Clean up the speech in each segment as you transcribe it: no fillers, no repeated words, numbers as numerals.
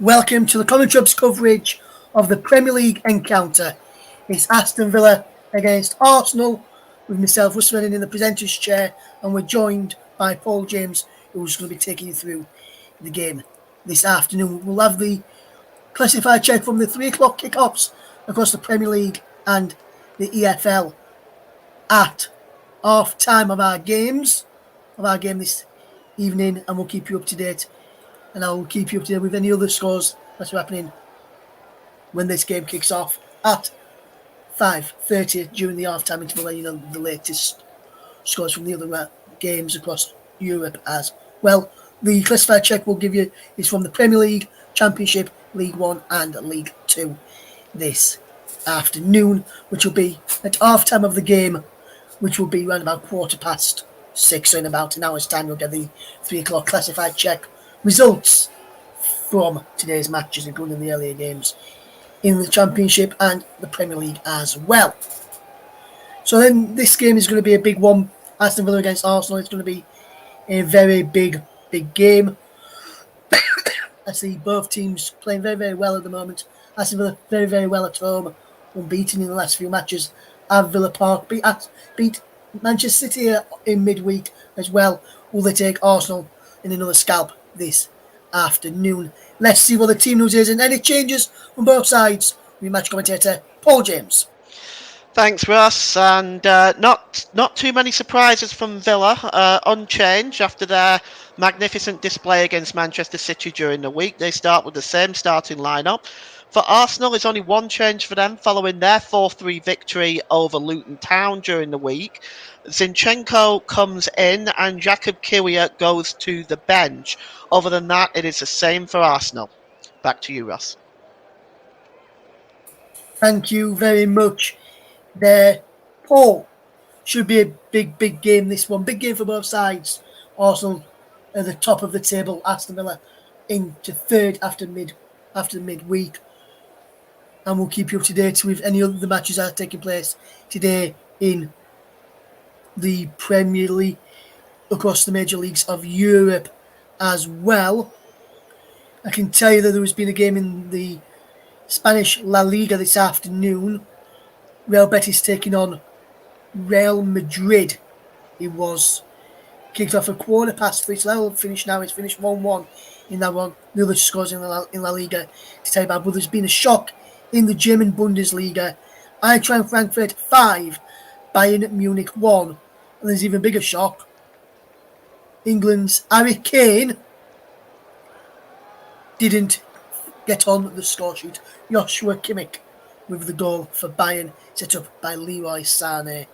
Welcome to the Common Trubs coverage of the Premier League encounter. It's Aston Villa against Arsenal, with myself, Russ Redding, in the presenter's chair, and we're joined by Paul James, who's going to be taking you through the game this afternoon. We'll have the classified check from the 3 o'clock kickoffs across the Premier League and the EFL at half time of our game this evening, and we'll keep you up to date. And I'll keep you up to date with any other scores that's happening when this game kicks off at 5:30 during the half-time interval. You know the latest scores from the other games across Europe as well. The classified check we'll give you is from the Premier League, Championship, League One and League Two this afternoon, which will be at half-time of the game, which will be around about 6:15. So in about an hour's time, you'll get the 3 o'clock classified check results from today's matches, including the earlier games in the Championship and the Premier League as well. So then this game is going to be a big one. Aston Villa against Arsenal. It's going to be a very big game. I see both teams playing very, very well at the moment. Aston Villa very, very well at home, unbeaten in the last few matches at Villa Park. Beat Manchester City in midweek as well. Will they take Arsenal in another scalp this afternoon? Let's see what the team news is and any changes from both sides. With match commentator Paul James. Thanks, Russ, and not too many surprises from Villa. Unchanged after their magnificent display against Manchester City during the week. They start with the same starting lineup. For Arsenal, there's only one change for them following their 4-3 victory over Luton Town during the week. Zinchenko comes in and Jakub Kiwior goes to the bench. Other than that, it is the same for Arsenal. Back to you, Russ. Thank you very much there, Paul. Should be a big game, this one. Big game for both sides. Arsenal at the top of the table, Aston Villa into third after midweek. And we'll keep you up to date with any other matches that are taking place today in the Premier League across the major leagues of Europe as well. I can tell you that there has been a game in the Spanish La Liga this afternoon. Real Betis taking on Real Madrid. It was kicked off at 3:15, so that will finish now. It's finished 1-1 in that one. The other scores in La Liga to tell you about. But there's been a shock in the German Bundesliga. Eintracht Frankfurt 5, Bayern Munich 1. And there's even bigger shock. England's Harry Kane didn't get on the score sheet. Joshua Kimmich with the goal for Bayern, set up by Leroy Sané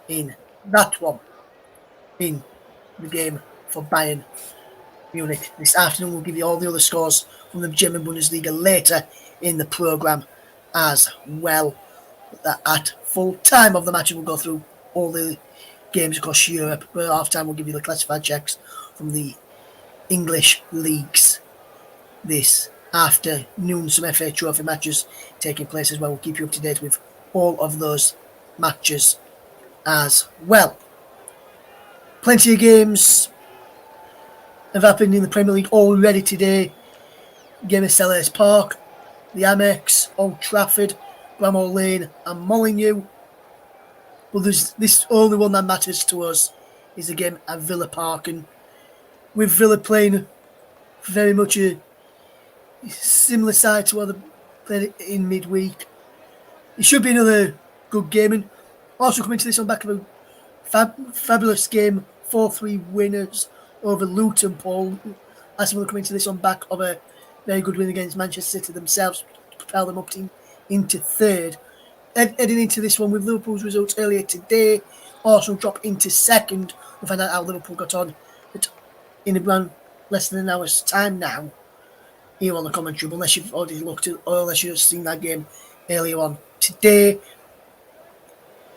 in that one. In the game for Bayern Munich this afternoon. We'll give you all the other scores from the German Bundesliga later in the programme as well. At full time of the match, we'll go through all the games across Europe. But at half time, we'll give you the classified checks from the English leagues this afternoon. Some FA Trophy matches taking place as well. We'll keep you up to date with all of those matches as well. Plenty of games have happened in the Premier League already today. Game at Selhurst Park, the Amex, Old Trafford, Bramall Lane and Molineux. But there's this only one that matters to us is the game at Villa Park, and with Villa playing very much a similar side to what they played in midweek, it should be another good game. And also coming to this on back of a fabulous game, 4-3 winners over Luton, Paul. Aston Villa coming to this on back of a very good win against Manchester City themselves to propel them up into third. Heading into this one with Liverpool's results earlier today, Arsenal drop into second. We'll find out how Liverpool got on in around less than an hour's time now here on the commentary, unless you've already looked at or unless you've seen that game earlier on today.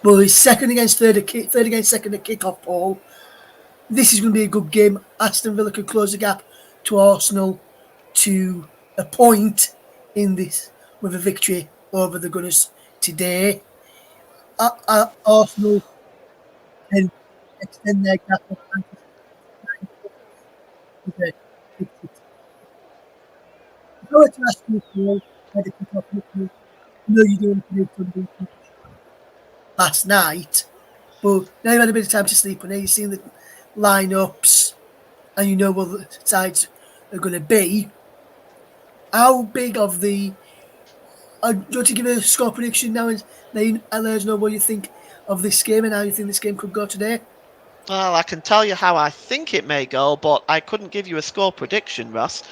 But it's second against third against second at kick-off, Paul. This is going to be a good game. Aston Villa could close the gap to Arsenal to a point in this with a victory over the Gunners today. Arsenal can extend their gap of I were to ask you, Paul, where the kick-off looked, you know you're doing a pretty good last night, but now you've had a bit of time to sleep and now you've seen the lineups and you know what the sides are going to be. How big of the do you want to give a score prediction now and then let us know what you think of this game and how you think this game could go today? Well, I can tell you how I think it may go, but I couldn't give you a score prediction, Ross.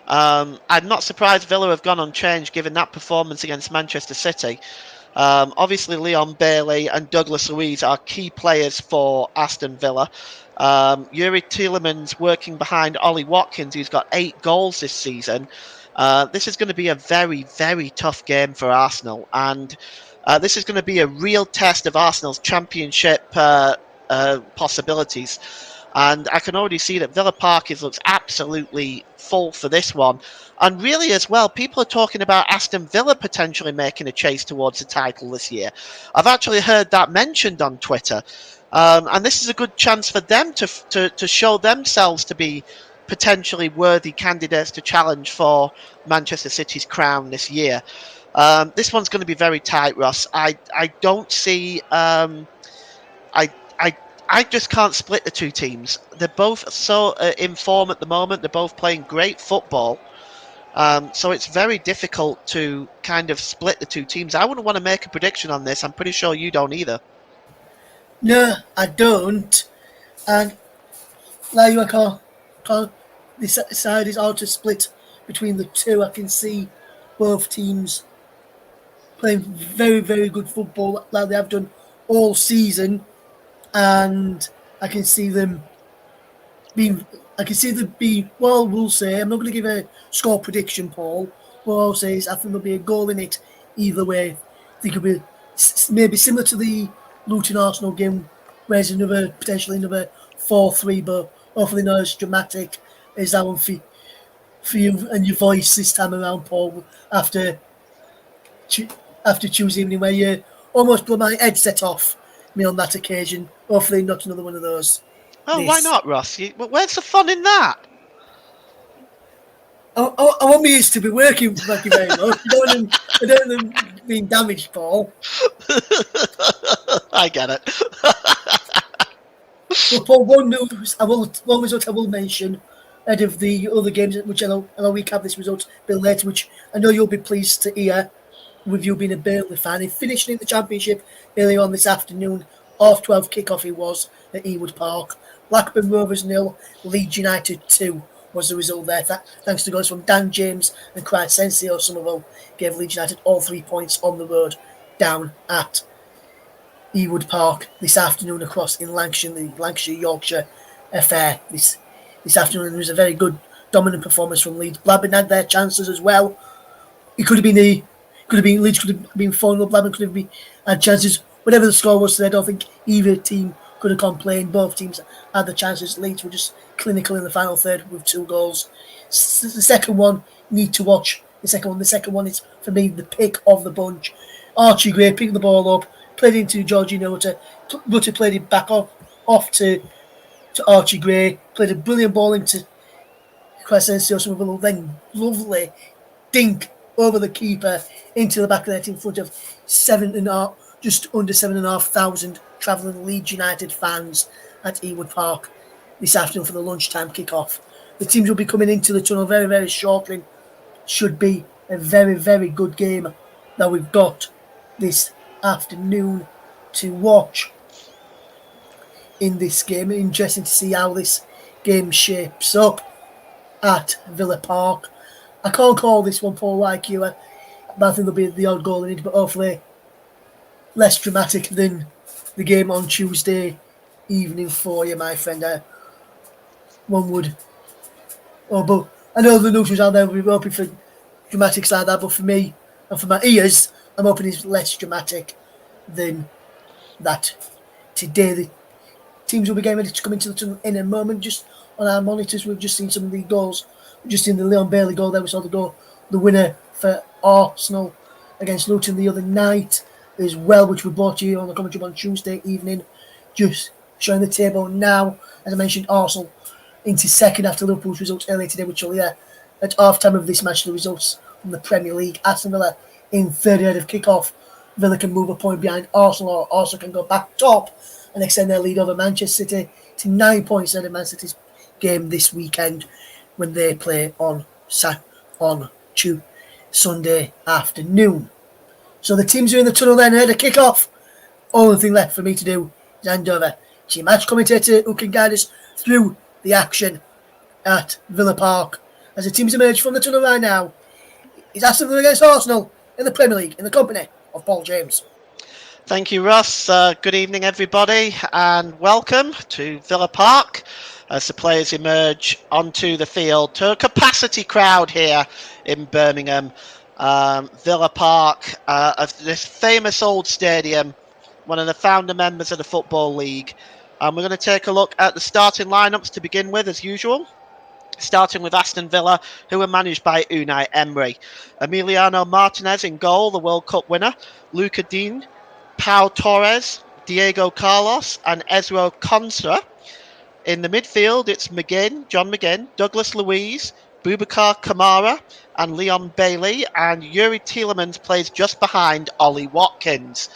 I'm not surprised Villa have gone unchanged given that performance against Manchester City. Obviously, Leon Bailey and Douglas Luiz are key players for Aston Villa. Yuri Tielemans working behind Ollie Watkins, who's got 8 goals this season. This is going to be a very, very tough game for Arsenal, and this is going to be a real test of Arsenal's championship possibilities. And I can already see that Villa Park looks absolutely full for this one. And really, as well, people are talking about Aston Villa potentially making a chase towards the title this year. I've actually heard that mentioned on Twitter. And this is a good chance for them to show themselves to be potentially worthy candidates to challenge for Manchester City's crown this year. This one's going to be very tight, Ross. I don't see. I I I just can't split the two teams. They're both so in form at the moment. They're both playing great football. So it's very difficult to kind of split the two teams. I wouldn't want to make a prediction on this. I'm pretty sure you don't either. No, I don't. And like you call this side is all to split between the two. I can see both teams playing very, very good football like they have done all season, and I can see them being. I can see them be. Well, we'll say I'm not going to give a score prediction, Paul. What I'll say is I think there'll be a goal in it either way. I think it'll be maybe similar to the Luton Arsenal game, whereas another potentially another 4-3, but hopefully not as dramatic as that one for you and your voice this time around, Paul. After Tuesday evening, where you almost blew my headset off me on that occasion. Hopefully, not another one of those. Oh, why This. not, Ross? Where's the fun in that? I want me to be working. Thank you very much. I don't want them being damaged, Paul. I get it. But Paul, one result I will mention ahead of the other games, which I'll recap this result a bit later, which I know you'll be pleased to hear with you being a Burnley fan. In finishing in the Championship earlier on this afternoon, 12 kickoff it was at Ewood Park. Blackburn Rovers 0, Leeds United 2 was the result there. Thanks to goals from Dan James and Crescencio Somerville gave Leeds United all 3 points on the road down at Ewood Park this afternoon across in Lancashire, the Lancashire-Yorkshire affair. This afternoon there was a very good dominant performance from Leeds. Blackburn had their chances as well. It could have been Leeds could have been 4-0, Blackburn could have been had chances. Whatever the score was today, I don't think either team could have complained. Both teams had the chances. Leeds were just clinical in the final third with 2 goals. The second one, need to watch. The second one is, for me, the pick of the bunch. Archie Gray picked the ball up, played into Georgie Rutter. Rutter played it back off to Archie Gray, played a brilliant ball into Crescencio Somerville, then lovely dink over the keeper into the back of the net in front of just under 7,500 travelling Leeds United fans at Ewood Park this afternoon for the lunchtime kick-off. The teams will be coming into the tunnel very, very shortly. Should be a very, very good game that we've got this afternoon to watch in this game. Interesting to see how this game shapes up at Villa Park. I can't call this one, Paul, like you, but I think there'll be the odd goal in it, but hopefully less dramatic than the game on Tuesday evening for you, my friend. One would. Oh, but I know the news out there will be hoping for dramatics like that, but for me and for my ears, I'm hoping it's less dramatic than that. Today, the teams will be getting ready to come into the tunnel in a moment. Just on our monitors, we've just seen some of the goals. We've just seen the Leon Bailey goal there. We saw the winner for Arsenal against Luton the other night as well, which we brought you on the commentary on Tuesday evening. Just showing the table now. As I mentioned, Arsenal into second after Liverpool's results earlier today, which will At half time of this match, the results from the Premier League: Aston Villa in third ahead of kick-off. Villa can move a point behind Arsenal, or Arsenal can go back top and extend their lead over Manchester City to 9 points ahead of Man City's game this weekend when they play on Sunday afternoon. So the teams are in the tunnel then ahead of kick-off. Only thing left for me to do is hand over to your match commentator who can guide us through the action at Villa Park. As the teams emerge from the tunnel right now, it's Aston Villa against Arsenal in the Premier League in the company of Paul James. Thank you, Russ. Good evening, everybody, and welcome to Villa Park as the players emerge onto the field to a capacity crowd here in Birmingham. Villa Park, of this famous old stadium, one of the founder members of the Football League. We're going to take a look at the starting lineups to begin with, as usual. Starting with Aston Villa, who are managed by Unai Emery. Emiliano Martinez in goal, the World Cup winner. Luca Dean, Pau Torres, Diego Carlos, and Ezra Konsa. In the midfield, it's John McGinn, Douglas Luiz, Boubacar Kamara, and Leon Bailey. And Yuri Tielemans plays just behind Ollie Watkins.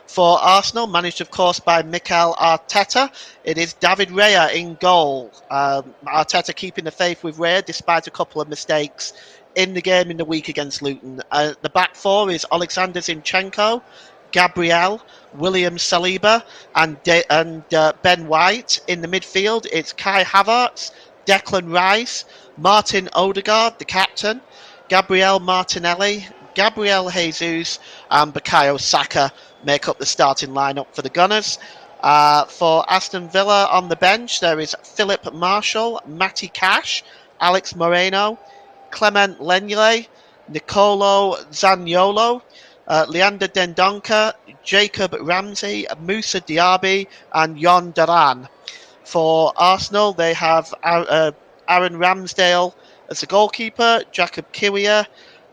For Arsenal, managed of course by Mikel Arteta, it is David Raya in goal. Arteta keeping the faith with Raya despite a couple of mistakes in the game in the week against Luton. The back four is Alexander Zinchenko, Gabriel, William Saliba, and Ben White. In the midfield, it's Kai Havertz, Declan Rice, Martin Odegaard, the captain, Gabriel Martinelli, Gabriel Jesus, and Bukayo Saka make up the starting lineup for the Gunners. For Aston Villa on the bench, there is Philip Marshall, Matty Cash, Alex Moreno, Clement Lenglet, Nicolo Zaniolo, Leander Dendoncker, Jacob Ramsey, Moussa Diaby, and Yon Duran. For Arsenal, they have Aaron Ramsdale as the goalkeeper, Jacob Kiwior,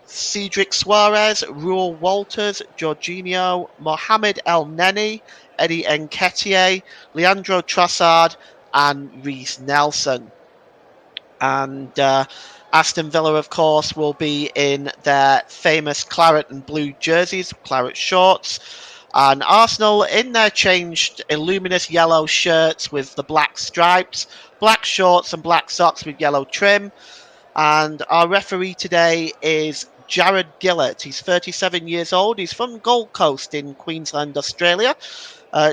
Cedric Suarez, Ruel Walters, Jorginho, Mohamed El Neni, Eddie Nketiah, Leandro Trossard, and Reece Nelson. And Aston Villa, of course, will be in their famous claret and blue jerseys, claret shorts. And Arsenal in their changed illuminous yellow shirts with the black stripes, black shorts and black socks with yellow trim. And our referee today is Jared Gillett. He's 37 years old. He's from Gold Coast in Queensland, Australia.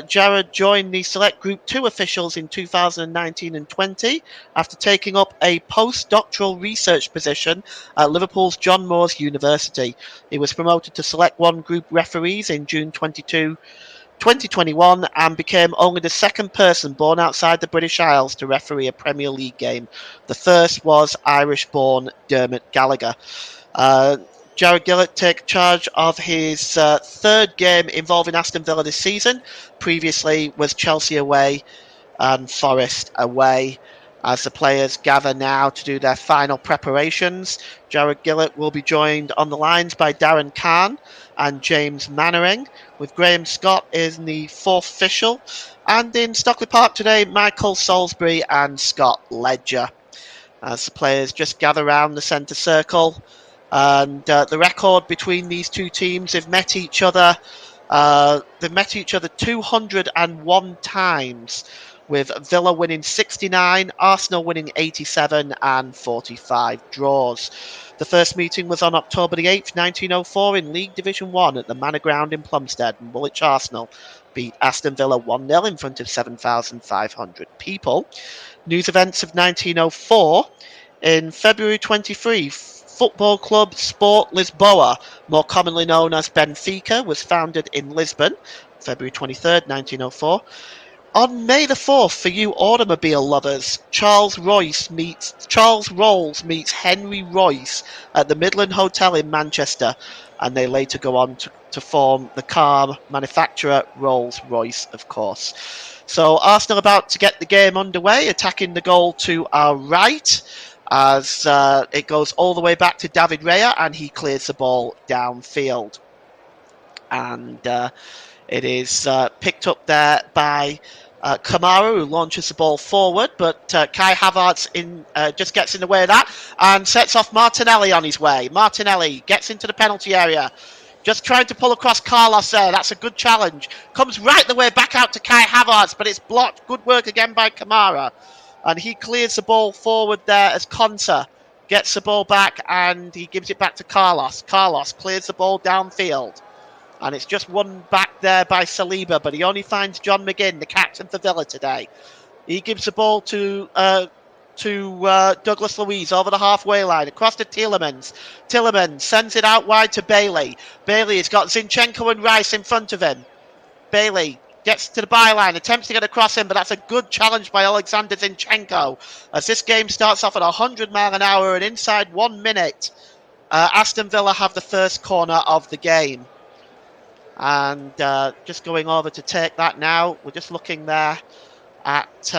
Jared joined the Select Group 2 officials in 2019 and 20 after taking up a postdoctoral research position at Liverpool's John Moores University. He was promoted to Select 1 Group referees in June 2021 and became only the second person born outside the British Isles to referee a Premier League game. The first was Irish-born Dermot Gallagher. Jared Gillett takes charge of his third game involving Aston Villa this season. Previously was Chelsea away and Forest away. As the players gather now to do their final preparations, Jared Gillett will be joined on the lines by Darren Kahn and James Mannering, with Graham Scott in the fourth official. And in Stockley Park today, Michael Salisbury and Scott Ledger. As the players just gather around the centre circle. And the record between these two teams, they've met each other 201 times, with Villa winning 69, Arsenal winning 87, and 45 draws. The first meeting was on October the 8th, 1904 in League Division 1 at the Manor Ground in Plumstead, and Woolwich Arsenal beat Aston Villa 1-0 in front of 7,500 people. News events of 1904. In February 23, Football Club Sport Lisboa, more commonly known as Benfica, was founded in Lisbon, February 23rd, 1904. On May the 4th, for you automobile lovers, Charles Rolls meets Henry Royce at the Midland Hotel in Manchester, and they later go on to form the car manufacturer Rolls-Royce, of course. So Arsenal about to get the game underway, attacking the goal to our right, as it goes all the way back to David Raya, and he clears the ball downfield. And it is picked up there by Kamara, who launches the ball forward, but Kai Havertz just gets in the way of that and sets off Martinelli on his way. Martinelli gets into the penalty area, just trying to pull across Carlos there. That's a good challenge. Comes right the way back out to Kai Havertz, but it's blocked. Good work again by Kamara. And he clears the ball forward there as Konsa gets the ball back and he gives it back to Carlos. Carlos clears the ball downfield. And it's just won back there by Saliba, but he only finds John McGinn, the captain for Villa today. He gives the ball to Douglas Luiz over the halfway line, across to Tielemans. Tielemans sends it out wide to Bailey. Bailey has got Zinchenko and Rice in front of him. Bailey gets to the byline, attempts to get across him, but that's a good challenge by Alexander Zinchenko. As this game starts off at 100 miles an hour and inside 1 minute, Aston Villa have the first corner of the game. And just going over to take that now. We're just looking there at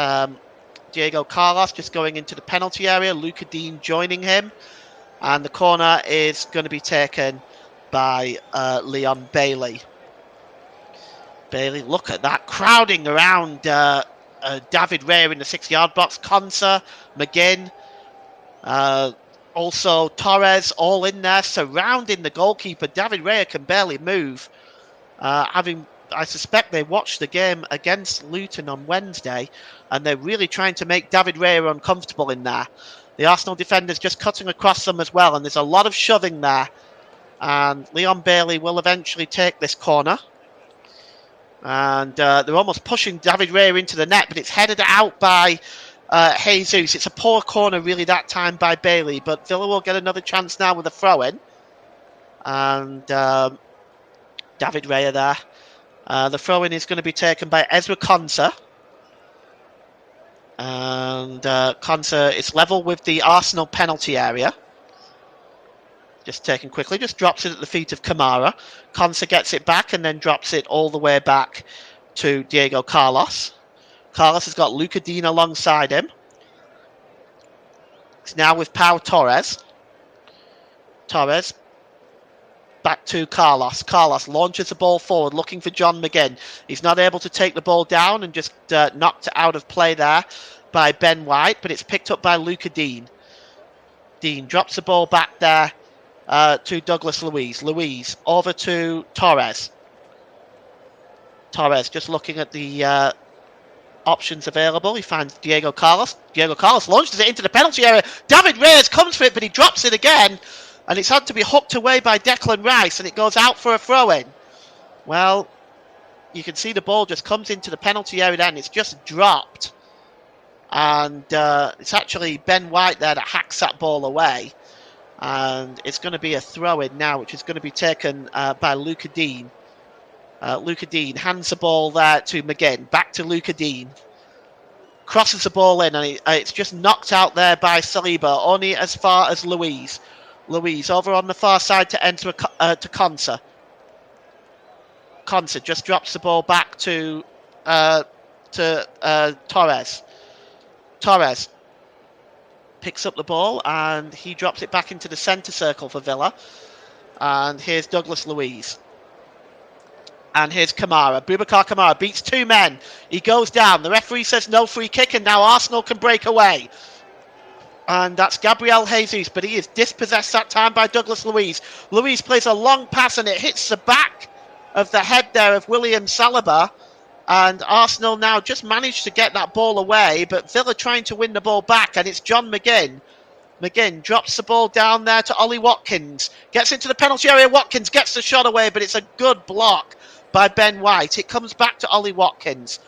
Diego Carlos just going into the penalty area. Luca Dean joining him. And the corner is going to be taken by Leon Bailey. Bailey, look at that. Crowding around David Raya in the 6-yard box. Konsa, McGinn, also Torres, all in there surrounding the goalkeeper. David Raya can barely move. I suspect they watched the game against Luton on Wednesday and they're really trying to make David Raya uncomfortable in there. The Arsenal defenders just cutting across them as well, and there's a lot of shoving there. And Leon Bailey will eventually take this corner. And they're almost pushing David Raya into the net, but it's headed out by Jesus. It's a poor corner really that time by Bailey, but Villa will get another chance now with a throw-in. And David Raya there. The throw-in is going to be taken by Ezra Konsa. And Konsa is level with the Arsenal penalty area. Just taken quickly, just drops it at the feet of Kamara. Konsa gets it back and then drops it all the way back to Diego Carlos. Carlos has got Luca Dean alongside him. It's now with Pau Torres. Torres back to Carlos. Carlos launches the ball forward, looking for John McGinn. He's not able to take the ball down and just knocked out of play there by Ben White, but it's picked up by Luca Dean. Dean drops the ball back there to Douglas Luiz. Luiz over to Torres. Torres just looking at the options available. He finds Diego Carlos. Diego Carlos launches it into the penalty area. David Reyes comes for it, but he drops it again. And it's had to be hooked away by Declan Rice, and it goes out for a throw-in. Well, you can see the ball just comes into the penalty area and it's just dropped. And it's actually Ben White there that hacks that ball away. And it's going to be a throw-in now, which is going to be taken by Luca Dean. Luca Dean hands the ball there to McGinn. Back to Luca Dean. Crosses the ball in, and it's just knocked out there by Saliba, only as far as Luiz. Luiz over on the far side to enter to Konsa. Konsa just drops the ball back to Torres. Torres picks up the ball and he drops it back into the centre circle for Villa. And here's Douglas Luiz. And here's Kamara. Boubacar Kamara beats two men. He goes down. The referee says no free kick, and now Arsenal can break away. And that's Gabriel Jesus, but he is dispossessed that time by Douglas Luiz. Luiz plays a long pass and it hits the back of the head there of William Saliba. And Arsenal now just managed to get that ball away, but Villa trying to win the ball back, and it's John McGinn. McGinn drops the ball down there to Ollie Watkins. Gets into the penalty area. Watkins gets the shot away, but it's a good block by Ben White. It comes back to Ollie Watkins.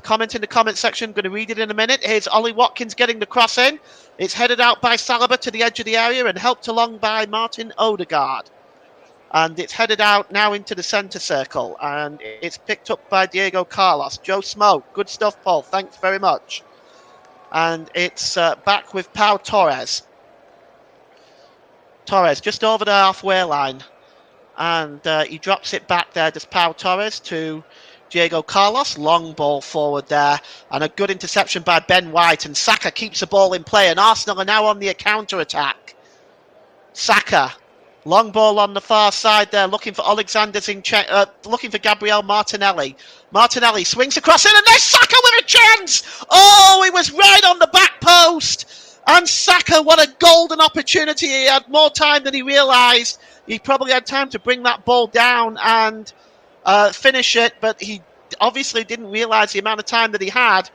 Comment in the comment section. I'm going to read it in a minute. Here's Ollie Watkins getting the cross in. It's headed out by Saliba to the edge of the area and helped along by Martin Odegaard. And it's headed out now into the centre circle. And it's picked up by Diego Carlos. Joe Smoke. Good stuff, Paul. Thanks very much. And it's back with Pau Torres. Torres just over the halfway line. And he drops it back there. Does Pau Torres to Diego Carlos. Long ball forward there. And a good interception by Ben White. And Saka keeps the ball in play. And Arsenal are now on the counter-attack. Saka. Long ball on the far side there, looking for Alexander Zinchenko, looking for Gabriel Martinelli. Martinelli swings across it, and there's Saka with a chance! Oh, he was right on the back post! And Saka, what a golden opportunity. He had more time than he realised. He probably had time to bring that ball down and finish it, but he obviously didn't realise the amount of time that he had.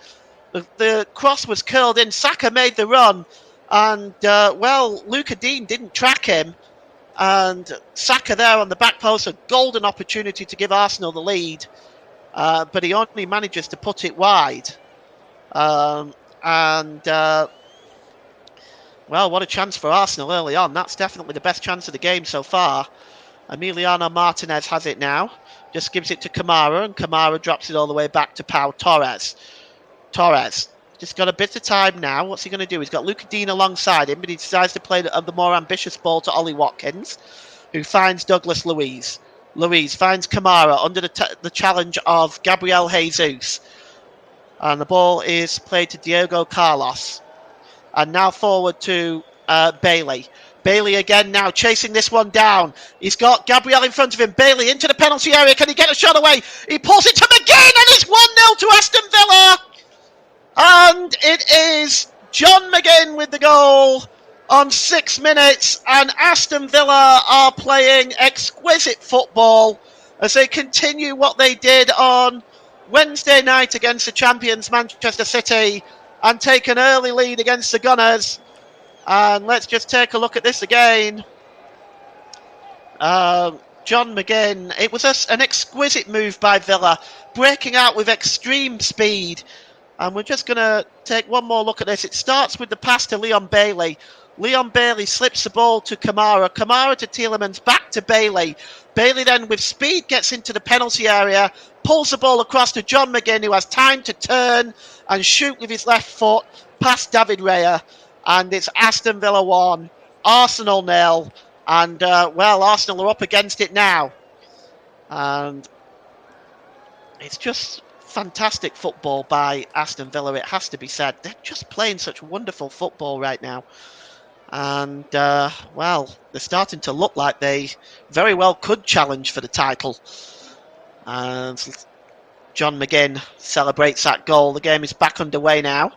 The cross was curled in. Saka made the run, and Luca Dean didn't track him. And Saka there on the back post, a golden opportunity to give Arsenal the lead, but he only manages to put it wide. What a chance for Arsenal early on. That's definitely the best chance of the game so far. Emiliano Martinez has it now. Just gives it to Kamara, and Kamara drops it all the way back to Pau Torres. Torres just got a bit of time now. What's he going to do? He's got Luca Dean alongside him, but he decides to play the more ambitious ball to Ollie Watkins, who finds Douglas Luiz. Luiz finds Kamara under the challenge of Gabriel Jesus. And the ball is played to Diego Carlos. And now forward to Bailey. Bailey again now chasing this one down. He's got Gabriel in front of him. Bailey into the penalty area. Can he get a shot away? He pulls it to McGinn, and it's 1-0 to Aston Villa. And it is John McGinn with the goal on 6 minutes. And Aston Villa are playing exquisite football as they continue what they did on Wednesday night against the champions Manchester City and take an early lead against the Gunners. And let's just take a look at this again. John McGinn, it was an exquisite move by Villa, breaking out with extreme speed. And we're just going to take one more look at this. It starts with the pass to Leon Bailey. Leon Bailey slips the ball to Kamara. Kamara to Tielemans, back to Bailey. Bailey then with speed gets into the penalty area, pulls the ball across to John McGinn, who has time to turn and shoot with his left foot past David Raya. And it's Aston Villa 1, Arsenal 0. And, Arsenal are up against it now. And it's just fantastic football by Aston Villa, it has to be said. They're just playing such wonderful football right now. And, they're starting to look like they very well could challenge for the title. And John McGinn celebrates that goal. The game is back underway now.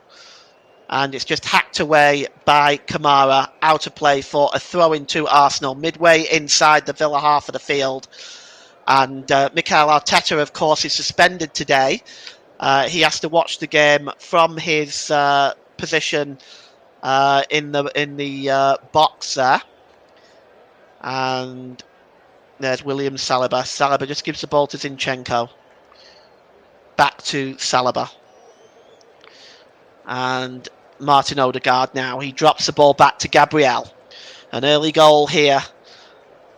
And it's just hacked away by Kamara, out of play for a throw-in to Arsenal, midway inside the Villa half of the field. And Mikel Arteta, of course, is suspended today. He has to watch the game from his position in the box there. And there's William Saliba. Saliba just gives the ball to Zinchenko. Back to Saliba. And Martin Odegaard now. He drops the ball back to Gabriel. An early goal here.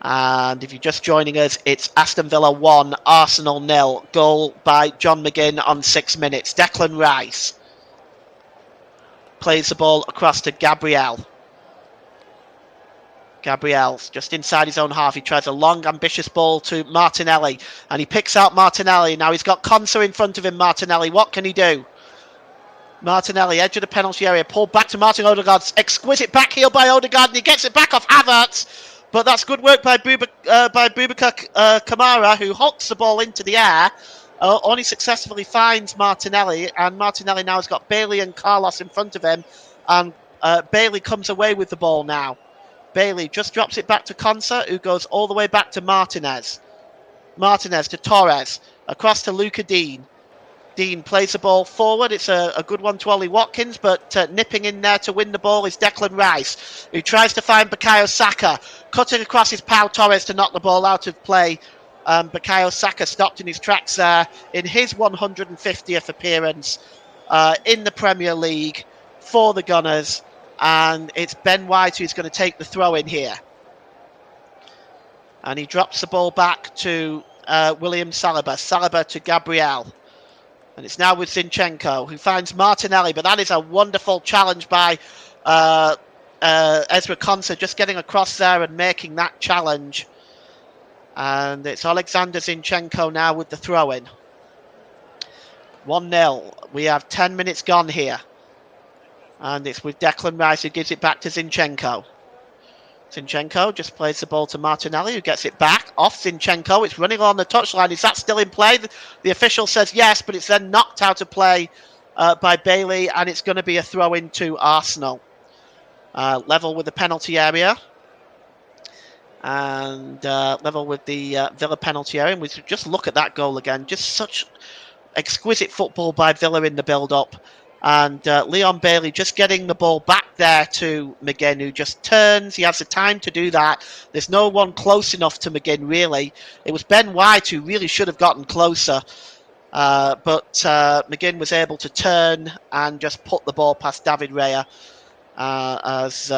And if you're just joining us, it's Aston Villa 1, Arsenal 0. Goal by John McGinn on 6 minutes. Declan Rice plays the ball across to Gabriel. Gabriel's just inside his own half. He tries a long, ambitious ball to Martinelli. And he picks out Martinelli. Now he's got Konsa in front of him, Martinelli. What can he do? Martinelli, edge of the penalty area, pulled back to Martin Odegaard. Exquisite back heel by Odegaard, and he gets it back off Havertz. But that's good work by Boubacar Kamara, who hooks the ball into the air. Only successfully finds Martinelli, and Martinelli now has got Bailey and Carlos in front of him. And Bailey comes away with the ball now. Bailey just drops it back to Konsa, who goes all the way back to Martinez. Martinez to Torres, across to Luca Dean. Dean plays the ball forward. It's a good one to Ollie Watkins, but nipping in there to win the ball is Declan Rice, who tries to find Bukayo Saka. Cutting across his Pau Torres to knock the ball out of play. Bukayo Saka stopped in his tracks there in his 150th appearance in the Premier League for the Gunners. And it's Ben White who's going to take the throw in here. And he drops the ball back to William Saliba. Saliba to Gabriel. And it's now with Zinchenko, who finds Martinelli. But that is a wonderful challenge by Ezra Konsa, just getting across there and making that challenge. And it's Alexander Zinchenko now with the throw-in. 1-0. We have 10 minutes gone here. And it's with Declan Rice, who gives it back to Zinchenko. Zinchenko just plays the ball to Martinelli, who gets it back off Zinchenko. It's running on the touchline. Is that still in play? The official says yes, but it's then knocked out of play by Bailey, and it's going to be a throw into Arsenal. Level with the penalty area. And level with the Villa penalty area. And we just look at that goal again. Just such exquisite football by Villa in the build-up. And Leon Bailey just getting the ball back there to McGinn, who just turns. He has the time to do that. There's no one close enough to McGinn, really. It was Ben White who really should have gotten closer. But McGinn was able to turn and just put the ball past David Raya as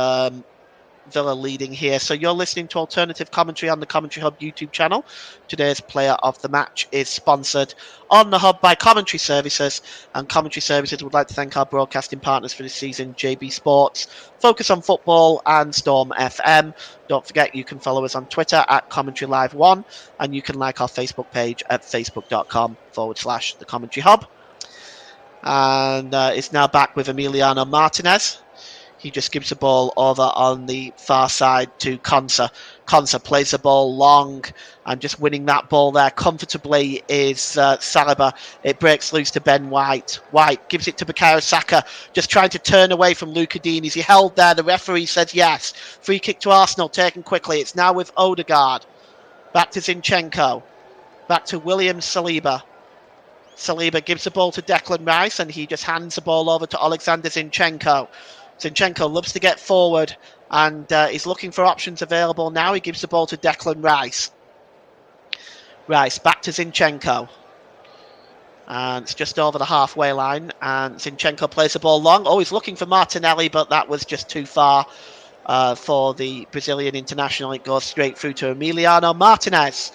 Villa leading here. So you're listening to alternative commentary on the Commentary Hub YouTube channel. Today's player of the match is sponsored on the Hub by Commentary Services, and Commentary Services would like to thank our broadcasting partners for this season: JB Sports, Focus on Football, and Storm FM. Don't forget you can follow us on Twitter at Commentary Live 1, and you can like our Facebook page at facebook.com/the Commentary Hub. And it's now back with Emiliano Martinez. He just gives the ball over on the far side to Konsa. Konsa plays the ball long, and just winning that ball there comfortably is Saliba. It breaks loose to Ben White. White gives it to Bukayo Saka, just trying to turn away from Luca Dean. Is he held there? The referee says yes. Free kick to Arsenal, taken quickly. It's now with Odegaard. Back to Zinchenko. Back to William Saliba. Saliba gives the ball to Declan Rice, and he just hands the ball over to Alexander Zinchenko. Zinchenko loves to get forward, and he's looking for options available now. He gives the ball to Declan Rice. Rice back to Zinchenko. And it's just over the halfway line, and Zinchenko plays the ball long. Oh, he's looking for Martinelli, but that was just too far for the Brazilian international. It goes straight through to Emiliano Martinez.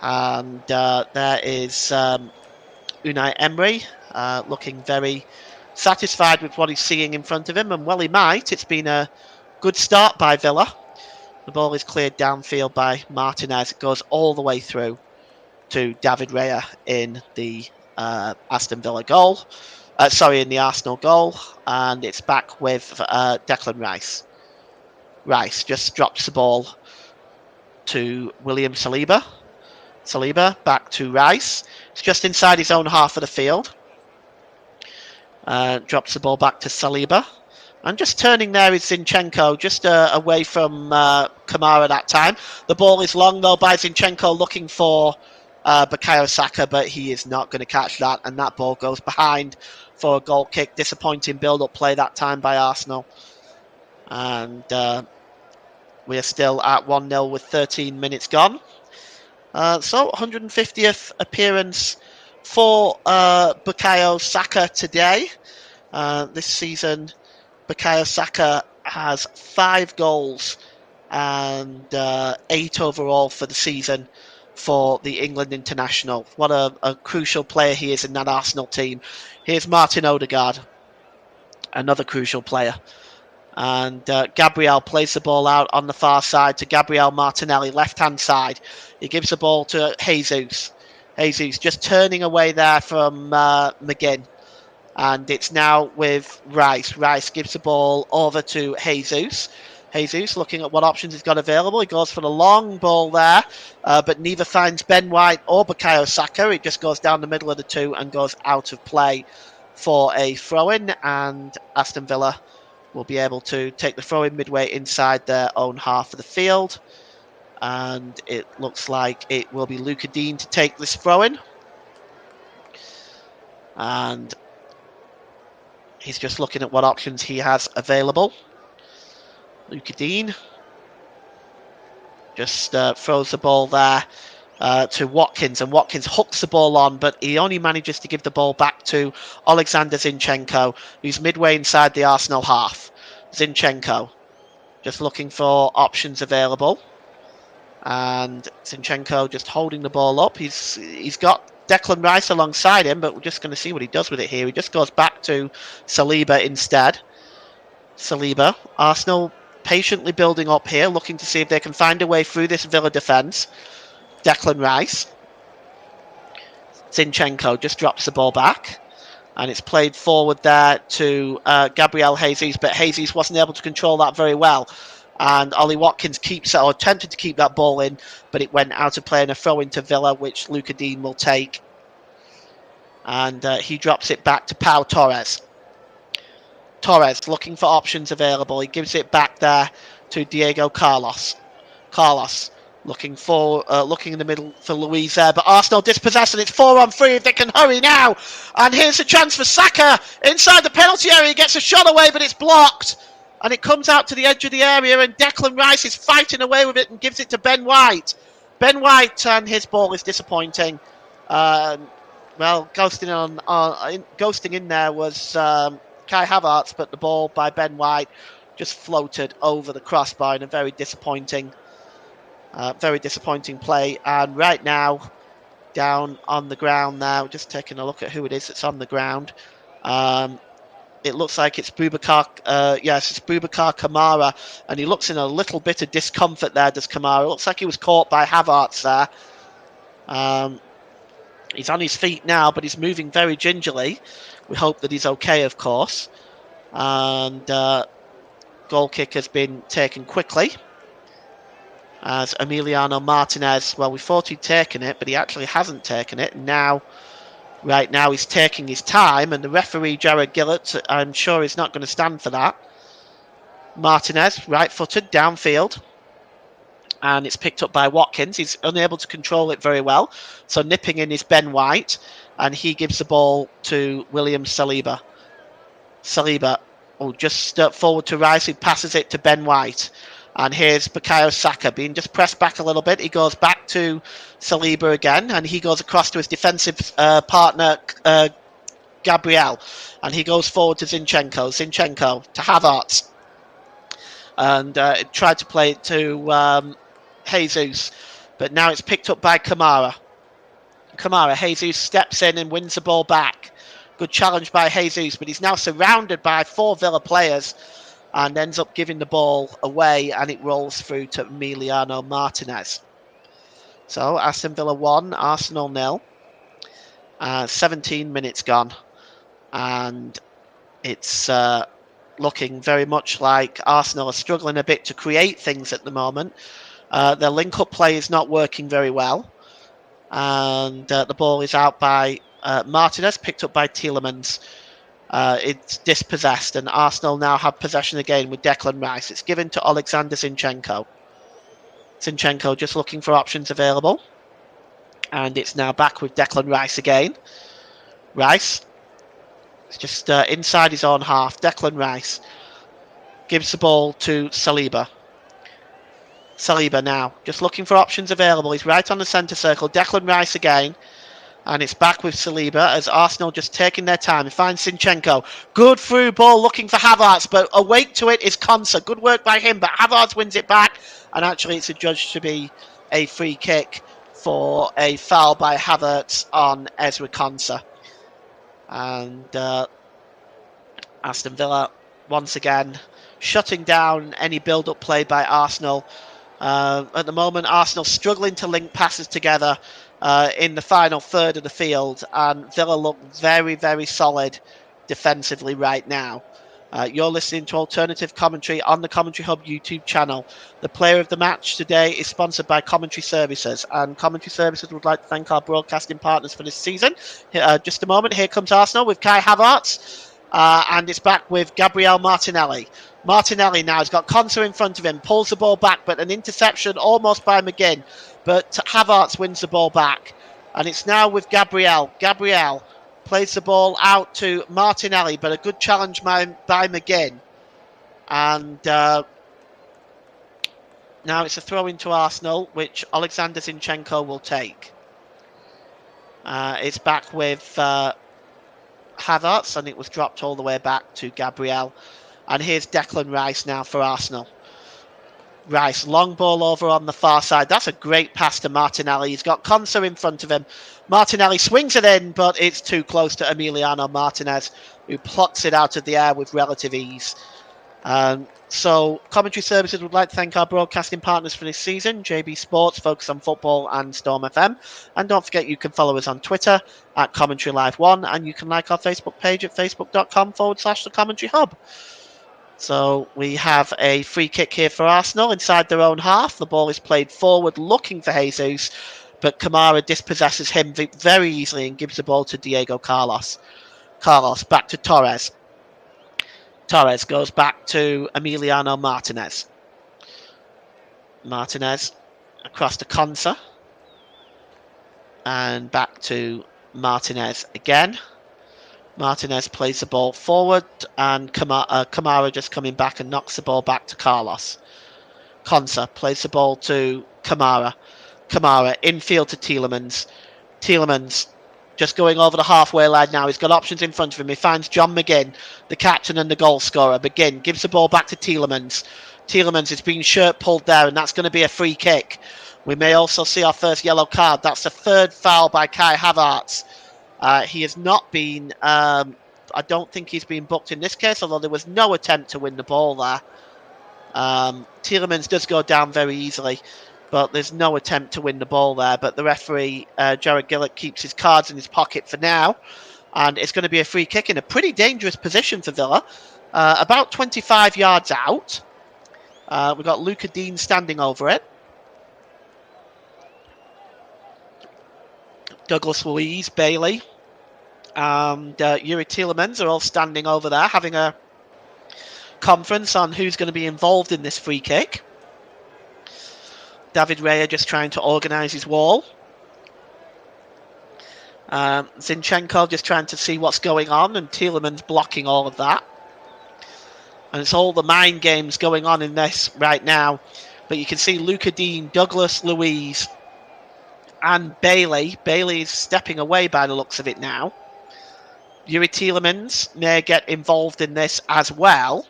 And there is Unai Emery looking very satisfied with what he's seeing in front of him, and well he might. It's been a good start by Villa. The ball is cleared downfield by Martinez. It goes all the way through to David Raya in the Aston Villa goal. In the Arsenal goal. And it's back with Declan Rice. Rice just drops the ball to William Saliba. Saliba back to Rice. It's just inside his own half of the field. Drops the ball back to Saliba. And just turning there is Zinchenko, just away from Kamara that time. The ball is long, though, by Zinchenko, looking for Bukayo Saka, but he is not going to catch that. And that ball goes behind for a goal kick. Disappointing build-up play that time by Arsenal. And we are still at 1-0 with 13 minutes gone. So 150th appearance for Bukayo Saka today. This season, Bukayo Saka has 5 goals and 8 overall for the season for the England international. What a crucial player he is in that Arsenal team. Here's Martin Odegaard, another crucial player. And Gabriel plays the ball out on the far side to Gabriel Martinelli, left-hand side. He gives the ball to Jesus. Jesus just turning away there from McGinn. And it's now with Rice. Rice gives the ball over to Jesus. Jesus looking at what options he's got available. He goes for the long ball there, but neither finds Ben White or Bukayo Saka. It just goes down the middle of the two and goes out of play for a throw-in. And Aston Villa will be able to take the throw-in midway inside their own half of the field. And it looks like it will be Luca Dean to take this throw-in. And he's just looking at what options he has available. Luca Dean just throws the ball there to Watkins, and Watkins hooks the ball on, but he only manages to give the ball back to Alexander Zinchenko, who's midway inside the Arsenal half. Zinchenko just looking for options available, and Zinchenko just holding the ball up. He's got Declan Rice alongside him, but we're just going to see what he does with it here. He just goes back to Saliba instead. Saliba, Arsenal patiently building up here, looking to see if they can find a way through this Villa defence. Declan Rice. Zinchenko just drops the ball back. And it's played forward there to Gabriel Jesus, but Jesus wasn't able to control that very well. and Ollie Watkins keeps it, or attempted to keep that ball in, but it went out of play and a throw into Villa, which Luca Dean will take. And he drops it back to Pau Torres. Torres looking for options available. He gives it back there to Diego Carlos. Carlos looking in the middle for Luis there, but Arsenal dispossessed, and it's 4-on-3 if they can hurry now. And here's a chance for Saka inside the penalty area. He gets a shot away, but it's blocked. And it comes out to the edge of the area, and Declan Rice is fighting away with it and gives it to Ben White. Ben White, and his ball is disappointing. Ghosting in there was Kai Havertz, but the ball by Ben White just floated over the crossbar in a very disappointing play. And right now, down on the ground now, just taking a look at who it is that's on the ground. It looks like it's Boubacar. It's Boubacar Kamara, and he looks in a little bit of discomfort there. Does Kamara? It looks like he was caught by Havertz there. He's on his feet now, but he's moving very gingerly. We hope that he's okay, of course. And goal kick has been taken quickly. As Emiliano Martinez, well, we thought he'd taken it, but he actually hasn't taken it. And right now, he's taking his time, and the referee, Jared Gillett, I'm sure is not going to stand for that. Martinez, right-footed, downfield. And it's picked up by Watkins. He's unable to control it very well. So nipping in is Ben White, and he gives the ball to William Saliba. Saliba, just forward to Rice, who passes it to Ben White. And here's Bukayo Saka being just pressed back a little bit. He goes back to Saliba again, and he goes across to his defensive partner, Gabriel. And he goes forward to Zinchenko. Zinchenko to Havertz. And tried to play it to Jesus, but now it's picked up by Kamara. Jesus steps in and wins the ball back. Good challenge by Jesus, but he's now surrounded by 4 Villa players and ends up giving the ball away, and it rolls through to Emiliano Martinez. So Aston Villa 1, Arsenal 0. 17 minutes gone, and it's looking very much like Arsenal are struggling a bit to create things at the moment. Their link-up play is not working very well. And the ball is out by Martinez, picked up by Tielemans. It's dispossessed, and Arsenal now have possession again with Declan Rice. It's given to Alexander Zinchenko. Zinchenko just looking for options available. And it's now back with Declan Rice again. Rice. It's just inside his own half. Declan Rice gives the ball to Saliba. Saliba now, just looking for options available. He's right on the centre circle. Declan Rice again. And it's back with Saliba as Arsenal just taking their time. He finds Zinchenko. Good through ball looking for Havertz, but awake to it is Konsa. Good work by him, but Havertz wins it back. And actually it's adjudged to be a free kick for a foul by Havertz on Ezra Konsa. And Aston Villa, once again, shutting down any build-up play by Arsenal. At the moment, Arsenal struggling to link passes together in the final third of the field, and Villa look very, very solid defensively right now. You're listening to Alternative Commentary on the Commentary Hub YouTube channel. The player of the match today is sponsored by Commentary Services, and Commentary Services would like to thank our broadcasting partners for this season. Just a moment, here comes Arsenal with Kai Havertz, and it's back with Gabriel Martinelli. Martinelli now has got Konsa in front of him, pulls the ball back, but an interception almost by McGinn. But Havertz wins the ball back. And it's now with Gabriel. Gabriel plays the ball out to Martinelli, but a good challenge by McGinn. And now it's a throw into Arsenal, which Alexander Zinchenko will take. It's back with Havertz, and it was dropped all the way back to Gabriel. And here's Declan Rice now for Arsenal. Rice, long ball over on the far side. That's a great pass to Martinelli. He's got Konsa in front of him. Martinelli swings it in, but it's too close to Emiliano Martinez, who plucks it out of the air with relative ease. So Commentary Services would like to thank our broadcasting partners for this season, JB Sports, Focus on Football, and Storm FM. And don't forget you can follow us on Twitter at Commentary Live 1, and you can like our Facebook page at facebook.com/The Commentary Hub. So we have a free kick here for Arsenal inside their own half. The ball is played forward looking for Jesus, but Kamara dispossesses him very easily and gives the ball to Diego Carlos. Carlos back to Torres. Torres goes back to Emiliano Martinez. Martinez across to Konsa. And back to Martinez again. Martinez plays the ball forward, and Kamara just coming back and knocks the ball back to Carlos. Konsa plays the ball to Kamara. Kamara infield to Tielemans. Tielemans just going over the halfway line now. He's got options in front of him. He finds John McGinn, the captain and the goal scorer. McGinn gives the ball back to Tielemans. Tielemans is being shirt pulled there, and that's going to be a free kick. We may also see our first yellow card. That's the third foul by Kai Havertz. He has not been, I don't think he's been booked in this case, although there was no attempt to win the ball there. Tielemans does go down very easily, but there's no attempt to win the ball there. But the referee, Jared Gillett, keeps his cards in his pocket for now. And it's going to be a free kick in a pretty dangerous position for Villa. About 25 yards out. We've got Luca Dean standing over it. Douglas Luiz, Bailey, and Yuri Tielemans are all standing over there having a conference on who's going to be involved in this free kick. David Raya just trying to organise his wall. Zinchenko just trying to see what's going on, and Tielemans blocking all of that. And it's all the mind games going on in this right now. But you can see Luca Dean, Douglas Luiz, and Bailey. Bailey is stepping away by the looks of it now. Yuri Tielemans may get involved in this as well.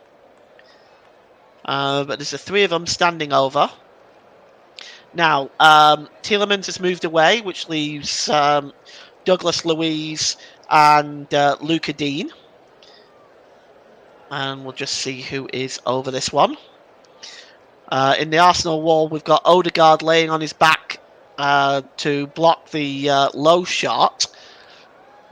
But there's the three of them standing over. Now, Tielemans has moved away, which leaves Douglas Luiz and Luca Dean. And we'll just see who is over this one. In the Arsenal wall, we've got Odegaard laying on his back to block the low shot.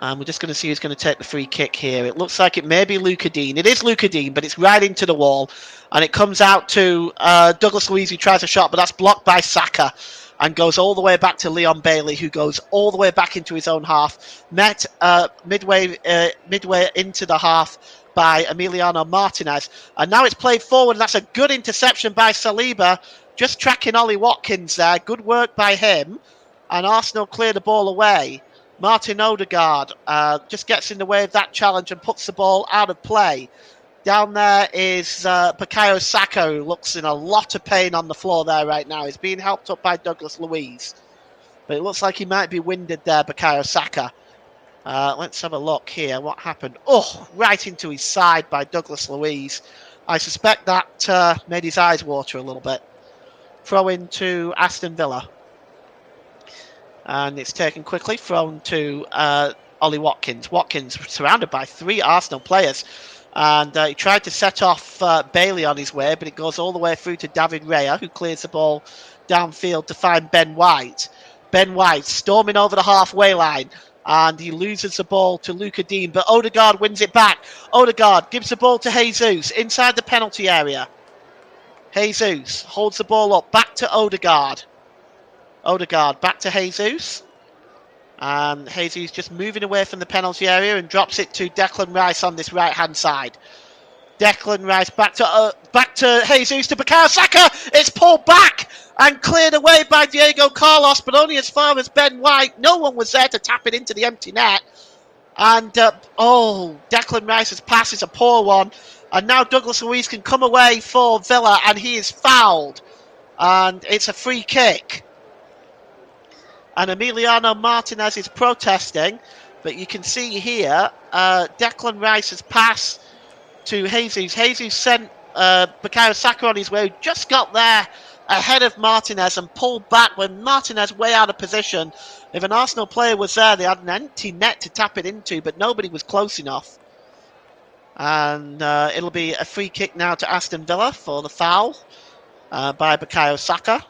And we're just going to see who's going to take the free kick here. It looks like it may be Luca Dean. It is Luca Dean, but it's right into the wall. And it comes out to Douglas Luiz, who tries a shot, but that's blocked by Saka. And goes all the way back to Leon Bailey, who goes all the way back into his own half. Met midway into the half by Emiliano Martinez. And now it's played forward, and that's a good interception by Saliba. Just tracking Ollie Watkins there. Good work by him. And Arsenal clear the ball away. Martin Odegaard just gets in the way of that challenge and puts the ball out of play. Down there is Bukayo Saka, who looks in a lot of pain on the floor there right now. He's being helped up by Douglas Luiz. But it looks like he might be winded there, Bukayo Saka. Let's have a look here. What happened? Oh, right into his side by Douglas Luiz. I suspect that made his eyes water a little bit. Throw in to Aston Villa. And it's taken quickly. Thrown to Ollie Watkins. Watkins surrounded by three Arsenal players. And he tried to set off Bailey on his way, but it goes all the way through to David Raya, who clears the ball downfield to find Ben White. Ben White storming over the halfway line. And he loses the ball to Luca Dean, but Odegaard wins it back. Odegaard gives the ball to Jesus inside the penalty area. Jesus holds the ball up, back to Odegaard. Odegaard back to Jesus. And Jesus just moving away from the penalty area and drops it to Declan Rice on this right-hand side. Declan Rice back to Jesus to Bukayo Saka. It's pulled back and cleared away by Diego Carlos, but only as far as Ben White. No one was there to tap it into the empty net. And, Declan Rice's pass is a poor one. And now Douglas Luiz can come away for Villa, and he is fouled. And it's a free kick. And Emiliano Martinez is protesting. But you can see here, Declan Rice's pass to Jesus. Jesus sent Bukayo Saka on his way, who just got there ahead of Martinez and pulled back when Martinez way out of position. If an Arsenal player was there, they had an empty net to tap it into, but nobody was close enough. And it'll be a free kick now to Aston Villa for the foul by Bukayo Saka.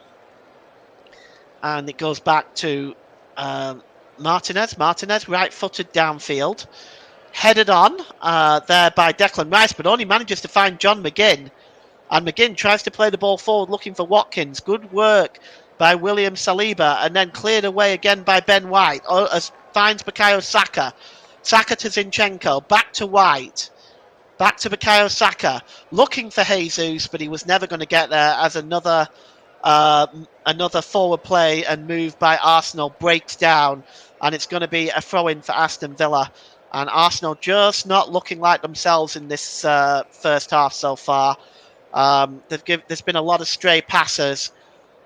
And it goes back to Martinez. Martinez, right-footed downfield. Headed on there by Declan Rice, but only manages to find John McGinn. And McGinn tries to play the ball forward looking for Watkins. Good work by William Saliba, and then cleared away again by Ben White. Finds Bukayo Saka. Saka to Zinchenko. Back to White. Back to Bukayo Saka. Looking for Jesus, but he was never going to get there as another forward play and move by Arsenal breaks down. And it's going to be a throw-in for Aston Villa. And Arsenal just not looking like themselves in this first half so far. There's been a lot of stray passes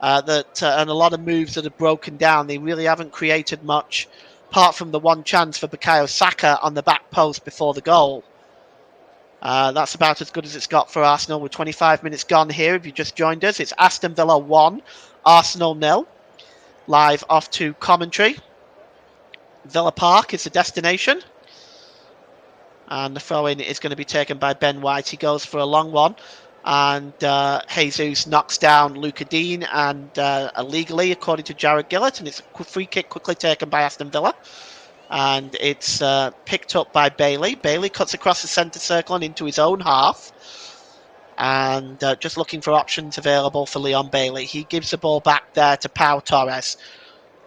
and a lot of moves that have broken down. They really haven't created much, apart from the one chance for Bukayo Saka on the back post before the goal. That's about as good as it's got for Arsenal with 25 minutes gone here. If you just joined us, it's Aston Villa 1, Arsenal 0. Live off to commentary. Villa Park is the destination. And the throw-in is going to be taken by Ben White. He goes for a long one. And Jesus knocks down Luca Dean, and illegally, according to Jared Gillett, and it's a free kick quickly taken by Aston Villa. And it's picked up by Bailey. Bailey cuts across the centre circle and into his own half. And just looking for options available for Leon Bailey. He gives the ball back there to Pau Torres.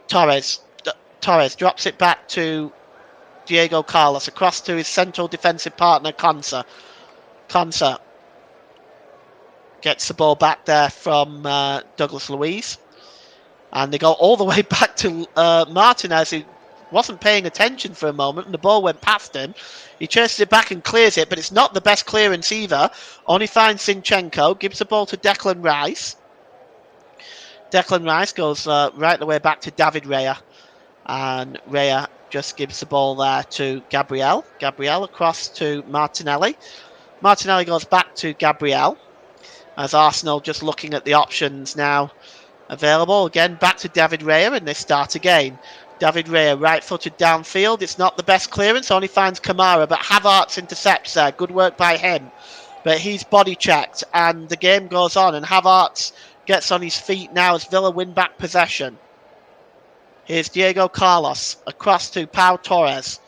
Torres drops it back to Diego Carlos, across to his central defensive partner, Konsa. Konsa gets the ball back there from Douglas Luiz. And they go all the way back to Martinez, who wasn't paying attention for a moment, and the ball went past him. He chases it back and clears it, but it's not the best clearance either. Only finds Zinchenko, gives the ball to Declan Rice. Declan Rice goes right the way back to David Raya. And Raya just gives the ball there to Gabriel. Gabriel across to Martinelli. Martinelli goes back to Gabriel, as Arsenal just looking at the options now available. Again, back to David Raya, and they start again. David Raya, right-footed downfield. It's not the best clearance, only finds Kamara, but Havertz intercepts there. Good work by him. But he's body-checked, and the game goes on, and Havertz gets on his feet now as Villa win back possession. Here's Diego Carlos, across to Pau Torres.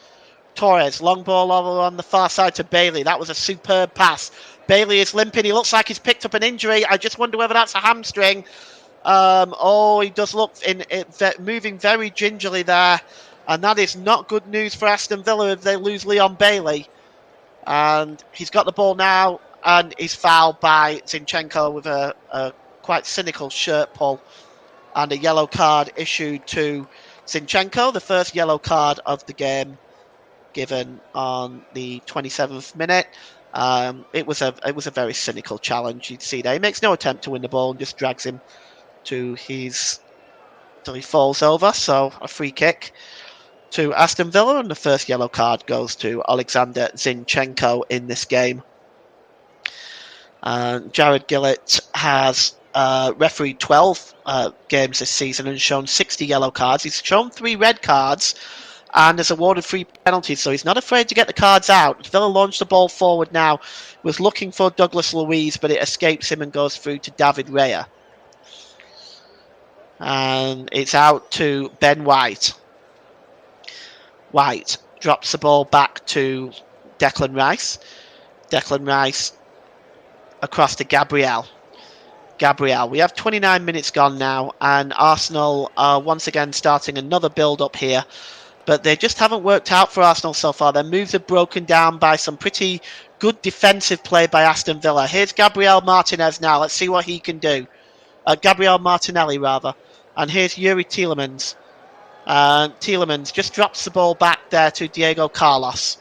Torres, long ball over on the far side to Bailey. That was a superb pass. Bailey is limping. He looks like he's picked up an injury. I just wonder whether that's a hamstring. He does look moving very gingerly there. And that is not good news for Aston Villa if they lose Leon Bailey. And he's got the ball now, and he's fouled by Zinchenko with a quite cynical shirt pull. And a yellow card issued to Zinchenko, the first yellow card of the game, given on the 27th minute. It was a very cynical challenge. You'd see there. He makes no attempt to win the ball and just drags him till he falls over. So a free kick to Aston Villa, and the first yellow card goes to Alexander Zinchenko in this game. Jared Gillett has refereed 12 games this season and shown 60 yellow cards. He's shown 3 red cards and has awarded 3 penalties, so he's not afraid to get the cards out. Villa launched the ball forward now, was looking for Douglas Luiz, but it escapes him and goes through to David Raya. And it's out to Ben White. White drops the ball back to Declan Rice. Declan Rice across to Gabriel. We have 29 minutes gone now, and Arsenal are once again starting another build-up here. But they just haven't worked out for Arsenal so far. Their moves are broken down by some pretty good defensive play by Aston Villa. Here's Gabriel Martinez now. Let's see what he can do. Gabriel Martinelli, rather. And here's Yuri Tielemans. Tielemans just drops the ball back there to Diego Carlos.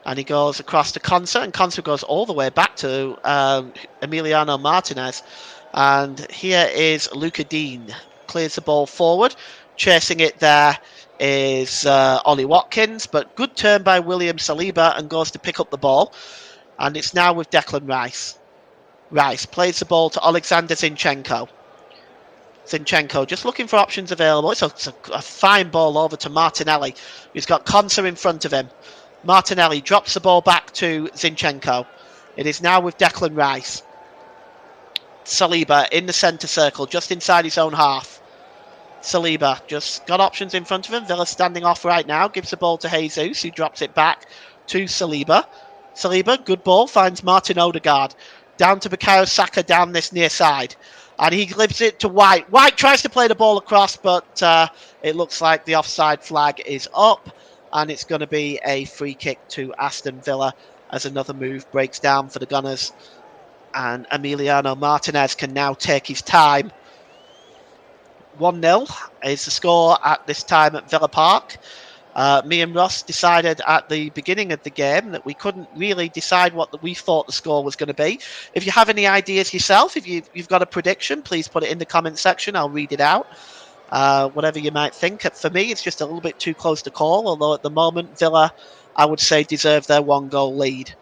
And he goes across to Konsa, and Konsa goes all the way back to Emiliano Martinez. And here is Luca Dean. Clears the ball forward. Chasing it there is Ollie Watkins, but good turn by William Saliba, and goes to pick up the ball. And it's now with Declan Rice. Rice plays the ball to Alexander Zinchenko. Zinchenko just looking for options available. It's a fine ball over to Martinelli, who's got Konsa in front of him. Martinelli drops the ball back to Zinchenko. It is now with Declan Rice. Saliba in the centre circle, just inside his own half. Saliba just got options in front of him. Villa standing off right now. Gives the ball to Jesus, who drops it back to Saliba. Saliba, good ball, finds Martin Odegaard. Down to Bukayo Saka down this near side. And he gives it to White. White tries to play the ball across, but it looks like the offside flag is up. And it's going to be a free kick to Aston Villa as another move breaks down for the Gunners. And Emiliano Martinez can now take his time. 1-0 is the score at this time at Villa Park. Me and Ross decided at the beginning of the game that we couldn't really decide what we thought the score was going to be. If you have any ideas yourself, if you've got a prediction, please put it in the comment section. I'll read it out. Whatever you might think. For me, it's just a little bit too close to call, although at the moment, Villa, I would say, deserve their 1-goal lead.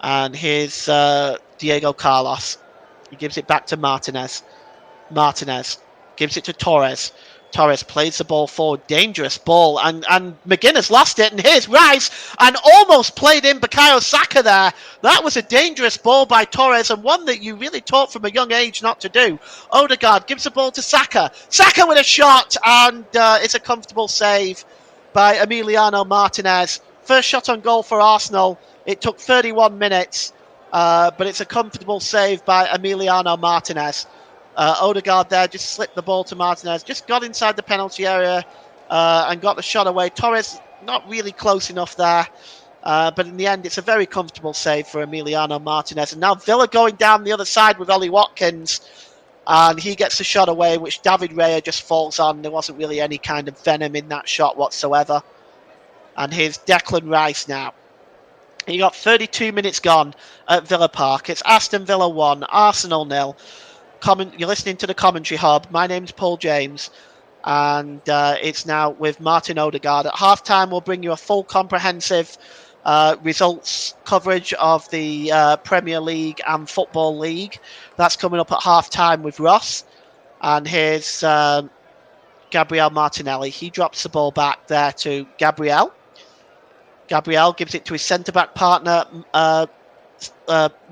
And here's Diego Carlos. He gives it back to Martinez. Martinez gives it to Torres. Torres plays the ball forward. Dangerous ball. And McGinn has lost it. And here's Rice. And almost played in Bukayo Saka there. That was a dangerous ball by Torres. And one that you really taught from a young age not to do. Odegaard gives the ball to Saka. Saka with a shot. And it's a comfortable save by Emiliano Martinez. First shot on goal for Arsenal. It took 31 minutes. But it's a comfortable save by Emiliano Martinez. Odegaard there just slipped the ball to Martinez, just got inside the penalty area and got the shot away. Torres not really close enough there, but in the end it's a very comfortable save for Emiliano Martinez. And now Villa going down the other side with Ollie Watkins, and he gets the shot away, which David Raya just falls on. There wasn't really any kind of venom in that shot whatsoever. And here's Declan Rice now. You got 32 minutes gone at Villa Park. It's Aston Villa 1, Arsenal 0. You're listening to the Commentary Hub. My name's Paul James, and it's now with Martin Odegaard. At halftime, we'll bring you a full comprehensive results coverage of the Premier League and Football League. That's coming up at halftime with Ross. And here's Gabriel Martinelli. He drops the ball back there to Gabriel. Gabriel gives it to his centre-back partner,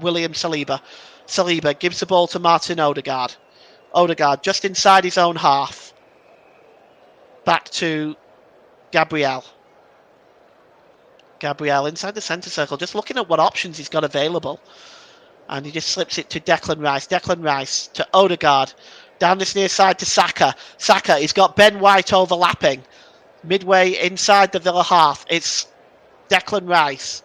William Saliba. Saliba gives the ball to Martin Odegaard. Odegaard just inside his own half. Back to Gabriel. Gabriel inside the centre circle, just looking at what options he's got available. And he just slips it to Declan Rice. Declan Rice to Odegaard. Down this near side to Saka. Saka, he's got Ben White overlapping. Midway inside the Villa half. It's Declan Rice.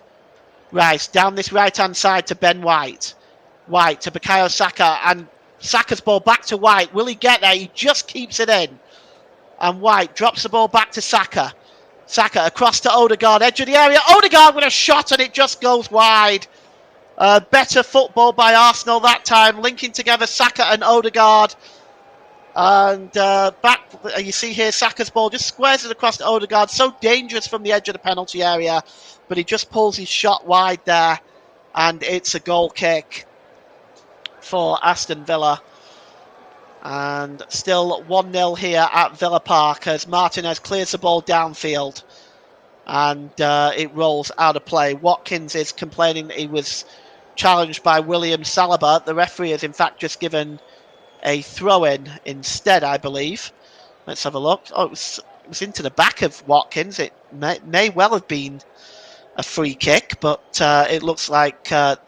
Rice down this right-hand side to Ben White. White to Bukayo Saka, and Saka's ball back to White. Will he get there? He just keeps it in. And White drops the ball back to Saka. Saka across to Odegaard, edge of the area. Odegaard with a shot, and it just goes wide. Better football by Arsenal that time, linking together Saka and Odegaard. And back, you see here, Saka's ball just squares it across to Odegaard. So dangerous from the edge of the penalty area, but he just pulls his shot wide there, and it's a goal kick for Aston Villa. And still 1-0 here at Villa Park as Martinez clears the ball downfield, and it rolls out of play. Watkins is complaining that he was challenged by William Saliba. The referee has in fact just given a throw-in instead, I believe. Let's have a look. Oh, it was into the back of Watkins. It may well have been a free kick, but it looks like... it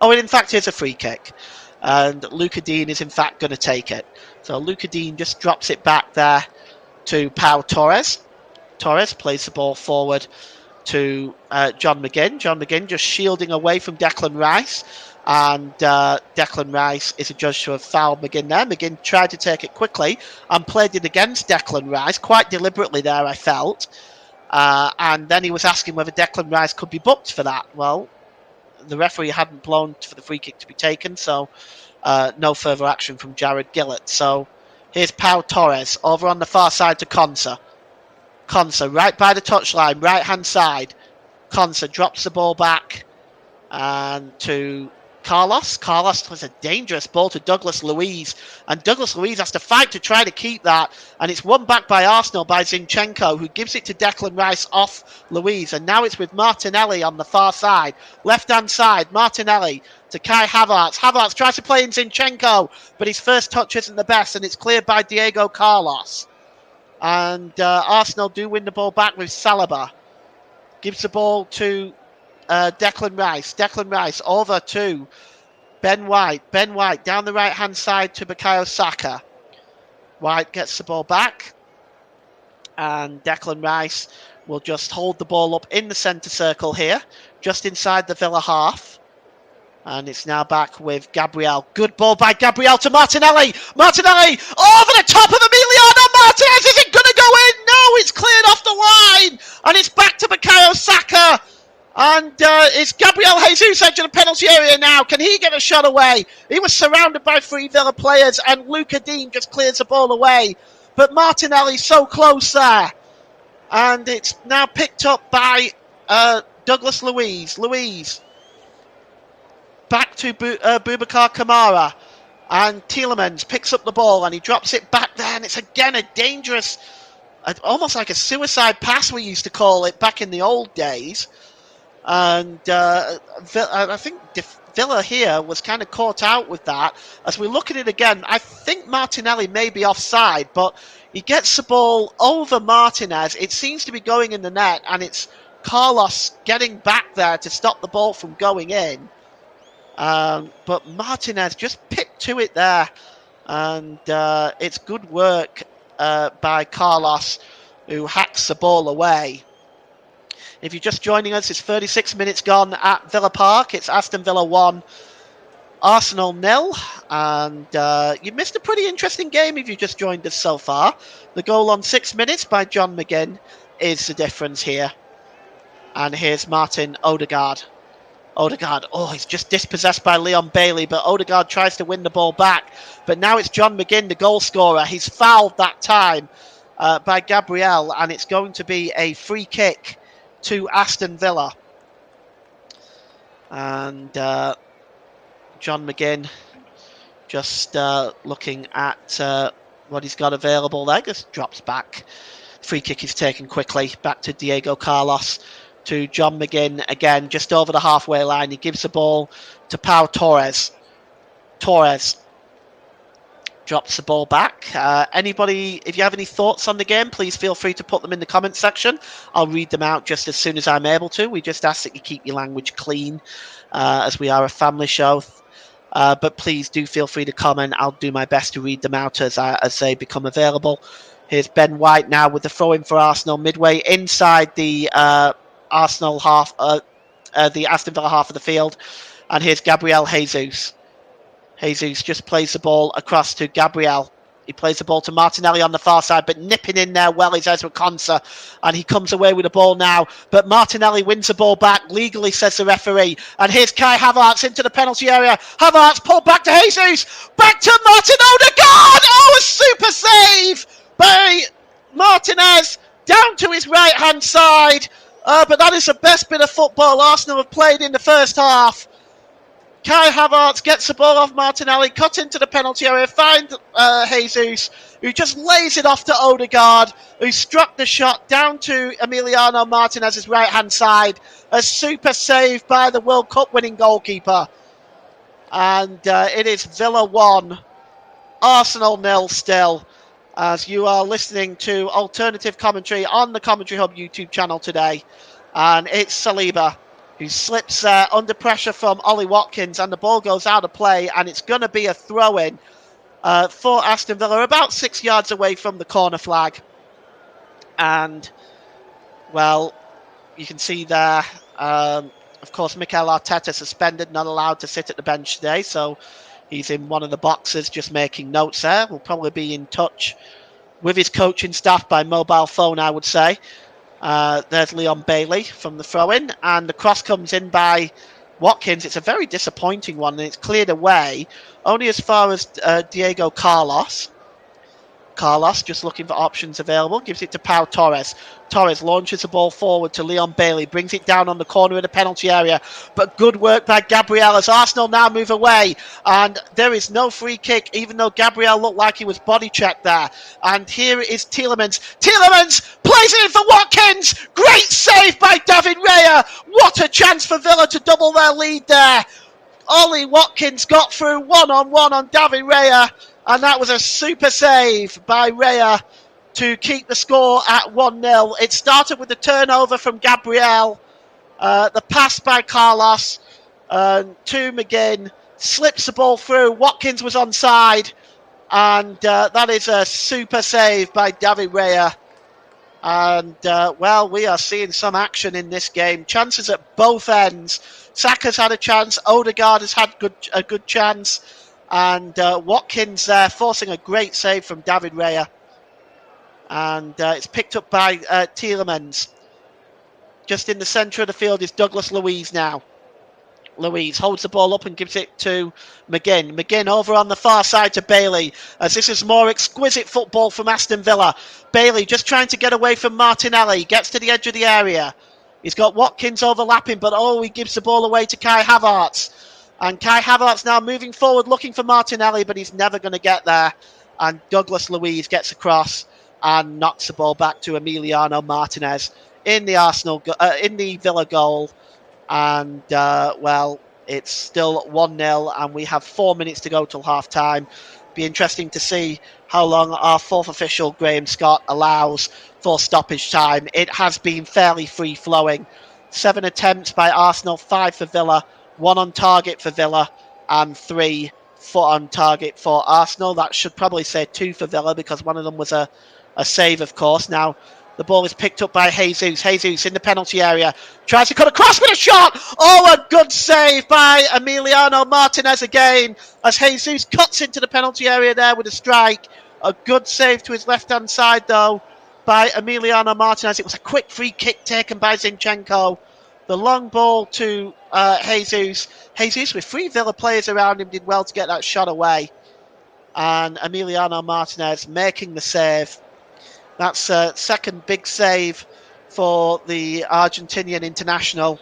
in fact is a free kick. And Luca Dean is in fact going to take it. So Luca Dean just drops it back there to Pau Torres. Torres plays the ball forward to John McGinn. John McGinn just shielding away from Declan Rice. And Declan Rice is adjudged to have fouled McGinn there. McGinn tried to take it quickly and played it against Declan Rice, quite deliberately there, I felt. And then he was asking whether Declan Rice could be booked for that. Well, the referee hadn't blown for the free kick to be taken, so no further action from Jared Gillett. So here's Pau Torres over on the far side to Konsa. Konsa right by the touchline, right hand side. Konsa drops the ball back and to Carlos. Carlos was a dangerous ball to Douglas Luiz, and Douglas Luiz has to fight to try to keep that, and it's won back by Arsenal by Zinchenko, who gives it to Declan Rice off Luiz, and now it's with Martinelli on the far side, left hand side. Martinelli to Kai Havertz. Havertz tries to play in Zinchenko, but his first touch isn't the best, and it's cleared by Diego Carlos. And Arsenal do win the ball back with Saliba. Gives the ball to Declan Rice. Declan Rice over to Ben White. Ben White down the right-hand side to Bukayo Saka. White gets the ball back. And Declan Rice will just hold the ball up in the centre circle here, just inside the Villa half. And it's now back with Gabriel. Good ball by Gabriel to Martinelli. Martinelli over the top of Emiliano Martinez. Is it going to go in? No, it's cleared off the line. And it's back to Bukayo Saka. And it's Gabriel Jesus edge of the penalty area now. Can he get a shot away? He was surrounded by 3 Villa players, and Luca Dean just clears the ball away. But Martinelli's so close there. And it's now picked up by Douglas Luiz. Luiz back to Boubacar Kamara. And Tielemans picks up the ball and he drops it back there. And it's again a dangerous, almost like a suicide pass we used to call it back in the old days. And I think Villa here was kind of caught out with that. As we look at it again, I think Martinelli may be offside, but he gets the ball over Martinez. It seems to be going in the net, and it's Carlos getting back there to stop the ball from going in. But Martinez just picked to it there, and it's good work by Carlos, who hacks the ball away. If you're just joining us, it's 36 minutes gone at Villa Park. It's Aston Villa 1, Arsenal 0. And you missed a pretty interesting game if you just joined us so far. The goal on 6 minutes by John McGinn is the difference here. And here's Martin Odegaard. Odegaard, he's just dispossessed by Leon Bailey, but Odegaard tries to win the ball back. But now it's John McGinn, the goal scorer. He's fouled that time by Gabriel, and it's going to be a free kick to Aston Villa. And John McGinn just looking at what he's got available there, just drops back. Free kick is taken quickly back to Diego Carlos, to John McGinn again, just over the halfway line. He gives the ball to Pau Torres. Torres drops the ball back. Anybody, if you have any thoughts on the game, please feel free to put them in the comment section. I'll read them out just as soon as I'm able to. We just ask that you keep your language clean, as we are a family show. But please do feel free to comment. I'll do my best to read them out as they become available. Here's Ben White now with the throw-in for Arsenal, midway inside the Arsenal half, the Aston Villa half of the field. And here's Gabriel Jesus. Jesus just plays the ball across to Gabriel. He plays the ball to Martinelli on the far side, but nipping in there well is Ezra Konsa, and he comes away with the ball now. But Martinelli wins the ball back legally, says the referee. And here's Kai Havertz into the penalty area. Havertz pulled back to Jesus, back to Martin Odegaard. A super save by Martinez down to his right-hand side. But that is the best bit of football Arsenal have played in the first half. Kai Havertz gets the ball off Martinelli, cut into the penalty area, finds Jesus, who just lays it off to Odegaard, who struck the shot down to Emiliano Martinez's right-hand side. A super save by the World Cup winning goalkeeper. And it is Villa 1, Arsenal 0 still, as you are listening to alternative commentary on the Commentary Hub YouTube channel today. And it's Saliba, who slips under pressure from Ollie Watkins, and the ball goes out of play, and it's going to be a throw-in for Aston Villa, about 6 yards away from the corner flag. And, well, you can see there, of course, Mikel Arteta suspended, not allowed to sit at the bench today, so he's in one of the boxes just making notes there. We'll probably be in touch with his coaching staff by mobile phone, I would say. There's Leon Bailey from the throw-in, and the cross comes in by Watkins. It's a very disappointing one, and it's cleared away only as far as Diego Carlos. Carlos just looking for options available, gives it to Pau Torres. Torres launches the ball forward to Leon Bailey, brings it down on the corner of the penalty area, but good work by Gabriel as Arsenal now move away, and there is no free kick, even though Gabriel looked like he was body checked there. And here is Tielemans. Tielemans plays it in for Watkins. Great save by David Raya. What a chance for Villa to double their lead there. Ollie Watkins got through one-on-one on David Raya, and that was a super save by Raya to keep the score at 1-0. It started with the turnover from Gabriel, the pass by Carlos to McGinn, slips the ball through. Watkins was onside, and that is a super save by David Raya. And, we are seeing some action in this game. Chances at both ends. Saka's had a chance. Odegaard has had a good chance. And Watkins there forcing a great save from David Raya. And it's picked up by Tielemans. Just in the centre of the field is Douglas Luiz now. Luiz holds the ball up and gives it to McGinn. McGinn over on the far side to Bailey, as this is more exquisite football from Aston Villa. Bailey just trying to get away from Martinelli, gets to the edge of the area. He's got Watkins overlapping, but he gives the ball away to Kai Havertz. And Kai Havertz now moving forward, looking for Martinelli, but he's never going to get there. And Douglas Luiz gets across and knocks the ball back to Emiliano Martinez in the Villa goal. And, it's still 1-0 and we have 4 minutes to go till half time. Be interesting to see how long our fourth official, Graham Scott, allows for stoppage time. It has been fairly free-flowing. 7 attempts by Arsenal, 5 for Villa, 1 on target for Villa, and 3 on target for Arsenal. That should probably say 2 for Villa because one of them was a save, of course. Now, the ball is picked up by Jesus. Jesus in the penalty area. Tries to cut across with a shot. Oh, a good save by Emiliano Martinez again. As Jesus cuts into the penalty area there with a strike. A good save to his left-hand side, though, by Emiliano Martinez. It was a quick free kick taken by Zinchenko. The long ball to Jesus. Jesus, with 3 Villa players around him, did well to get that shot away. And Emiliano Martinez making the save. That's a second big save for the Argentinian international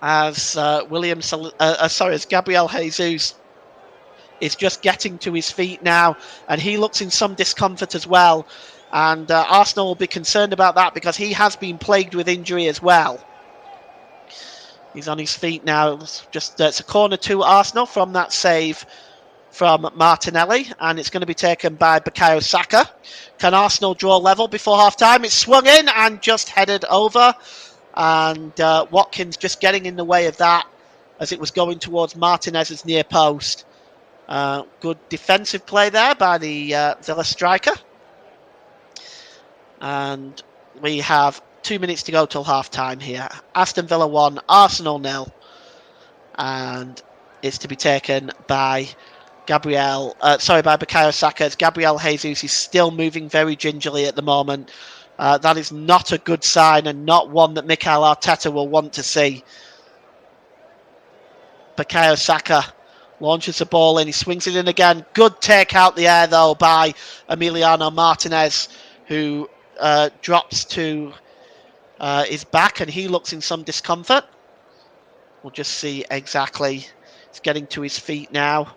as Gabriel Jesus is just getting to his feet now, and he looks in some discomfort as well. And Arsenal will be concerned about that because he has been plagued with injury as well. He's on his feet now. It's a corner to Arsenal from that save from Martinelli, and it's going to be taken by Bukayo Saka. Can Arsenal draw level before half-time? It's swung in and just headed over, and Watkins just getting in the way of that as it was going towards Martinez's near post. Good defensive play there by the Villa striker. And we have 2 minutes to go till half-time here. Aston Villa 1, Arsenal 0. And it's to be taken by Bukayo Saka. As Gabriel Jesus is still moving very gingerly at the moment. That is not a good sign and not one that Mikel Arteta will want to see. Bukayo Saka launches the ball in. He swings it in again. Good take out the air, though, by Emiliano Martinez, who drops to his back, and he looks in some discomfort. We'll just see exactly. He's getting to his feet now.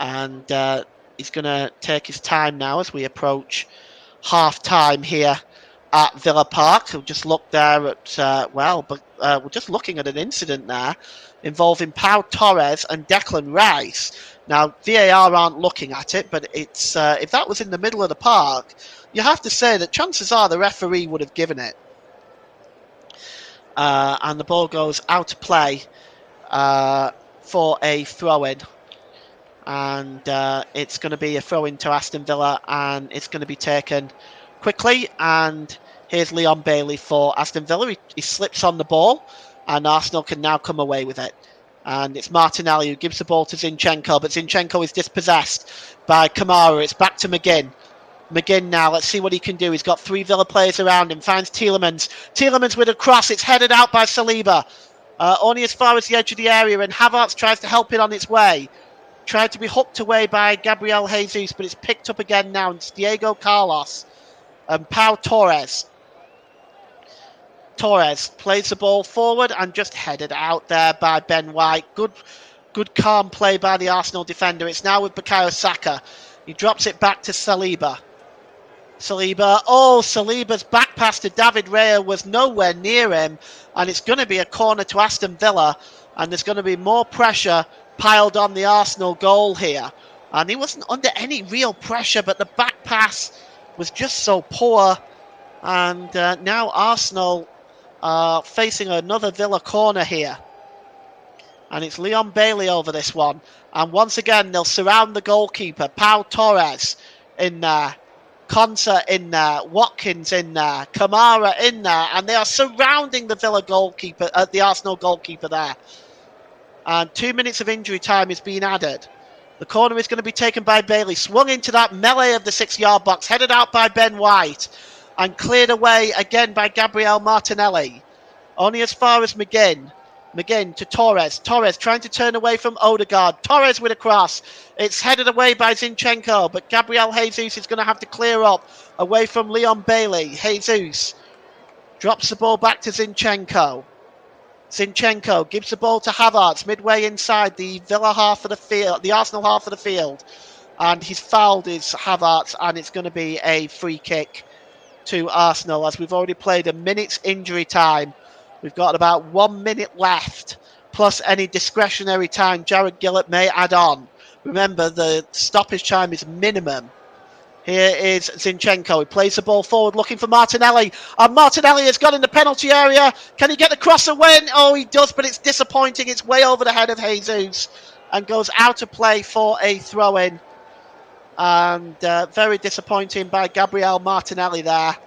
And he's going to take his time now as we approach half-time here at Villa Park. We'll just look there at, we're just looking at an incident there involving Pau Torres and Declan Rice. Now, VAR aren't looking at it, but it's if that was in the middle of the park, you have to say that chances are the referee would have given it. And the ball goes out of play for a throw-in. And it's going to be a throw-in to Aston Villa, and it's going to be taken quickly. And here's Leon Bailey for Aston Villa. He slips on the ball, and Arsenal can now come away with it. And it's Martinelli who gives the ball to Zinchenko, but Zinchenko is dispossessed by Kamara. It's back to McGinn. McGinn now, let's see what he can do. He's got 3 Villa players around him, finds Tielemans. Tielemans with a cross, it's headed out by Saliba. Only as far as the edge of the area, and Havertz tries to help it on its way. Tried to be hooked away by Gabriel Jesus, but it's picked up again now. It's Diego Carlos and Pau Torres. Torres plays the ball forward and just headed out there by Ben White. Good calm play by the Arsenal defender. It's now with Bukayo Saka. He drops it back to Saliba. Saliba's back pass to David Raya was nowhere near him, and it's going to be a corner to Aston Villa, and there's going to be more pressure piled on the Arsenal goal here. And he wasn't under any real pressure, but the back pass was just so poor. And now Arsenal are facing another Villa corner here. And it's Leon Bailey over this one. And once again, they'll surround the goalkeeper. Pau Torres in there. Conta in there. Watkins in there. Kamara in there. And they are surrounding the Villa goalkeeper, the Arsenal goalkeeper there. And 2 minutes of injury time is being added. The corner is going to be taken by Bailey. Swung into that melee of the 6-yard box. Headed out by Ben White. And cleared away again by Gabriel Martinelli. Only as far as McGinn. McGinn to Torres. Torres trying to turn away from Odegaard. Torres with a cross. It's headed away by Zinchenko, but Gabriel Jesus is going to have to clear up away from Leon Bailey. Jesus drops the ball back to Zinchenko. Zinchenko gives the ball to Havertz midway inside the Villa half of the field, the Arsenal half of the field. And he's fouled his Havertz, and it's going to be a free kick to Arsenal as we've already played a minute's injury time. We've got about 1 minute left, plus any discretionary time Jared Gillett may add on. Remember, the stoppage time is minimum. Here is Zinchenko. He plays the ball forward looking for Martinelli. And Martinelli has got in the penalty area. Can he get the cross and win? Oh, he does, but it's disappointing. It's way over the head of Jesus and goes out of play for a throw-in. And very disappointing by Gabriel Martinelli there.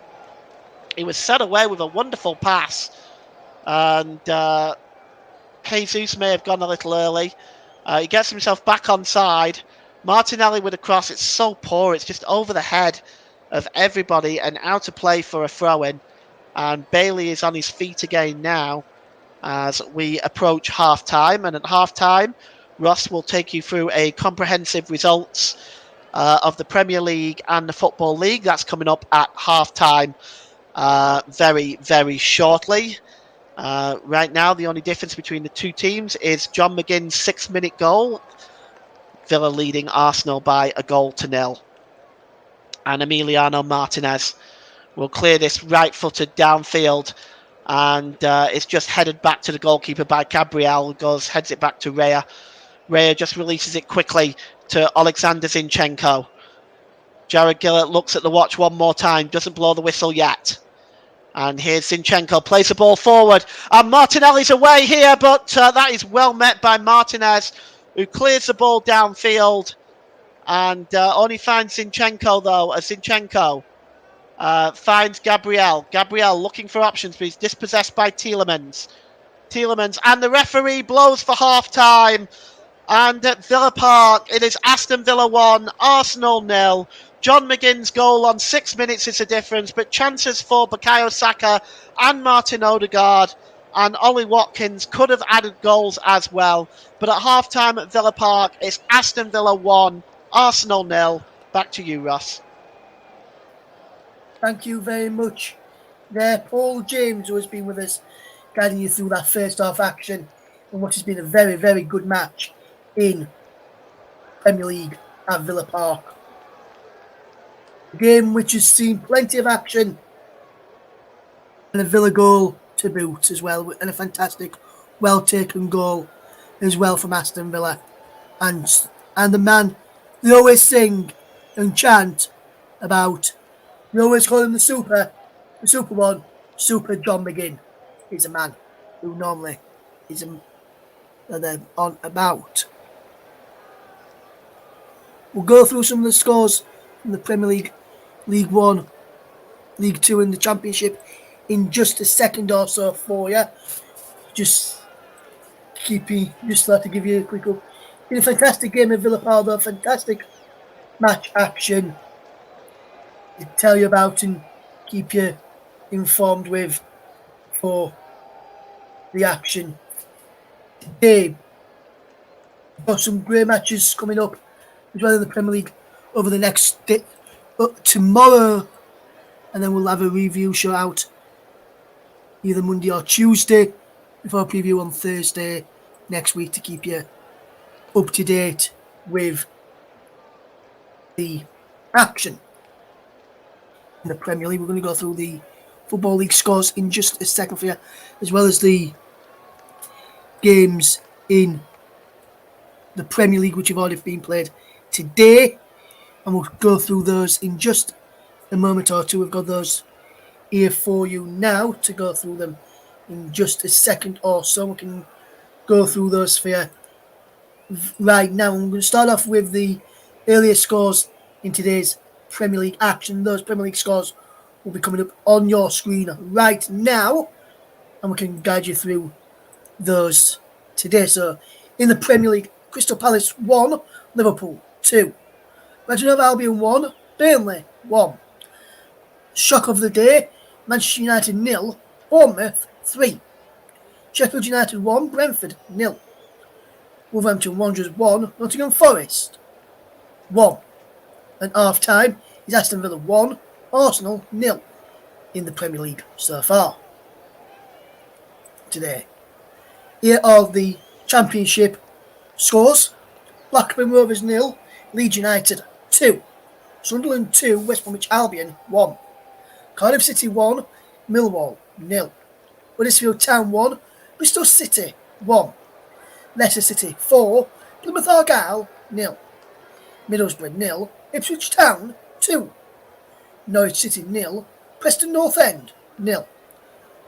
He was set away with a wonderful pass. And Jesus may have gone a little early. He gets himself back on side. Martinelli with a cross. It's so poor. It's just over the head of everybody and out of play for a throw-in. And Bailey is on his feet again now as we approach half-time. And at half-time, Ross will take you through a comprehensive results of the Premier League and the Football League. That's coming up at half-time very, very shortly. Right now, the only difference between the two teams is John McGinn's 6-minute goal. Villa leading Arsenal by 1-0. And Emiliano Martinez will clear this right-footed downfield. And it's just headed back to the goalkeeper by Gabriel. Heads it back to Raya. Raya just releases it quickly to Alexander Zinchenko. Jared Gillett looks at the watch one more time. Doesn't blow the whistle yet. And here's Zinchenko, plays the ball forward. And Martinelli's away here, but that is well met by Martinez, who clears the ball downfield. And only finds Zinchenko, though, as Zinchenko finds Gabriel. Gabriel looking for options, but he's dispossessed by Tielemans. Tielemans, and the referee blows for half-time. And at Villa Park, it is Aston Villa 1, Arsenal 0. John McGinn's goal on 6 minutes is a difference, but chances for Bukayo Saka and Martin Odegaard and Ollie Watkins could have added goals as well. But at half-time at Villa Park, it's Aston Villa 1, Arsenal 0. Back to you, Ross. Thank you very much there, Paul James, who has been with us, guiding you through that first half action and what has been a very, very good match in Premier League at Villa Park. A game which has seen plenty of action and a Villa goal to boot as well, and a fantastic, well-taken goal as well from Aston Villa. And the man they always sing and chant about, they always call him the Super One, Super John McGinn. He's a man who normally is on about. We'll go through some of the scores from the Premier League, League One, League Two and the Championship in just a second or so for you. Just like to give you a quick up. Been a fantastic game at Villa Park, though. Fantastic match action to tell you about and keep you informed with for the action. Today, we've got some great matches coming up as well in the Premier League over the next day, tomorrow, and then we'll have a review show out either Monday or Tuesday before a preview on Thursday next week to keep you up to date with the action in the Premier League. We're going to go through the Football League scores in just a second for you, as well as the games in the Premier League which have already been played today, and we'll go through those in just a moment or two. We've got those here for you now to go through them in just a second or so. We can go through those for you right now. I'm going to start off with the earlier scores in today's Premier League action. Those Premier League scores will be coming up on your screen right now, and we can guide you through those today. So, in the Premier League, Crystal Palace 1, Liverpool 2, Brighton Hove Albion 1, Burnley 1. Shock of the day, Manchester United 0, Bournemouth 3, Sheffield United 1, Brentford 0, Wolverhampton Wanderers 1, Nottingham Forest 1. And half time is Aston Villa 1, Arsenal 0 in the Premier League so far today. Here are the Championship scores. Blackburn Rovers 0, Leeds United 2, Sunderland 2, West Bromwich Albion 1, Cardiff City 1, Millwall 0, Huddersfield Town 1, Bristol City 1, Leicester City 4, Plymouth Argyle 0, Middlesbrough 0, Ipswich Town 2, Norwich City 0, Preston North End 0,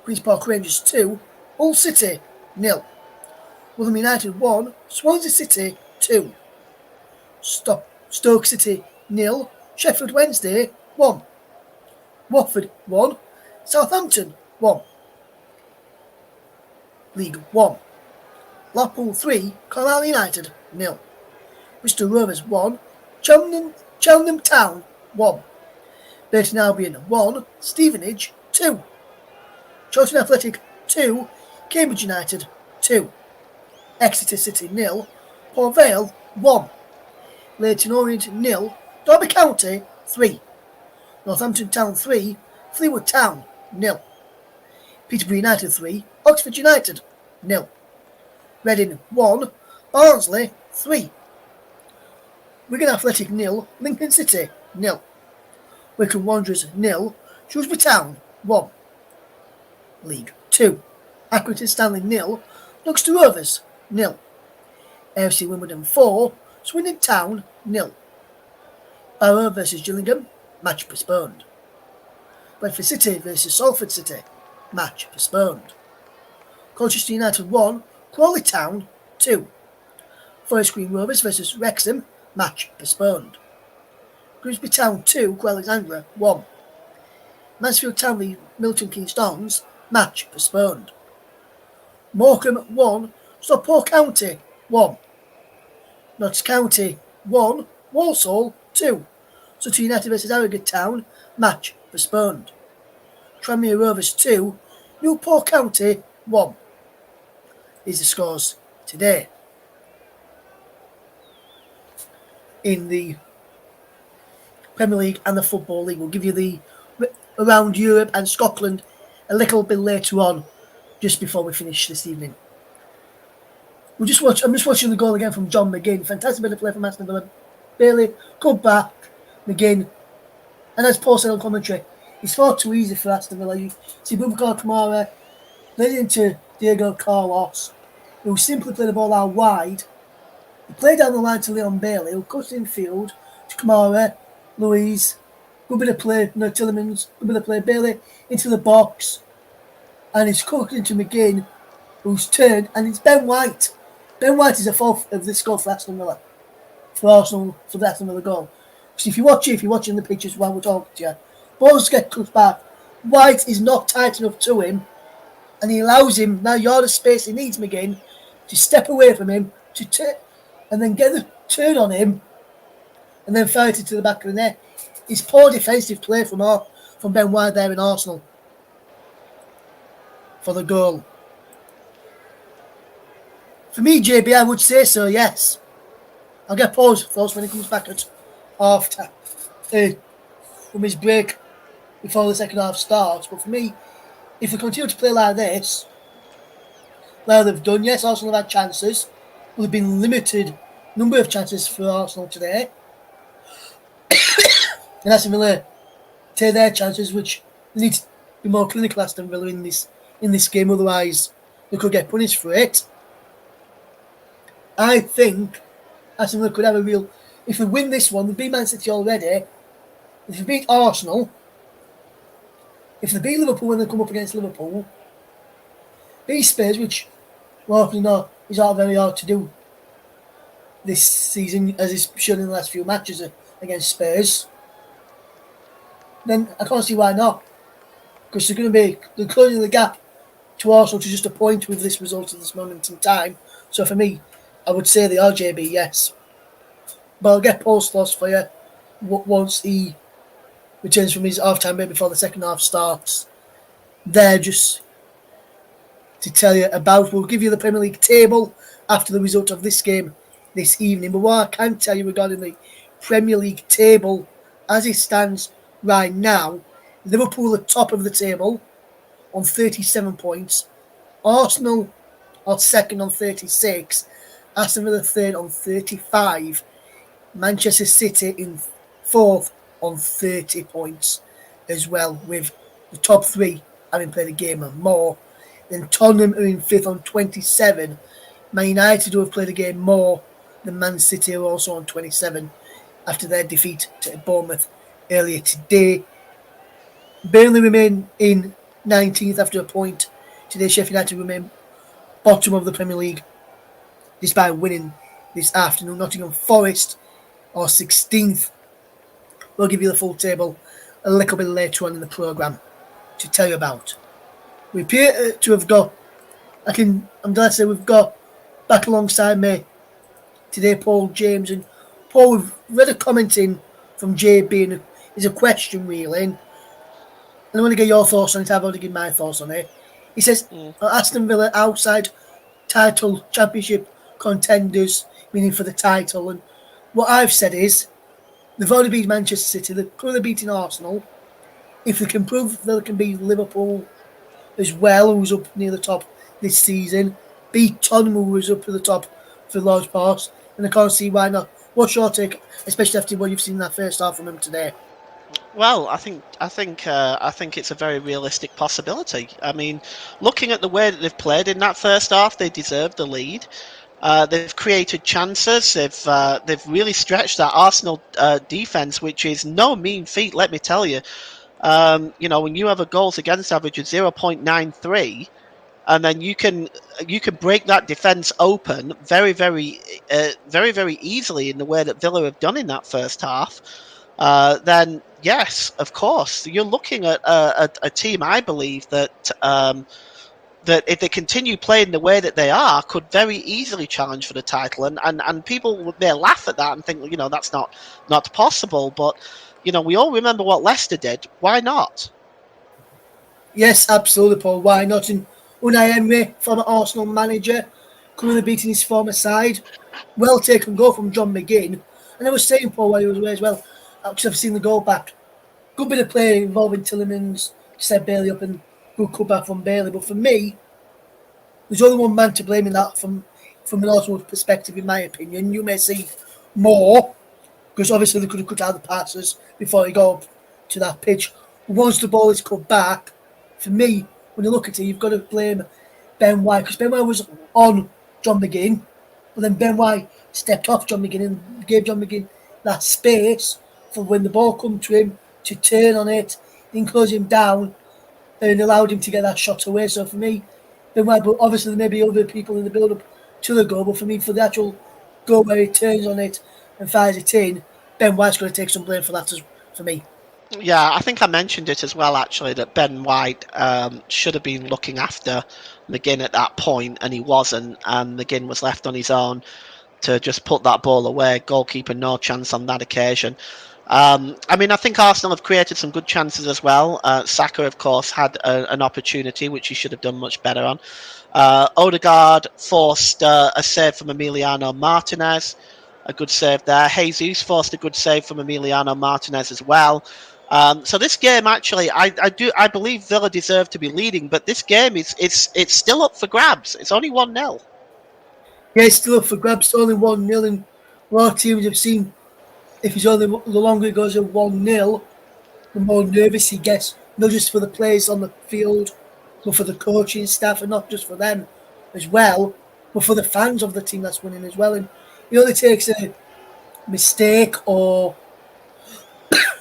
Queen's Park Rangers 2, Hull City 0, Rotherham United 1, Swansea City 2, Stoke City 0, Sheffield Wednesday 1, Watford 1, Southampton 1. League 1. Blackpool 3, Carlisle United 0, Bristol Rovers 1, Cheltenham Town 1, Burton Albion 1, Stevenage 2, Charlton Athletic 2, Cambridge United 2, Exeter City 0, Port Vale 1, Leyton Orient 0, Derby County 3, Northampton Town 3, Fleetwood Town 0, Peterborough United 3, Oxford United 0, Reading 1, Barnsley 3, Wigan Athletic 0, Lincoln City 0, Wycombe Wanderers 0, Shrewsbury Town 1. League 2, Accrington Stanley 0, Luxton Rovers 0, AFC Wimbledon 4, Swindon Town 0, Barrow vs Gillingham, match postponed. Bradford City vs Salford City, match postponed. Colchester United 1, Crawley Town 2, Forest Green Rovers vs Wrexham, match postponed. Grimsby Town 2, Alexandra 1, Mansfield Town v Milton Keynes Dons, match postponed. Morecambe 1, Stockport County 1, Notts County 1, Walsall 2, Sutton United vs Harrogate Town, match postponed. Tranmere Rovers 2, Newport County 1. These are the scores today. In the Premier League and the Football League, we'll give you the around Europe and Scotland a little bit later on, just before we finish this evening. I'm just watching the goal again from John McGinn. Fantastic bit of play from Aston Villa. Bailey, good back, McGinn. And as Paul said on commentary, it's far too easy for Aston Villa. You see Boubacar Kamara led into Diego Carlos, who simply played the ball out wide. He played down the line to Leon Bailey, who cut in field to Kamara, Louise, good bit of play, Tillemans, good bit of play, Bailey into the box, and it's cut into McGinn, who's turned, and it's Ben White. Ben White is the fourth of this goal for Aston Villa, for Arsenal, for the Aston Villa goal. So if you're watching the pictures while we're talking to you, balls get cut back. White is not tight enough to him, and he allows him, now you're the space he needs, McGinn, to step away from him, to turn, and then get the turn on him, and then fire it into the back of the net. It's poor defensive play from Ben White there in Arsenal for the goal. For me, JB, I would say so, yes. I'll get Paul's thoughts when he comes back at half time from his break before the second half starts. But for me, if we continue to play like this, like they've done, yes, Arsenal have had chances. But there have been limited number of chances for Arsenal today. And Aston Villa take their chances, which they need to be more clinical, Aston Villa, in this game, otherwise they could get punished for it. I think Aston Villa could have a real... If they win this one, they've beat Man City already. If they beat Arsenal, if they beat Liverpool when they come up against Liverpool, beat Spurs, which well, you know, is not very hard to do this season, as it's shown in the last few matches against Spurs, then I can't see why not. Because they're closing the gap to Arsenal to just a point with this result at this moment in time. So for me, I would say the RJB, yes. But I'll get Paul's thoughts for you once he returns from his half time break before the second half starts. There, just to tell you about, we'll give you the Premier League table after the result of this game this evening. But what I can tell you regarding the Premier League table as it stands right now, Liverpool at top of the table on 37 points. Arsenal are second on 36. Aston Villa third on 35. Manchester City in fourth on 30 points as well, with the top three having played a game or more. Then Tottenham are in fifth on 27. Man United, who have played a game more than Man City, are also on 27 after their defeat to Bournemouth earlier today. Burnley remain in 19th after a point. Today, Sheffield United remain bottom of the Premier League despite winning this afternoon. Nottingham Forest are 16th. We'll give you the full table a little bit later on in the programme to tell you about. We appear to have got, I'm glad to say we've got back alongside me today Paul James. And Paul, we've read a comment in from JB, and it's a question really. And I want to get your thoughts on it. I've already given my thoughts on it. He says, Aston Villa outside title championship contenders, meaning for the title. And what I've said is, they've already beat Manchester City, they've currently beaten Arsenal. If they can prove that they can beat Liverpool as well, who's up near the top this season, beat Tottenham, who was up to the top for large parts, and I can't see why not. What's your take, especially after what you've seen in that first half from them today? Well, I think it's a very realistic possibility. I mean, looking at the way that they've played in that first half, they deserve the lead. They've created chances. They've really stretched that Arsenal defense, which is no mean feat. Let me tell you. When you have a goals against average of 0.93, and then you can break that defense open very easily in the way that Villa have done in that first half. Then yes, of course, you're looking at a team. I believe that if they continue playing the way that they are, could very easily challenge for the title. And people may laugh at that and think, that's not possible. But we all remember what Leicester did. Why not? Yes, absolutely, Paul. Why not? And Unai Emery, former Arsenal manager, currently beating his former side. Well taken goal from John McGinn. And I was saying, Paul, while he was away as well, because I've seen the goal back. Good bit of play involving Tillemans, set Bailey up, and good cutback from Bailey. But for me, there's only one man to blame in that from an Arsenal perspective, in my opinion. You may see more, because obviously they could have cut out the passes before he got up to that pitch. But once the ball is cut back, for me, when you look at it, you've got to blame Ben White, because Ben White was on John McGinn, but then Ben White stepped off John McGinn and gave John McGinn that space for when the ball come to him to turn on it, then close him down, and allowed him to get that shot away. So for me, Ben White, but obviously there may be other people in the build-up to the goal, but for me, for the actual goal where he turns on it and fires it in, Ben White's going to take some blame for that for me. Yeah, I think I mentioned it as well, actually, that Ben White should have been looking after McGinn at that point, and he wasn't, and McGinn was left on his own to just put that ball away. Goalkeeper, no chance on that occasion. I think Arsenal have created some good chances as well. Saka, of course, had an opportunity, which he should have done much better on. Odegaard forced a save from Emiliano Martinez. A good save there. Jesus forced a good save from Emiliano Martinez as well. So this game, actually, I believe Villa deserve to be leading, but this game it's still up for grabs. It's only 1-0. Yeah, it's still up for grabs. It's only 1-0, and a lot of teams have seen if it's only the longer it goes at 1-0, the more nervous he gets, not just for the players on the field, but for the coaching staff, and not just for them as well, but for the fans of the team that's winning as well. And it only takes a mistake or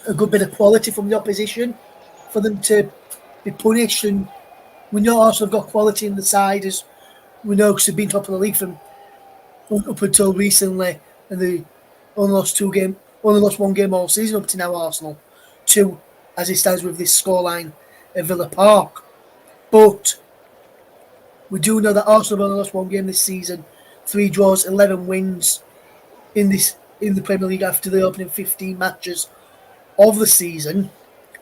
a good bit of quality from the opposition for them to be punished. And we know Arsenal have got quality in the side, as we know, because they've been top of the league from up until recently, and they only lost one game all season up to now. Arsenal, two, as it stands with this scoreline at Villa Park. But we do know that Arsenal have only lost one game this season, 3 draws, 11 wins in the Premier League after the opening 15 matches of the season.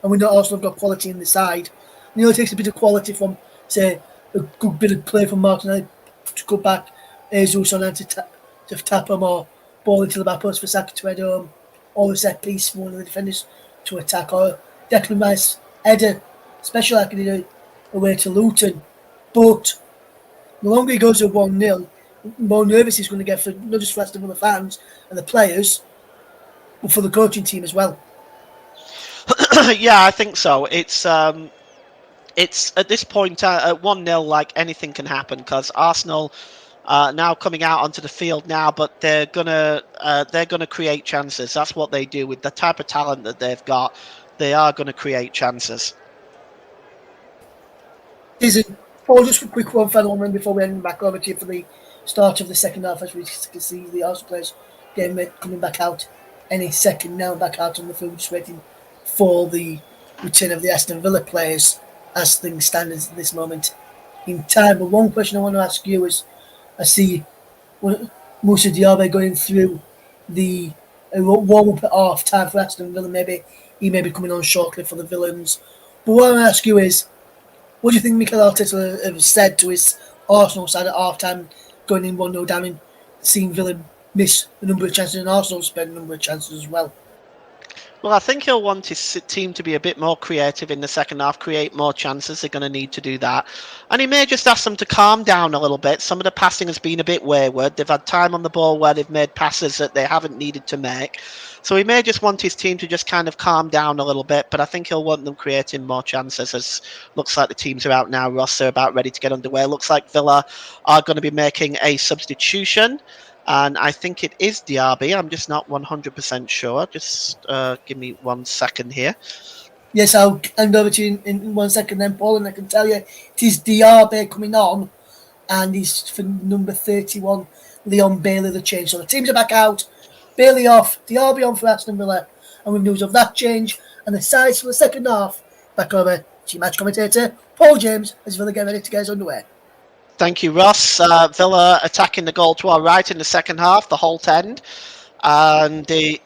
And we know Arsenal have got quality in the side. And it takes a bit of quality from, say, a good bit of play from Martinelli to cut back Jesus on to tap him, or ball into the back post for Saka to head home, or the set piece for one of the defenders to attack, or Declan Rice header, special like he did away to Luton. But the longer he goes to 1-0, the more nervous he's going to get, for not just for the fans and the players, but for the coaching team as well. Yeah, I think so. It's at this point at 1-0, like anything can happen, because Arsenal now coming out onto the field now, but they're gonna create chances. That's what they do with the type of talent that they've got. They are gonna create chances. Season. Paul, just a quick one, final one before we hand back over to you for the start of the second half, as we can see the Arsenal players coming back out any second now, back out on the field, just waiting for the return of the Aston Villa players as things stand at this moment in time. But one question I want to ask you is, I see Moussa Diaby going through the warm-up at half time for Aston Villa. Maybe he may be coming on shortly for the Villains. But what I want to ask you is, what do you think Mikel Arteta has said to his Arsenal side at half time, going in 1-0 down and seeing Villa miss a number of chances and Arsenal spend a number of chances as well? Well, I think he'll want his team to be a bit more creative in the second half, create more chances. They're going to need to do that. And he may just ask them to calm down a little bit. Some of the passing has been a bit wayward. They've had time on the ball where they've made passes that they haven't needed to make. So he may just want his team to just kind of calm down a little bit, but I think he'll want them creating more chances, as looks like the teams are out now. Ross are about ready to get underway. Looks like Villa are going to be making a substitution. And I think it is Diaby. I'm just not 100% sure. Just give me 1 second here. Yes, I'll hand over to you in 1 second then, Paul, and I can tell you it is Diaby coming on, and he's for number 31, Leon Bailey, the change. So the teams are back out, Bailey off, Diaby on for Aston Villa, and with news of that change and the sides for the second half, back over to your match commentator, Paul James, as Villa get ready to get us underway. Thank you, Ross. Villa attacking the goal to our right in the second half, the Holt end. And the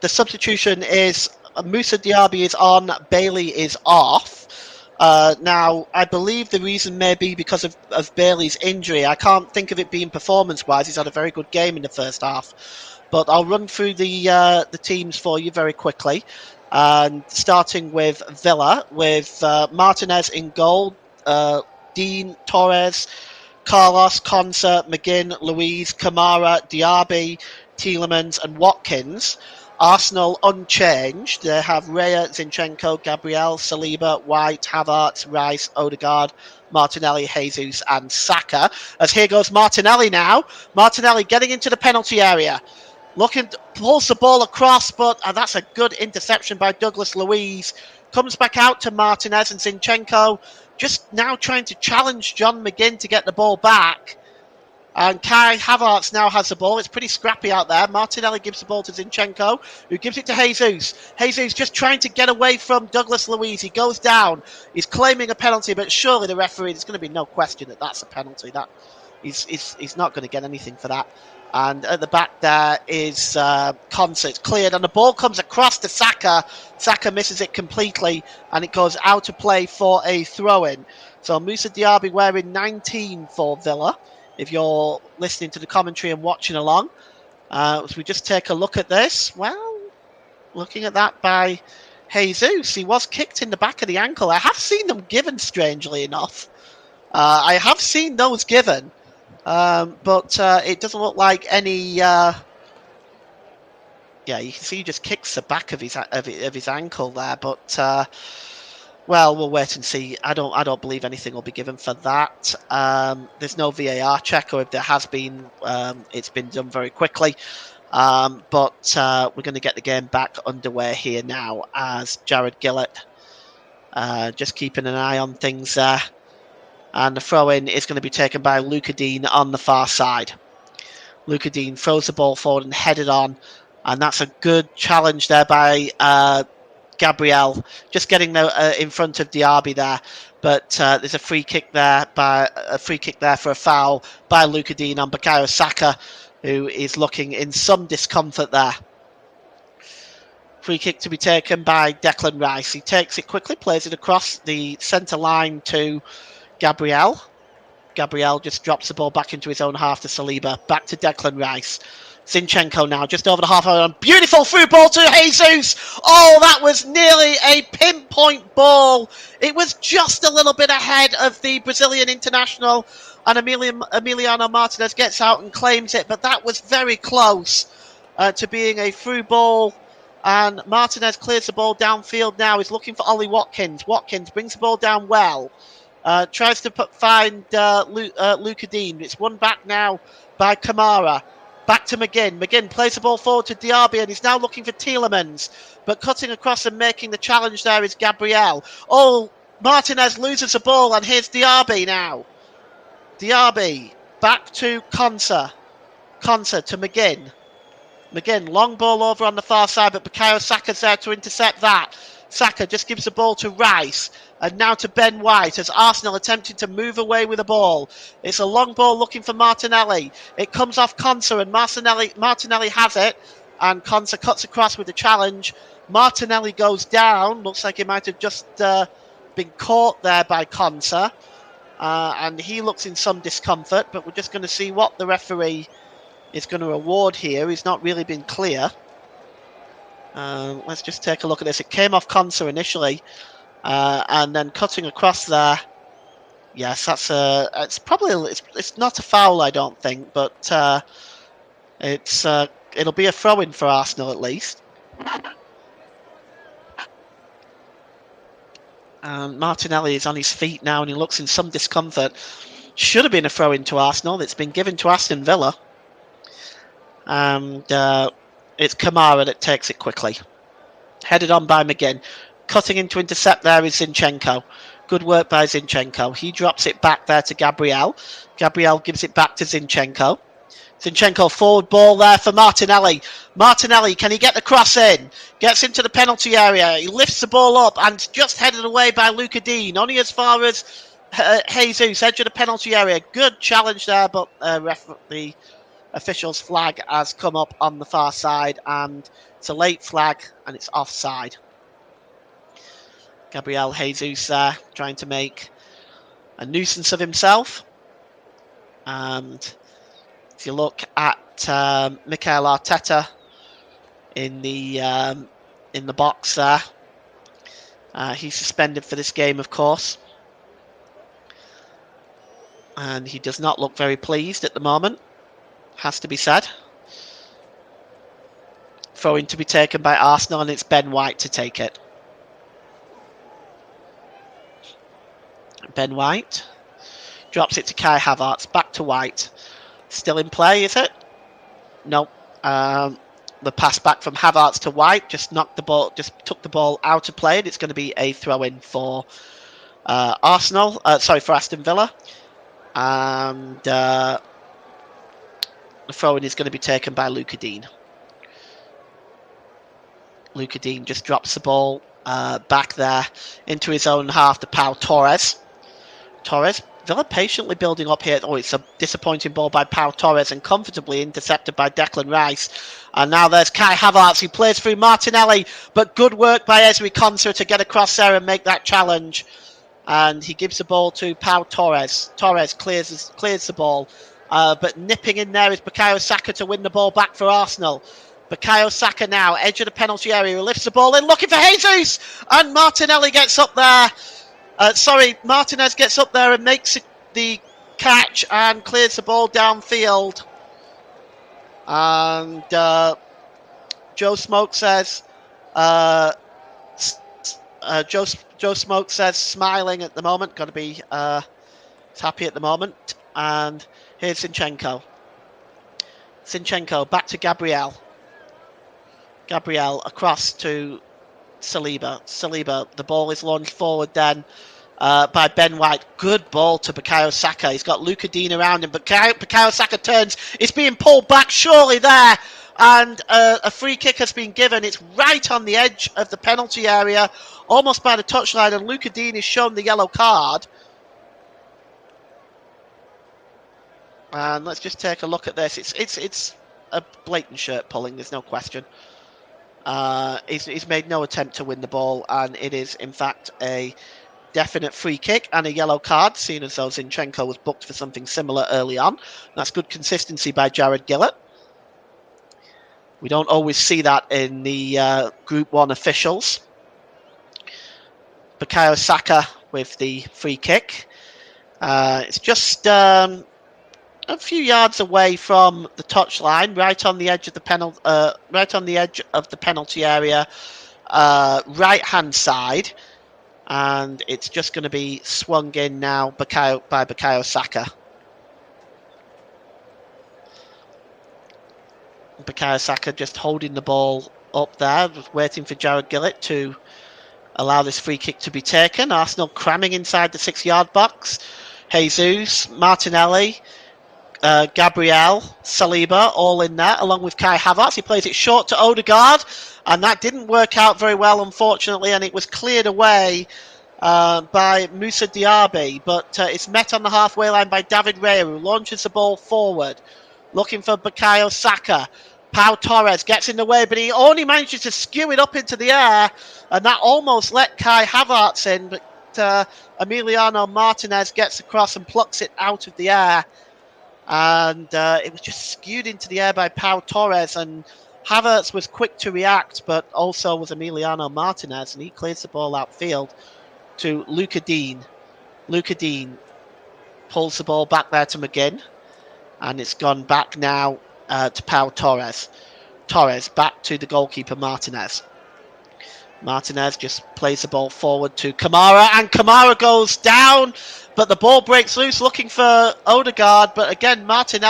substitution is Moussa Diaby is on, Bailey is off. Now, I believe the reason may be because of Bailey's injury. I can't think of it being performance-wise. He's had a very good game in the first half. But I'll run through the teams for you very quickly. And starting with Villa, with Martinez in goal, Dean, Torres, Carlos, Concert, McGinn, Louise, Kamara, Diaby, Tielemans and Watkins. Arsenal unchanged. They have Raya, Zinchenko, Gabriel, Saliba, White, Havertz, Rice, Odegaard, Martinelli, Jesus and Saka. As here goes Martinelli now. Martinelli getting into the penalty area. Looking, pulls the ball across, but that's a good interception by Douglas Luiz. Comes back out to Martinez and Zinchenko. Just now trying to challenge John McGinn to get the ball back. And Kai Havertz now has the ball. It's pretty scrappy out there. Martinelli gives the ball to Zinchenko, who gives it to Jesus. Jesus just trying to get away from Douglas Luiz. He goes down. He's claiming a penalty, but surely the referee, there's going to be no question that that's a penalty. That he's not going to get anything for that. And at the back there is Concert cleared, and the ball comes across to Saka. Saka misses it completely, and it goes out of play for a throw-in. So Moussa Diaby wearing 19 for Villa, if you're listening to the commentary and watching along. As we just take a look at this, well, looking at that by Jesus, he was kicked in the back of the ankle. I have seen them given, strangely enough. I have seen those given. But it doesn't look like any. Yeah, you can see he just kicks the back of his ankle there. But well, we'll wait and see. I don't believe anything will be given for that. There's no VAR check, or if there has been, it's been done very quickly. But we're going to get the game back underway here now as Jared Gillett just keeping an eye on things there. And the throw-in is going to be taken by Luca Dean on the far side. Luca Dean throws the ball forward and headed on. And that's a good challenge there by Gabriel, just getting in front of Diaby there. But there's a free kick there for a foul by Luca Dean on Bukayo Saka, who is looking in some discomfort there. Free kick to be taken by Declan Rice. He takes it quickly, plays it across the centre line to Gabriel. Gabriel just drops the ball back into his own half to Saliba. Back to Declan Rice. Zinchenko now, just over the halfway line. Beautiful through ball to Jesus. Oh, that was nearly a pinpoint ball. It was just a little bit ahead of the Brazilian international. And Emiliano Martinez gets out and claims it. But that was very close to being a through ball. And Martinez clears the ball downfield now. He's looking for Ollie Watkins. Watkins brings the ball down well. Tries to find Luca Dean. It's won back now by Kamara. Back to McGinn. McGinn plays the ball forward to Diaby and he's now looking for Tielemans. But cutting across and making the challenge there is Gabriel. Oh, Martinez loses the ball and here's Diaby now. Diaby back to Konsa. Konsa to McGinn. McGinn, long ball over on the far side, but Bukayo Saka's there to intercept that. Saka just gives the ball to Rice. And now to Ben White as Arsenal attempting to move away with the ball. It's a long ball looking for Martinelli. It comes off Konsa and Martinelli has it. And Konsa cuts across with the challenge. Martinelli goes down. Looks like he might have just been caught there by Konsa. And he looks in some discomfort. But we're just going to see what the referee is going to award here. He's not really been clear. Let's just take a look at this. It came off Konsa initially. And then cutting across there, yes, that's it's not a foul, I don't think, but it'll be a throw-in for Arsenal at least. And Martinelli is on his feet now, and he looks in some discomfort. Should have been a throw-in to Arsenal. It's been given to Aston Villa, and it's Kamara that takes it quickly, headed on by McGinn. Cutting in to intercept there is Zinchenko. Good work by Zinchenko. He drops it back there to Gabriel. Gabriel gives it back to Zinchenko. Zinchenko forward ball there for Martinelli. Martinelli, can he get the cross in? Gets into the penalty area. He lifts the ball up and just headed away by Luca Dean. Only as far as Jesus, edge of the penalty area. Good challenge there, but the official's flag has come up on the far side and it's a late flag and it's offside. Gabriel Jesus there trying to make a nuisance of himself. And if you look at Mikel Arteta in the box there, he's suspended for this game, of course. And he does not look very pleased at the moment, has to be said. Throw-in to be taken by Arsenal, and it's Ben White to take it. Ben White drops it to Kai Havertz, back to White. Still in play, is it? No. The pass back from Havertz to White just took the ball out of play, and it's going to be a throw-in for for Aston Villa. And the throw-in is going to be taken by Luca Dean. Luca Dean just drops the ball back there into his own half to Pau Torres. Villa patiently building up here. Oh, it's a disappointing ball by Pau Torres and comfortably intercepted by Declan Rice. And now there's Kai Havertz who plays through Martinelli, but good work by Ezri Konsa to get across there and make that challenge. And he gives the ball to Pau Torres. Torres clears the ball, but nipping in there is Bukayo Saka to win the ball back for Arsenal. Bukayo Saka now, edge of the penalty area, who lifts the ball in, looking for Jesus, and Martinelli gets up there. Martinez gets up there and makes the catch and clears the ball downfield. And Joe Smoke says, Joe Smoke says, smiling at the moment, got to be happy at the moment. And here's Zinchenko. Zinchenko back to Gabriel. Gabriel across to Saliba. Saliba, the ball is launched forward then by Ben White. Good ball to Bukayo Saka. He's got Luka Dean around him, but Bukayo Saka turns. It's being pulled back surely there, and a free kick has been given. It's right on the edge of the penalty area, almost by the touchline, and Luka Dean is shown the yellow card. And let's just take a look at this. It's a blatant shirt pulling. There's no question. He's made no attempt to win the ball, and it is in fact a definite free kick and a yellow card, seeing as though Zinchenko was booked for something similar early on. That's good consistency by Jared Gillett. We don't always see that in the Group 1 officials. Bukayo Saka with the free kick. It's just a few yards away from the touchline, right on the edge of the penalty area, right hand side. And it's just going to be swung in now by Bukayo Saka. Bukayo Saka just holding the ball up there, waiting for Jared Gillett to allow this free kick to be taken. Arsenal cramming inside the 6-yard box. Jesus, Martinelli, Gabriel, Saliba, all in there, along with Kai Havertz. He plays it short to Odegaard, and that didn't work out very well, unfortunately, and it was cleared away by Moussa Diaby, but it's met on the halfway line by David Raya, who launches the ball forward, looking for Bukayo Saka. Pau Torres gets in the way, but he only manages to skew it up into the air, and that almost let Kai Havertz in, but Emiliano Martinez gets across and plucks it out of the air. And it was just skewed into the air by Pau Torres, and Havertz was quick to react, but also was Emiliano Martinez, and he clears the ball outfield to Luka Dean. Luka Dean pulls the ball back there to McGinn, and it's gone back now to Pau Torres. Torres back to the goalkeeper Martinez. Martinez just plays the ball forward to Kamara, and Kamara goes down, but the ball breaks loose looking for Odegaard, but again Martinez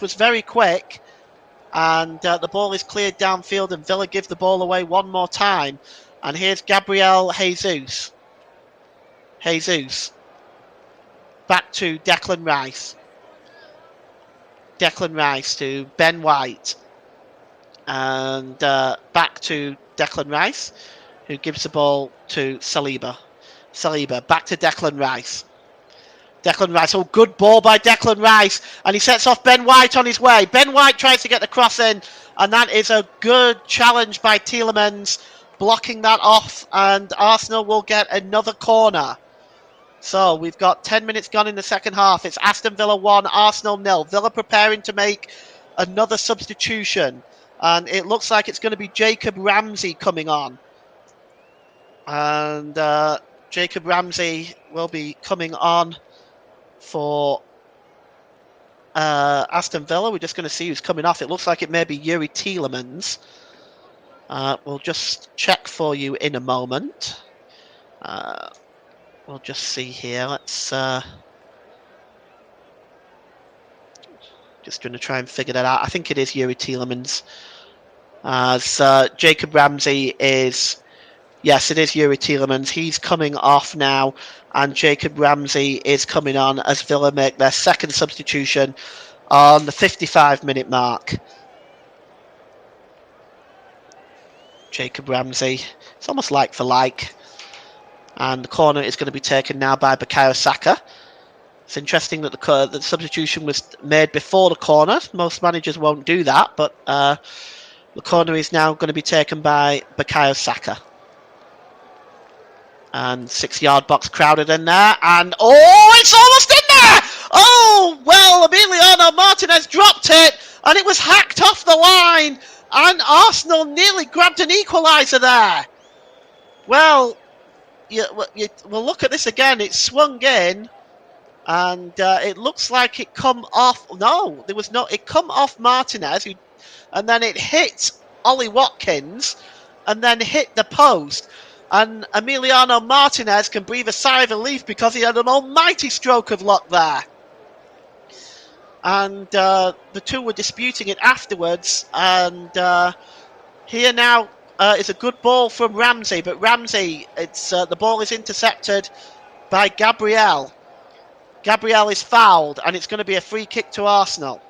was very quick, and the ball is cleared downfield, and Villa give the ball away one more time. And here's Gabriel Jesus. Back to Declan Rice. Declan Rice to Ben White. And back to Declan Rice, who gives the ball to Saliba. Saliba back to Declan Rice. Declan Rice, oh, good ball by Declan Rice, and he sets off Ben White on his way. Ben White tries to get the cross in, and that is a good challenge by Tielemans, blocking that off, and Arsenal will get another corner. So we've got 10 minutes gone in the second half. It's Aston Villa 1, Arsenal 0. Villa preparing to make another substitution, and it looks like it's going to be Jacob Ramsey coming on. And Jacob Ramsey will be coming on for Aston Villa. We're just going to see who's coming off. It looks like it may be Yuri Tielemans. We'll just check for you in a moment. We'll just see here. Let's just going to try and figure that out. I think it is Yuri Tielemans. As Jacob Ramsey is... Yes, it is Yuri Tielemans. He's coming off now, and Jacob Ramsey is coming on as Villa make their second substitution on the 55-minute mark. Jacob Ramsey, it's almost like for like. And the corner is going to be taken now by Bukayo Saka. It's interesting that the substitution was made before the corner. Most managers won't do that, but the corner is now going to be taken by Bukayo Saka. And 6-yard box crowded in there, and oh, it's almost in there! Oh, well, Emiliano Martinez dropped it, and it was hacked off the line, and Arsenal nearly grabbed an equaliser there. Well, we'll look at this again. It swung in, and it looks like it come off. No, there was no. It come off Martinez, and then it hit Ollie Watkins, and then hit the post. And Emiliano Martinez can breathe a sigh of relief because he had an almighty stroke of luck there. and the two were disputing it afterwards. And here now is a good ball from Ramsey, but Ramsey, it's the ball is intercepted by Gabriel. Gabriel is fouled, and it's going to be a free kick to Arsenal.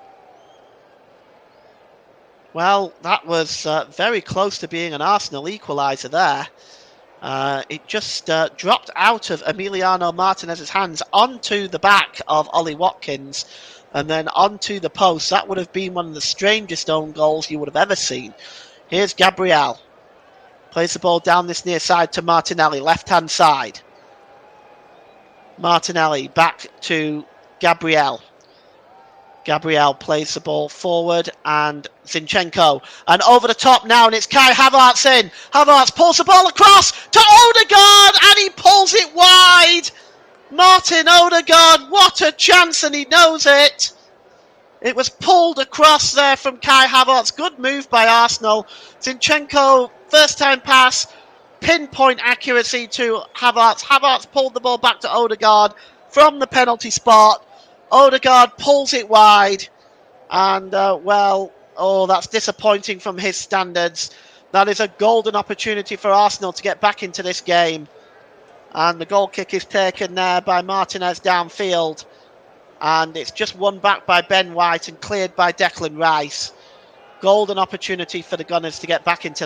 Well, that was very close to being an Arsenal equaliser there. It just dropped out of Emiliano Martinez's hands onto the back of Ollie Watkins and then onto the post. That would have been one of the strangest own goals you would have ever seen. Here's Gabriel. Plays the ball down this near side to Martinelli, left-hand side. Martinelli back to Gabriel. Gabriel plays the ball forward and Zinchenko. And over the top now, and it's Kai Havertz in. Havertz pulls the ball across to Odegaard and he pulls it wide. Martin Odegaard, what a chance, and he knows it. It was pulled across there from Kai Havertz. Good move by Arsenal. Zinchenko, first time pass, pinpoint accuracy to Havertz. Havertz pulled the ball back to Odegaard from the penalty spot. Odegaard pulls it wide, and that's disappointing from his standards. That is a golden opportunity for Arsenal to get back into this game. And the goal kick is taken there by Martinez downfield, and it's just won back by Ben White and cleared by Declan Rice. Golden opportunity for the Gunners to get back into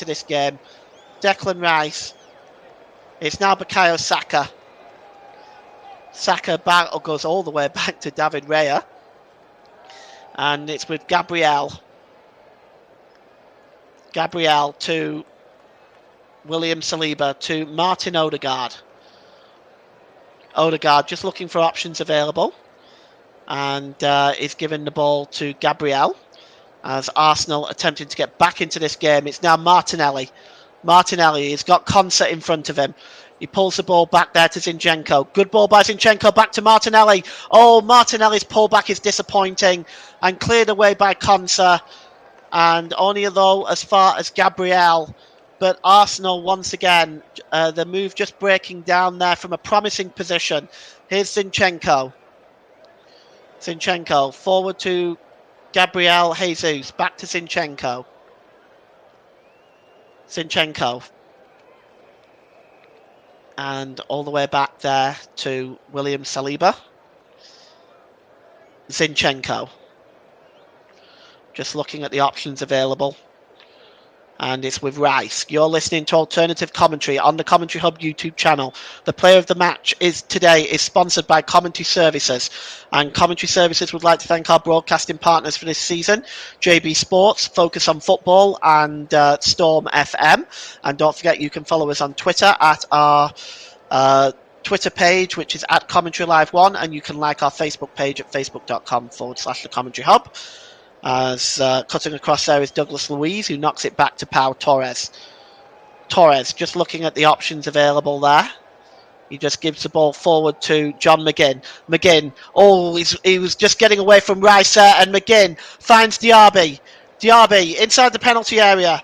this game. Declan Rice. It's now Bukayo Saka. Saka goes all the way back to David Raya. And it's with Gabriel. Gabriel to William Saliba to Martin Odegaard. Odegaard just looking for options available. And is giving the ball to Gabriel. As Arsenal attempting to get back into this game. It's now Martinelli. Martinelli has got Concert in front of him. He pulls the ball back there to Zinchenko. Good ball by Zinchenko, back to Martinelli. Oh, Martinelli's pullback is disappointing and cleared away by Konsa. And only though as far as Gabriel. But Arsenal, once again, the move just breaking down there from a promising position. Here's Zinchenko. Zinchenko, forward to Gabriel Jesus, back to Zinchenko. Zinchenko. And all the way back there to William Saliba. Zinchenko. Just looking at the options available. And it's with Rice. You're listening to Alternative Commentary on the Commentary Hub YouTube channel. The player of the match today is sponsored by Commentary Services. And Commentary Services would like to thank our broadcasting partners for this season. JB Sports, Focus on Football, and Storm FM. And don't forget, you can follow us on Twitter at our Twitter page, which is at Commentary Live 1. And you can like our Facebook page at facebook.com/The Commentary Hub. As cutting across there is Douglas Luiz, who knocks it back to Pau Torres. Torres just looking at the options available there. He just gives the ball forward to John McGinn. McGinn, he was just getting away from Rice there, and McGinn finds Diaby. Diaby inside the penalty area.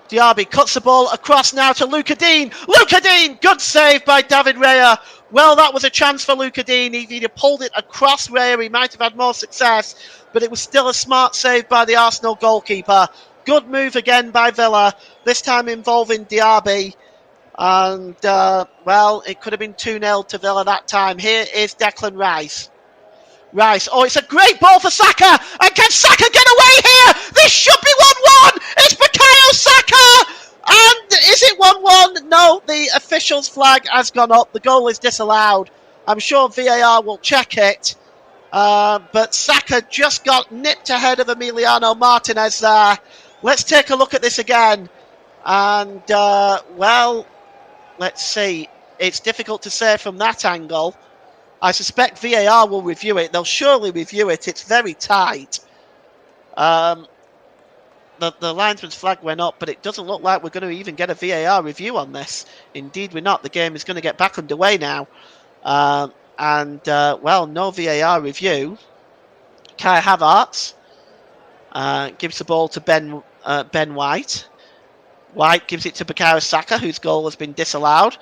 Diaby cuts the ball across now to Luca Dean. Luca Dean, good save by David Raya. Well, that was a chance for Luca Dean. If he'd have pulled it across Raya, he might have had more success. But it was still a smart save by the Arsenal goalkeeper. Good move again by Villa, this time involving Diaby. And, it could have been 2-0 to Villa that time. Here is Declan Rice. Rice, it's a great ball for Saka. And can Saka get away here? This should be 1-1. It's Bukayo Saka. And is it 1-1? No, the official's flag has gone up. The goal is disallowed. I'm sure VAR will check it. But Saka just got nipped ahead of Emiliano Martinez there. Let's take a look at this again. And, let's see. It's difficult to say from that angle. I suspect VAR will review it. They'll surely review it. It's very tight. The linesman's flag went up, but it doesn't look like we're going to even get a VAR review on this. Indeed, we're not. The game is going to get back underway now. No VAR review. Kai Havertz gives the ball to Ben White. White gives it to Bukayo Saka, whose goal has been disallowed.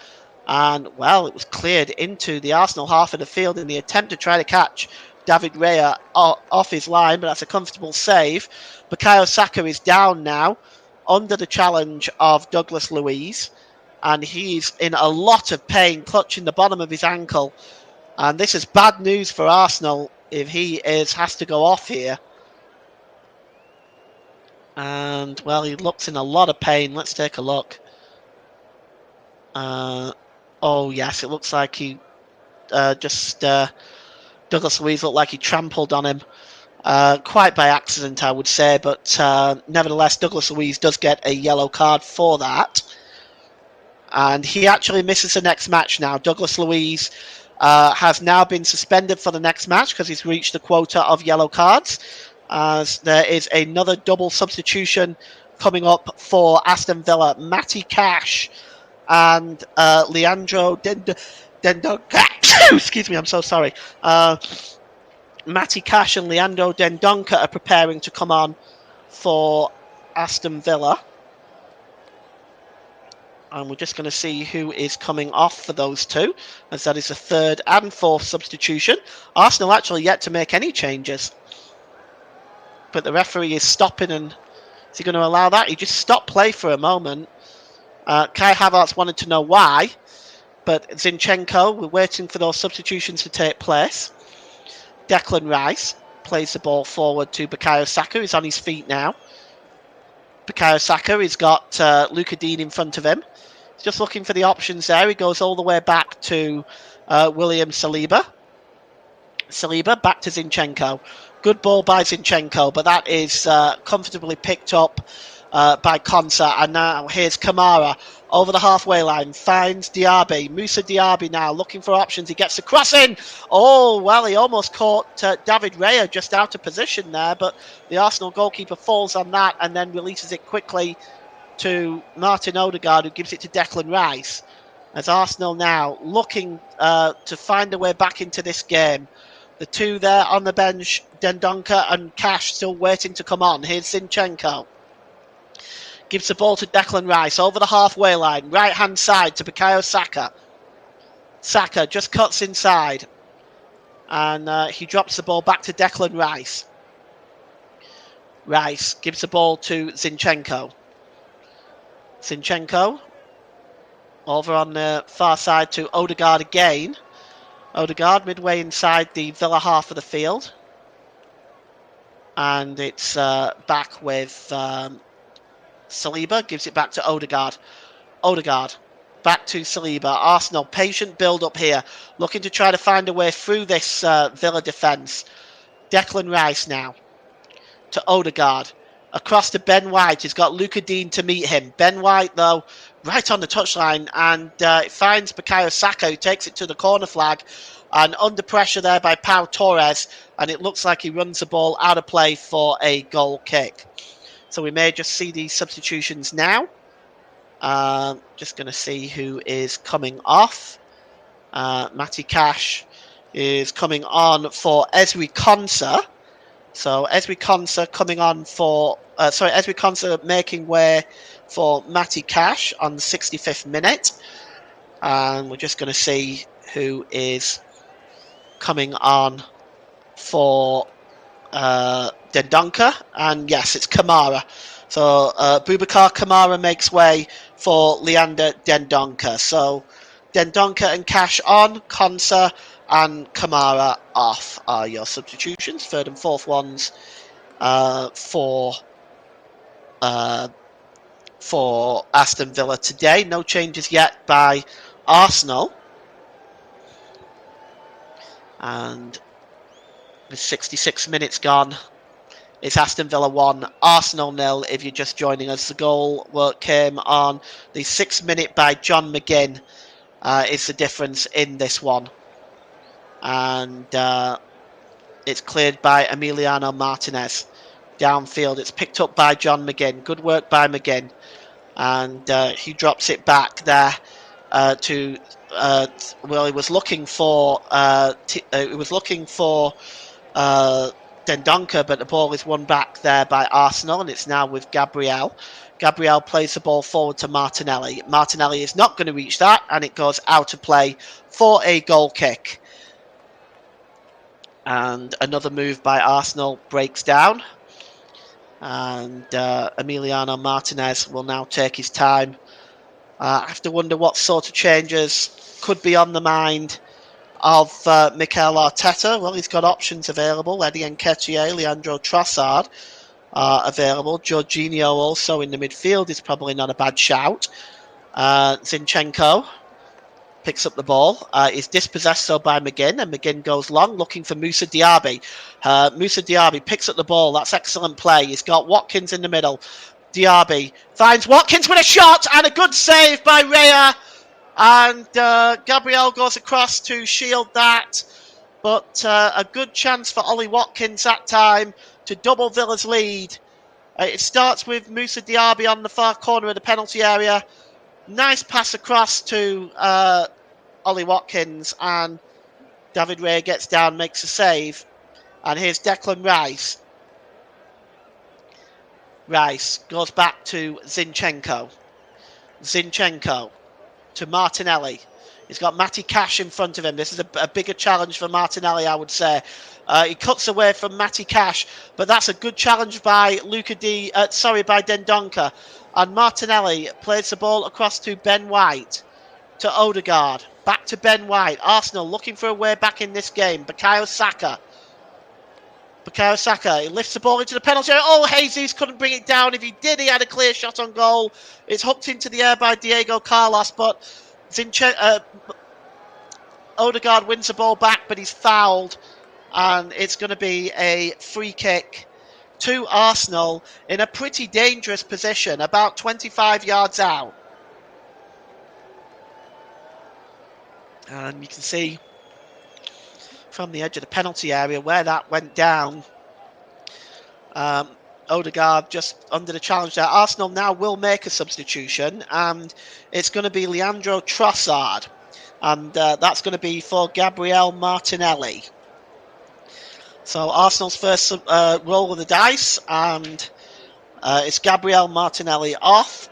And, it was cleared into the Arsenal half of the field in the attempt to try to catch David Raya off his line, but that's a comfortable save. Bukayo Saka is down now under the challenge of Douglas Luiz, and he's in a lot of pain, clutching the bottom of his ankle. And this is bad news for Arsenal if he has to go off here. And, well, he looks in a lot of pain. Let's take a look. Oh, yes, it looks like he Douglas Luiz looked like he trampled on him. Quite by accident, I would say, but nevertheless, Douglas Luiz does get a yellow card for that. And he actually misses the next match now. Douglas Luiz has now been suspended for the next match because he's reached the quota of yellow cards. As there is another double substitution coming up for Aston Villa. Matty Cash and Leandro Dendonca. Excuse me, I'm so sorry. Matty Cash and Leandro Dendonca are preparing to come on for Aston Villa. And we're just going to see who is coming off for those two, as that is the third and fourth substitution. Arsenal actually yet to make any changes. But the referee is stopping, and is he going to allow that? He just stopped play for a moment. Kai Havertz wanted to know why, but Zinchenko, we're waiting for those substitutions to take place. Declan Rice plays the ball forward to Bukayo Saka. He's on his feet now. Bukayo Saka, he's got Luka Dean in front of him. He's just looking for the options there. He goes all the way back to William Saliba. Saliba back to Zinchenko. Good ball by Zinchenko, but that is comfortably picked up by Konsa. And now here's Kamara over the halfway line, finds Diaby. Moussa Diaby now looking for options. He gets the cross in. Oh, well, he almost caught David Raya just out of position there, but the Arsenal goalkeeper falls on that and then releases it quickly to Martin Odegaard, who gives it to Declan Rice. As Arsenal now looking to find a way back into this game. The two there on the bench, Dendonca and Cash, still waiting to come on. Here's Zinchenko. Gives the ball to Declan Rice over the halfway line. Right-hand side to Bukayo Saka. Saka just cuts inside. And he drops the ball back to Declan Rice. Rice gives the ball to Zinchenko. Zinchenko over on the far side to Odegaard again. Odegaard midway inside the Villa half of the field. And it's back with Saliba. Gives it back to Odegaard. Odegaard back to Saliba. Arsenal, patient build up here. Looking to try to find a way through this Villa defence. Declan Rice now to Odegaard. Across to Ben White. He's got Luka Dean to meet him. Ben White, though, right on the touchline. And it finds Bukayo Saka, who takes it to the corner flag. And under pressure there by Pau Torres. And it looks like he runs the ball out of play for a goal kick. So we may just see these substitutions now. Just going to see who is coming off. Matty Cash is coming on for Ezri Konsa. So Ezri Konsa coming on for... Ezri Konsa making way for Matty Cash on the 65th minute. And we're just going to see who is coming on for Dendonca. And yes, it's Kamara. So Boubacar Kamara makes way for Leander Dendonca. So Dendonca and Cash on, Konsa and Kamara off are your substitutions. Third and fourth ones for Aston Villa today. No changes yet by Arsenal. And with 66 minutes gone, it's Aston Villa 1, Arsenal 0 if you're just joining us. The goal came on the 6th minute by John McGinn. Is the difference in this one. And it's cleared by Emiliano Martinez. Downfield, it's picked up by John McGinn. Good work by McGinn. And he drops it back there to... he was looking for... Dendonca, but the ball is won back there by Arsenal, and it's now with Gabriel. Gabriel plays the ball forward to Martinelli. Martinelli is not going to reach that, and it goes out of play for a goal kick. And another move by Arsenal breaks down. And Emiliano Martinez will now take his time. I have to wonder what sort of changes could be on the mind of Mikel Arteta. Well, he's got options available. Eddie Nketiah, Leandro Trossard are available. Jorginho also in the midfield is probably not a bad shout. Zinchenko picks up the ball, is dispossessed so by McGinn, and McGinn goes long looking for Moussa Diaby. Moussa Diaby picks up the ball. That's excellent play. He's got Watkins in the middle. Diaby finds Watkins with a shot and a good save by Raya. And Gabriel goes across to shield that. But a good chance for Ollie Watkins that time to double Villa's lead. It starts with Moussa Diaby on the far corner of the penalty area. Nice pass across to Ollie Watkins, and David Raya gets down, makes a save. And here's Declan Rice. Rice goes back to Zinchenko. Zinchenko to Martinelli. He's got Matty Cash in front of him. This is a bigger challenge for Martinelli, I would say. He cuts away from Matty Cash, but that's a good challenge by by Dendoncker. And Martinelli plays the ball across to Ben White, to Odegaard, back to Ben White. Arsenal looking for a way back in this game. Bukayo Saka. He lifts the ball into the penalty area. Oh, Jesus couldn't bring it down. If he did, he had a clear shot on goal. It's hooked into the air by Diego Carlos, but Odegaard wins the ball back, but he's fouled, and it's going to be a free kick to Arsenal in a pretty dangerous position, about 25 yards out. And you can see from the edge of the penalty area where that went down. Odegaard just under the challenge there. Arsenal now will make a substitution, and it's going to be Leandro Trossard, and that's going to be for Gabriel Martinelli. So Arsenal's first roll of the dice, and it's Gabriel Martinelli off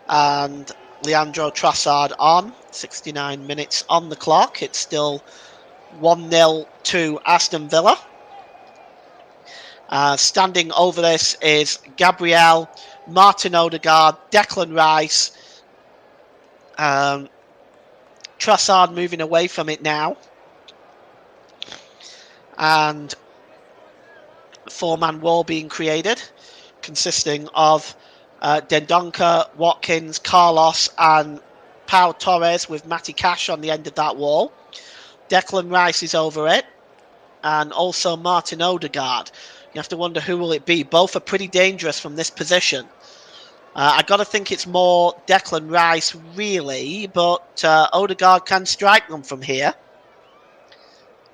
and Leandro Trossard on. 69 minutes on the clock. It's still 1-0 to Aston Villa. Standing over this is Gabriel, Martin Odegaard, Declan Rice. Trossard moving away from it now. And a four-man wall being created, consisting of Dendoncker, Watkins, Carlos, and Pau Torres, with Matty Cash on the end of that wall. Declan Rice is over it, and also Martin Odegaard. You have to wonder who will it be. Both are pretty dangerous from this position. I got to think it's more Declan Rice, really, but Odegaard can strike them from here.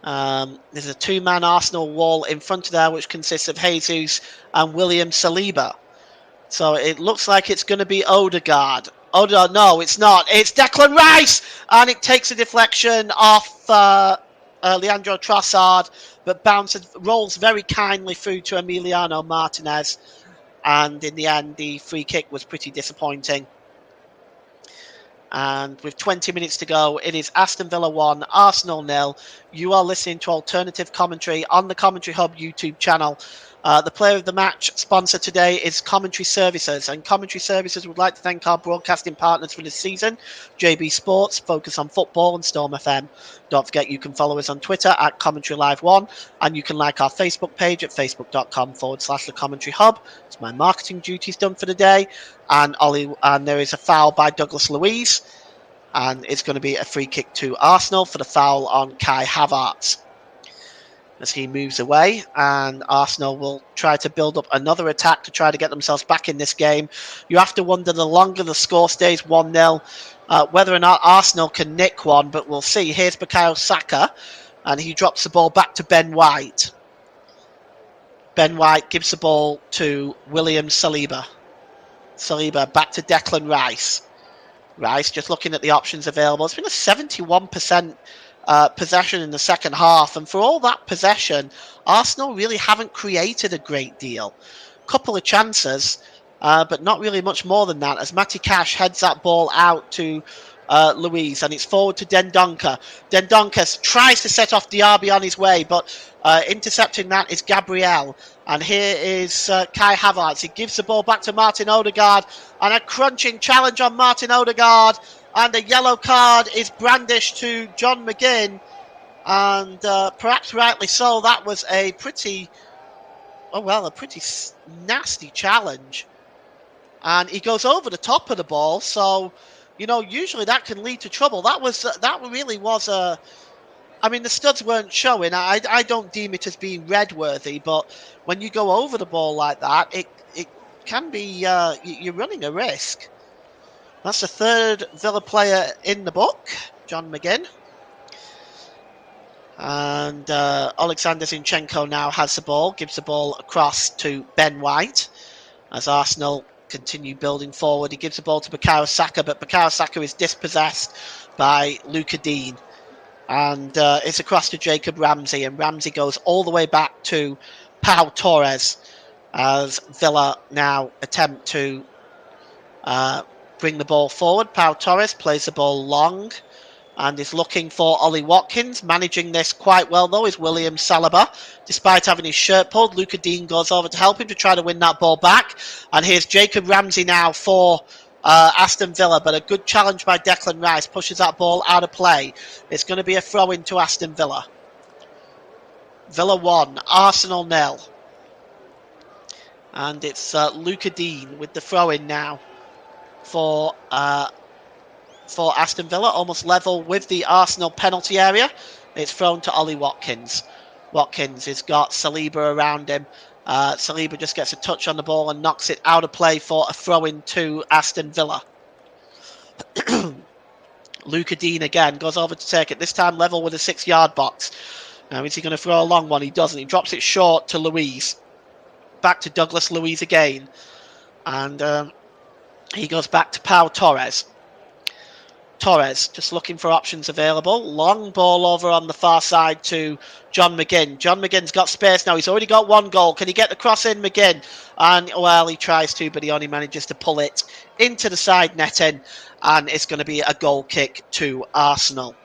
There's a two-man Arsenal wall in front of there, which consists of Jesus and William Saliba. So it looks like it's going to be Odegaard. No, it's not. It's Declan Rice! And it takes a deflection off Leandro Trossard, but rolls very kindly through to Emiliano Martinez. And in the end, the free kick was pretty disappointing. And with 20 minutes to go, it is Aston Villa 1, Arsenal 0. You are listening to alternative commentary on the Commentary Hub YouTube channel. The player of the match sponsor today is Commentary Services, and Commentary Services would like to thank our broadcasting partners for this season: JB Sports, Focus on Football, and Storm FM. Don't forget you can follow us on Twitter at Commentary Live 1, and you can like our Facebook page at facebook.com/The Commentary Hub. It's my marketing duties done for the day, and there is a foul by Douglas Luiz, and it's going to be a free kick to Arsenal for the foul on Kai Havertz as he moves away, and Arsenal will try to build up another attack to try to get themselves back in this game. You have to wonder, the longer the score stays 1-0, whether or not Arsenal can nick one, but we'll see. Here's Bukayo Saka, and he drops the ball back to Ben White. Ben White gives the ball to William Saliba. Saliba back to Declan Rice. Rice just looking at the options available. It's been a 71% possession in the second half, and for all that possession, Arsenal really haven't created a great deal. Couple of chances, but not really much more than that, as Matty Cash heads that ball out to Louise, and it's forward to Dendoncker. Dendoncker tries to set off Diaby on his way, but intercepting that is Gabriel. And here is Kai Havertz. He gives the ball back to Martin Odegaard, and a crunching challenge on Martin Odegaard, and a yellow card is brandished to John McGinn, and perhaps rightly so. That was a pretty nasty challenge, and he goes over the top of the ball. So, usually that can lead to trouble. That really was a. I mean, the studs weren't showing. I don't deem it as being red worthy, but when you go over the ball like that, it can be you're running a risk. That's the third Villa player in the book, John McGinn. And Alexander Zinchenko now has the ball, gives the ball across to Ben White as Arsenal continue building forward. He gives the ball to Bukayo Saka, but Bukayo Saka is dispossessed by Luca Dean. And it's across to Jacob Ramsey, and Ramsey goes all the way back to Pau Torres as Villa now attempt to bring the ball forward. Pau Torres plays the ball long and is looking for Ollie Watkins. Managing this quite well, though, is William Saliba. Despite having his shirt pulled, Luca Dean goes over to help him to try to win that ball back. And here's Jacob Ramsey now for Aston Villa, but a good challenge by Declan Rice pushes that ball out of play. It's going to be a throw-in to Aston Villa. Villa 1, Arsenal 0. And it's Luca Dean with the throw-in now for Aston Villa, almost level with the Arsenal penalty area. It's thrown to Ollie Watkins. Watkins has got Saliba around him. Saliba just gets a touch on the ball and knocks it out of play for a throw-in to Aston Villa. Luca Dean again goes over to take it, this time level with a 6-yard box. Now, is he going to throw a long one? He doesn't. He drops it short to Luiz. Back to Douglas Luiz again. And he goes back to Pau Torres. Torres just looking for options available. Long ball over on the far side to John McGinn. John McGinn's got space now. He's already got one goal. Can he get the cross in, McGinn? And, well, he tries to, but he only manages to pull it into the side netting. And it's going to be a goal kick to Arsenal.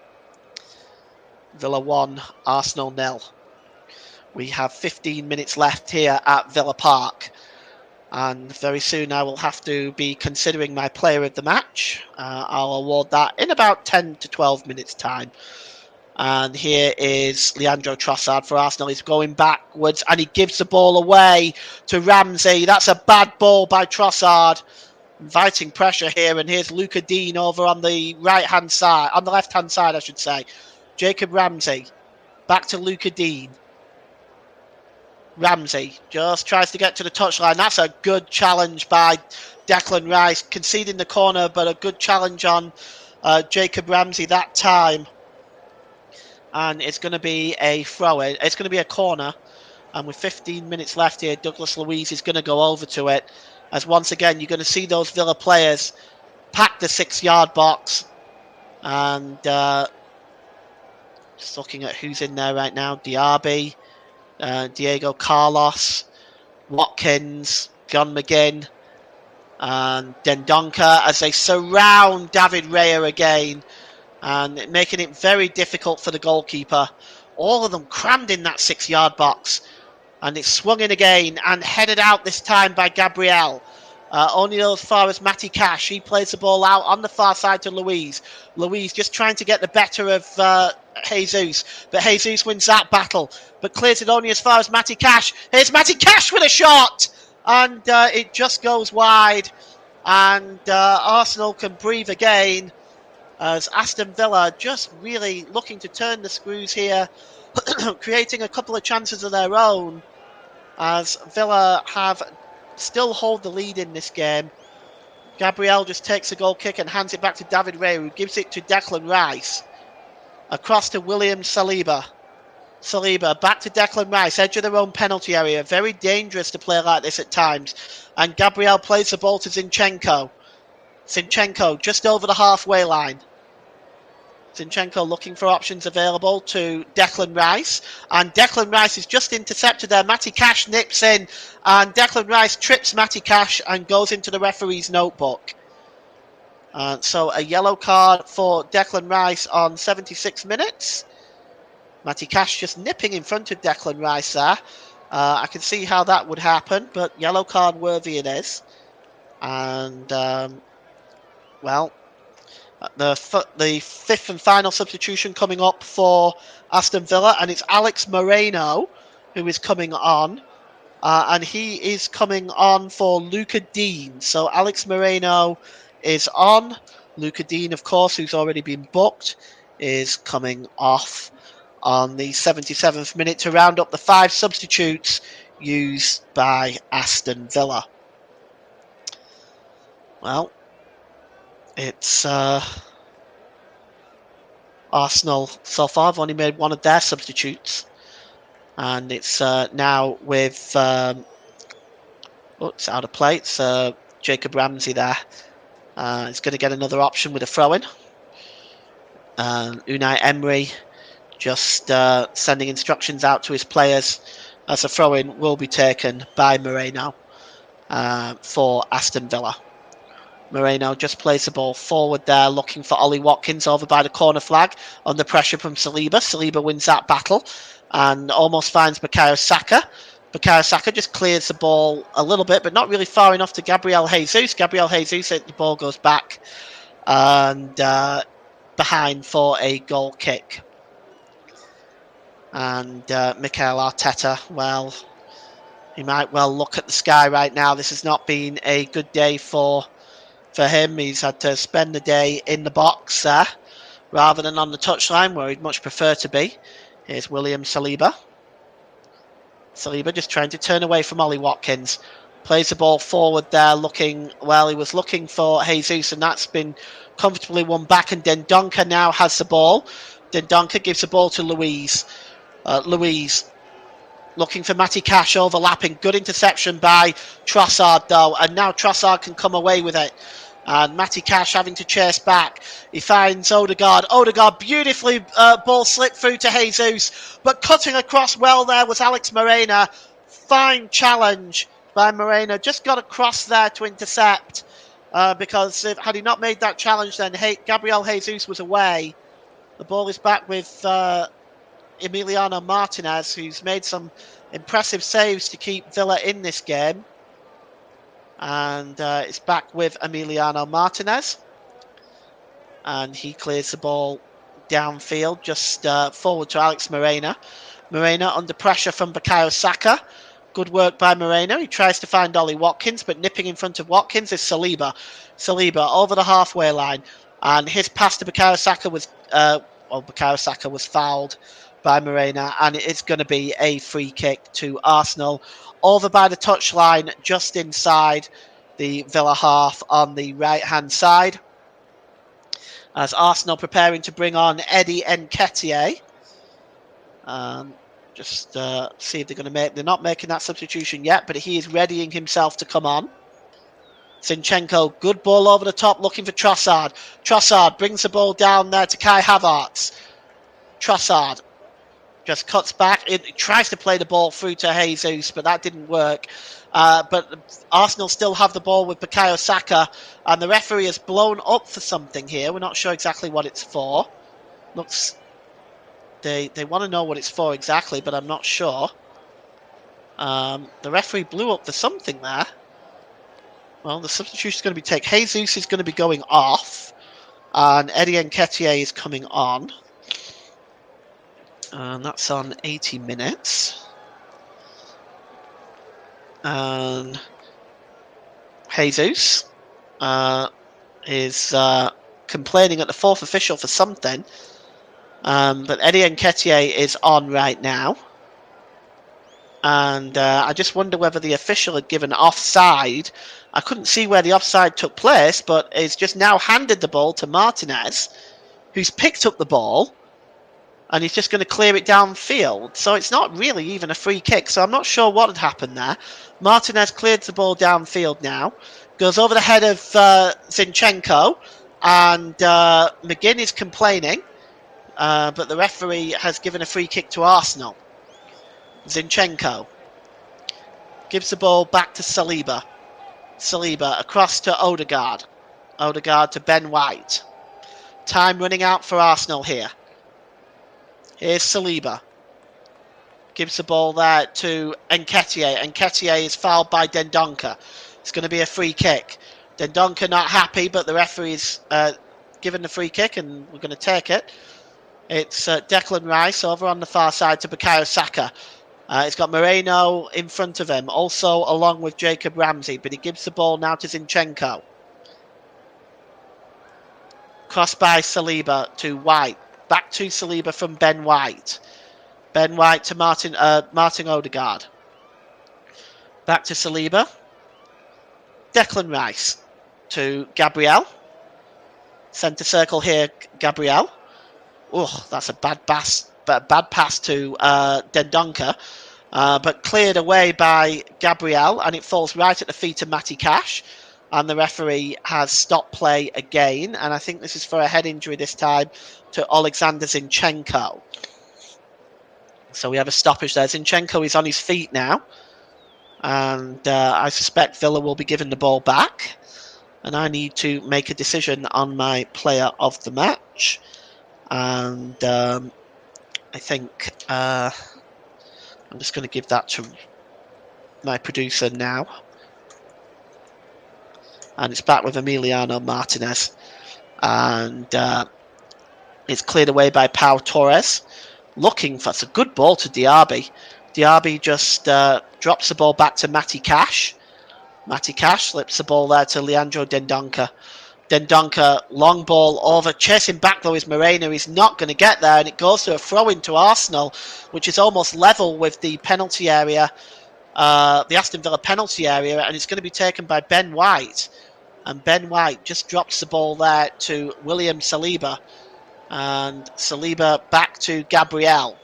Villa 1, Arsenal 0. We have 15 minutes left here at Villa Park. And very soon I will have to be considering my player of the match. I'll award that in about 10 to 12 minutes' time. And here is Leandro Trossard for Arsenal. He's going backwards and he gives the ball away to Ramsey. That's a bad ball by Trossard. Inviting pressure here. And here's Luca Dean over on the right-hand side. On the left-hand side, I should say. Jacob Ramsey. Back to Luca Dean. Ramsey just tries to get to the touchline. That's a good challenge by Declan Rice, conceding the corner, but a good challenge on Jacob Ramsey that time. And it's going to be a throw-in. It's going to be a corner. And with 15 minutes left here, Douglas Luiz is going to go over to it. As once again, you're going to see those Villa players pack the 6-yard box. And just looking at who's in there right now. Diaby. Diego Carlos, Watkins, John McGinn, and Dendoncker as they surround David Raya again and making it very difficult for the goalkeeper. All of them crammed in that 6-yard box, and it's swung in again and headed out this time by Gabriel. Only as far as Matty Cash. He plays the ball out on the far side to Luiz. Luiz just trying to get the better of Jesus, but Jesus wins that battle, but clears it only as far as Matty Cash. Here's Matty Cash with a shot, and it just goes wide, and Arsenal can breathe again as Aston Villa just really looking to turn the screws here, creating a couple of chances of their own, as Villa have still hold the lead in this game. Gabriel just takes a goal kick and hands it back to David Raya, who gives it to Declan Rice. Across to William Saliba. Saliba back to Declan Rice, edge of their own penalty area. Very dangerous to play like this at times. And Gabriel plays the ball to Zinchenko. Zinchenko just over the halfway line. Zinchenko looking for options available to Declan Rice. And Declan Rice is just intercepted there. Matty Cash nips in. And Declan Rice trips Matty Cash and goes into the referee's notebook. So a yellow card for Declan Rice on 76 minutes. Matty Cash just nipping in front of Declan Rice there. I can see how that would happen, but yellow card worthy it is. And, well, the fifth and final substitution coming up for Aston Villa, and it's Alex Moreno who is coming on. And he is coming on for Luca Dean. So Alex Moreno is on. Luca Dean, of course, who's already been booked, is coming off on the 77th minute to round up the 5 substitutes used by Aston Villa. Well, it's Arsenal so far have only made one of their substitutes. And it's now with... it's out of play. It's Jacob Ramsey there. He's going to get another option with a throw-in. Unai Emery just sending instructions out to his players as a throw-in will be taken by Moreno for Aston Villa. Moreno just plays the ball forward there, looking for Ollie Watkins over by the corner flag under pressure from Saliba. Saliba wins that battle and almost finds Bukayo Saka. Bukayo Saka just clears the ball a little bit, but not really far enough to Gabriel Jesus. Gabriel Jesus, the ball goes back and behind for a goal kick. And Mikel Arteta, well, he might well look at the sky right now. This has not been a good day for him. He's had to spend the day in the box there rather than on the touchline where he'd much prefer to be. Here's William Saliba. Saliba just trying to turn away from Ollie Watkins. Plays the ball forward there, looking, well, he was looking for Jesus, and that's been comfortably won back, and Dendoncker now has the ball. Dendoncker gives the ball to Louise. Louise looking for Matty Cash, overlapping. Good interception by Trossard, though, and now Trossard can come away with it. And Matty Cash having to chase back. He finds Odegaard. Odegaard beautifully ball slipped through to Jesus. But cutting across well there was Alex Moreno. Fine challenge by Moreno. Just got across there to intercept. Because had he not made that challenge, then Gabriel Jesus was away. The ball is back with Emiliano Martinez, who's made some impressive saves to keep Villa in this game. And it's back with Emiliano Martinez. And he clears the ball downfield, just forward to Alex Moreno. Moreno under pressure from Bukayo Saka. Good work by Moreno. He tries to find Ollie Watkins, but nipping in front of Watkins is Saliba. Saliba over the halfway line. And his pass to Bukayo Saka was... Bukayo Saka was fouled by Moreno, and it's going to be a free kick to Arsenal over by the touchline just inside the Villa half on the right hand side, as Arsenal preparing to bring on Eddie Nketiah. Just see if they're going to they're not making that substitution yet, but he is readying himself to come on. Zinchenko, good ball over the top, looking for Trossard. Trossard brings the ball down there to Kai Havertz. Trossard just cuts back. It tries to play the ball through to Jesus, but that didn't work. But Arsenal still have the ball with Bukayo Saka, and the referee has blown up for something here. We're not sure exactly what it's for. Looks, they want to know what it's for exactly, but I'm not sure. The referee blew up for something there. Well, the substitution is going to be taken. Jesus is going to be going off, and Eddie Nketiah is coming on. And that's on 80 minutes. And Jesus is complaining at the fourth official for something. But Eddie Nketiah is on right now. And I just wonder whether the official had given offside. I couldn't see where the offside took place, but he's just now handed the ball to Martinez, who's picked up the ball. And he's just going to clear it downfield. So it's not really even a free kick. So I'm not sure what had happened there. Martinez cleared the ball downfield now. Goes over the head of Zinchenko. And McGinn is complaining. But the referee has given a free kick to Arsenal. Zinchenko gives the ball back to Saliba. Saliba across to Odegaard. Odegaard to Ben White. Time running out for Arsenal here. Here's Saliba. Gives the ball there to Nketiah. Nketiah is fouled by Dendoncker. It's going to be a free kick. Dendoncker not happy, but the referee's given the free kick and we're going to take it. It's Declan Rice over on the far side to Bukayo Saka. It's got Moreno in front of him, also along with Jacob Ramsey, but he gives the ball now to Zinchenko. Cross by Saliba to White. Back to Saliba from Ben White. Ben White to Martin Odegaard. Back to Saliba. Declan Rice to Gabriel. Centre circle here, Gabriel. Oh, that's a bad pass to Dendoncker. But cleared away by Gabriel, and it falls right at the feet of Matty Cash. And the referee has stopped play again. And I think this is for a head injury this time to Alexander Zinchenko. So we have a stoppage there. Zinchenko is on his feet now. And I suspect Villa will be given the ball back. And I need to make a decision on my player of the match. And I think I'm just going to give that to my producer now. And it's back with Emiliano Martinez. And it's cleared away by Pau Torres. Looking for... It's a good ball to Diaby. Diaby just drops the ball back to Matty Cash. Matty Cash slips the ball there to Leandro Dendoncker. Dendoncker, long ball over. Chasing back though is Moreno. He's not going to get there. And it goes to a throw-in to Arsenal, which is almost level with the penalty area. The Aston Villa penalty area. And it's going to be taken by Ben White. And Ben White just drops the ball there to William Saliba. And Saliba back to Gabriel.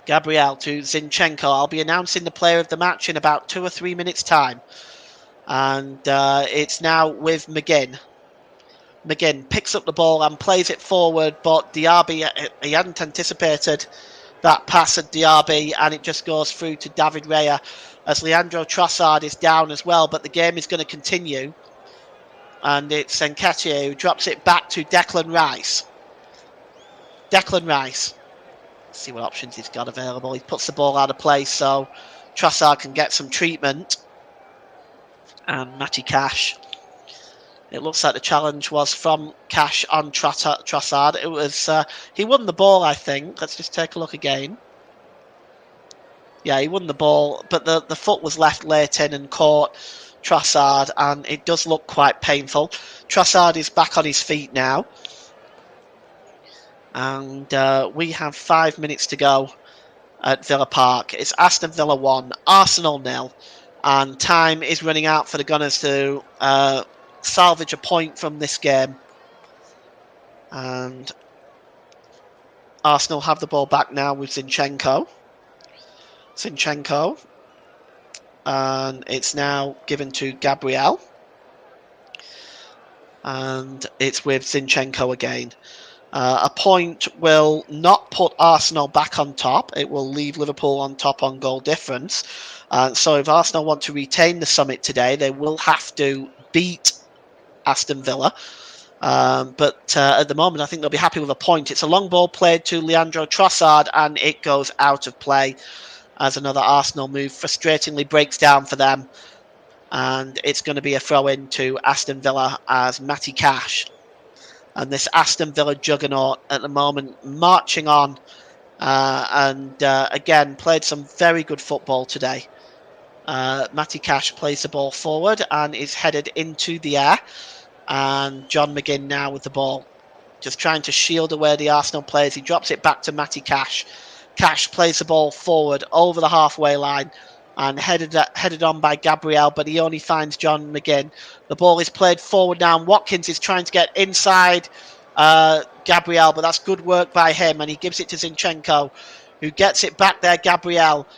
Gabriel to Zinchenko. I'll be announcing the player of the match in about 2 or 3 minutes' time. And it's now with McGinn. McGinn picks up the ball and plays it forward, but Diaby, he hadn't anticipated that pass at Diaby, and it just goes through to David Raya as Leandro Trossard is down as well, but the game is going to continue. And it's Nketiah who drops it back to Declan Rice. Declan Rice. Let's see what options he's got available. He puts the ball out of play so Trossard can get some treatment. And Matty Cash. It looks like the challenge was from Cash on Trossard. It was he won the ball, I think. Let's just take a look again. Yeah, he won the ball, but the foot was left late in and caught Trossard, and it does look quite painful. Trossard is back on his feet now. And we have 5 minutes to go at Villa Park. It's Aston Villa 1, Arsenal 0. And time is running out for the Gunners to salvage a point from this game. And Arsenal have the ball back now with Zinchenko. And it's now given to Gabriel. And it's with Zinchenko again. A point will not put Arsenal back on top. It will leave Liverpool on top on goal difference. So if Arsenal want to retain the summit today, they will have to beat Aston Villa. But at the moment, I think they'll be happy with a point. It's a long ball played to Leandro Trossard, and it goes out of play as another Arsenal move frustratingly breaks down for them. And it's going to be a throw-in to Aston Villa as Matty Cash. And this Aston Villa juggernaut at the moment marching on. And again, played some very good football today. Matty Cash plays the ball forward and is headed into the air. And John McGinn now with the ball. Just trying to shield away the Arsenal players. He drops it back to Matty Cash. Cash plays the ball forward over the halfway line and headed on by Gabriel, but he only finds John McGinn. The ball is played forward now, and Watkins is trying to get inside Gabriel, but that's good work by him, and he gives it to Zinchenko, who gets it back there, Gabriel.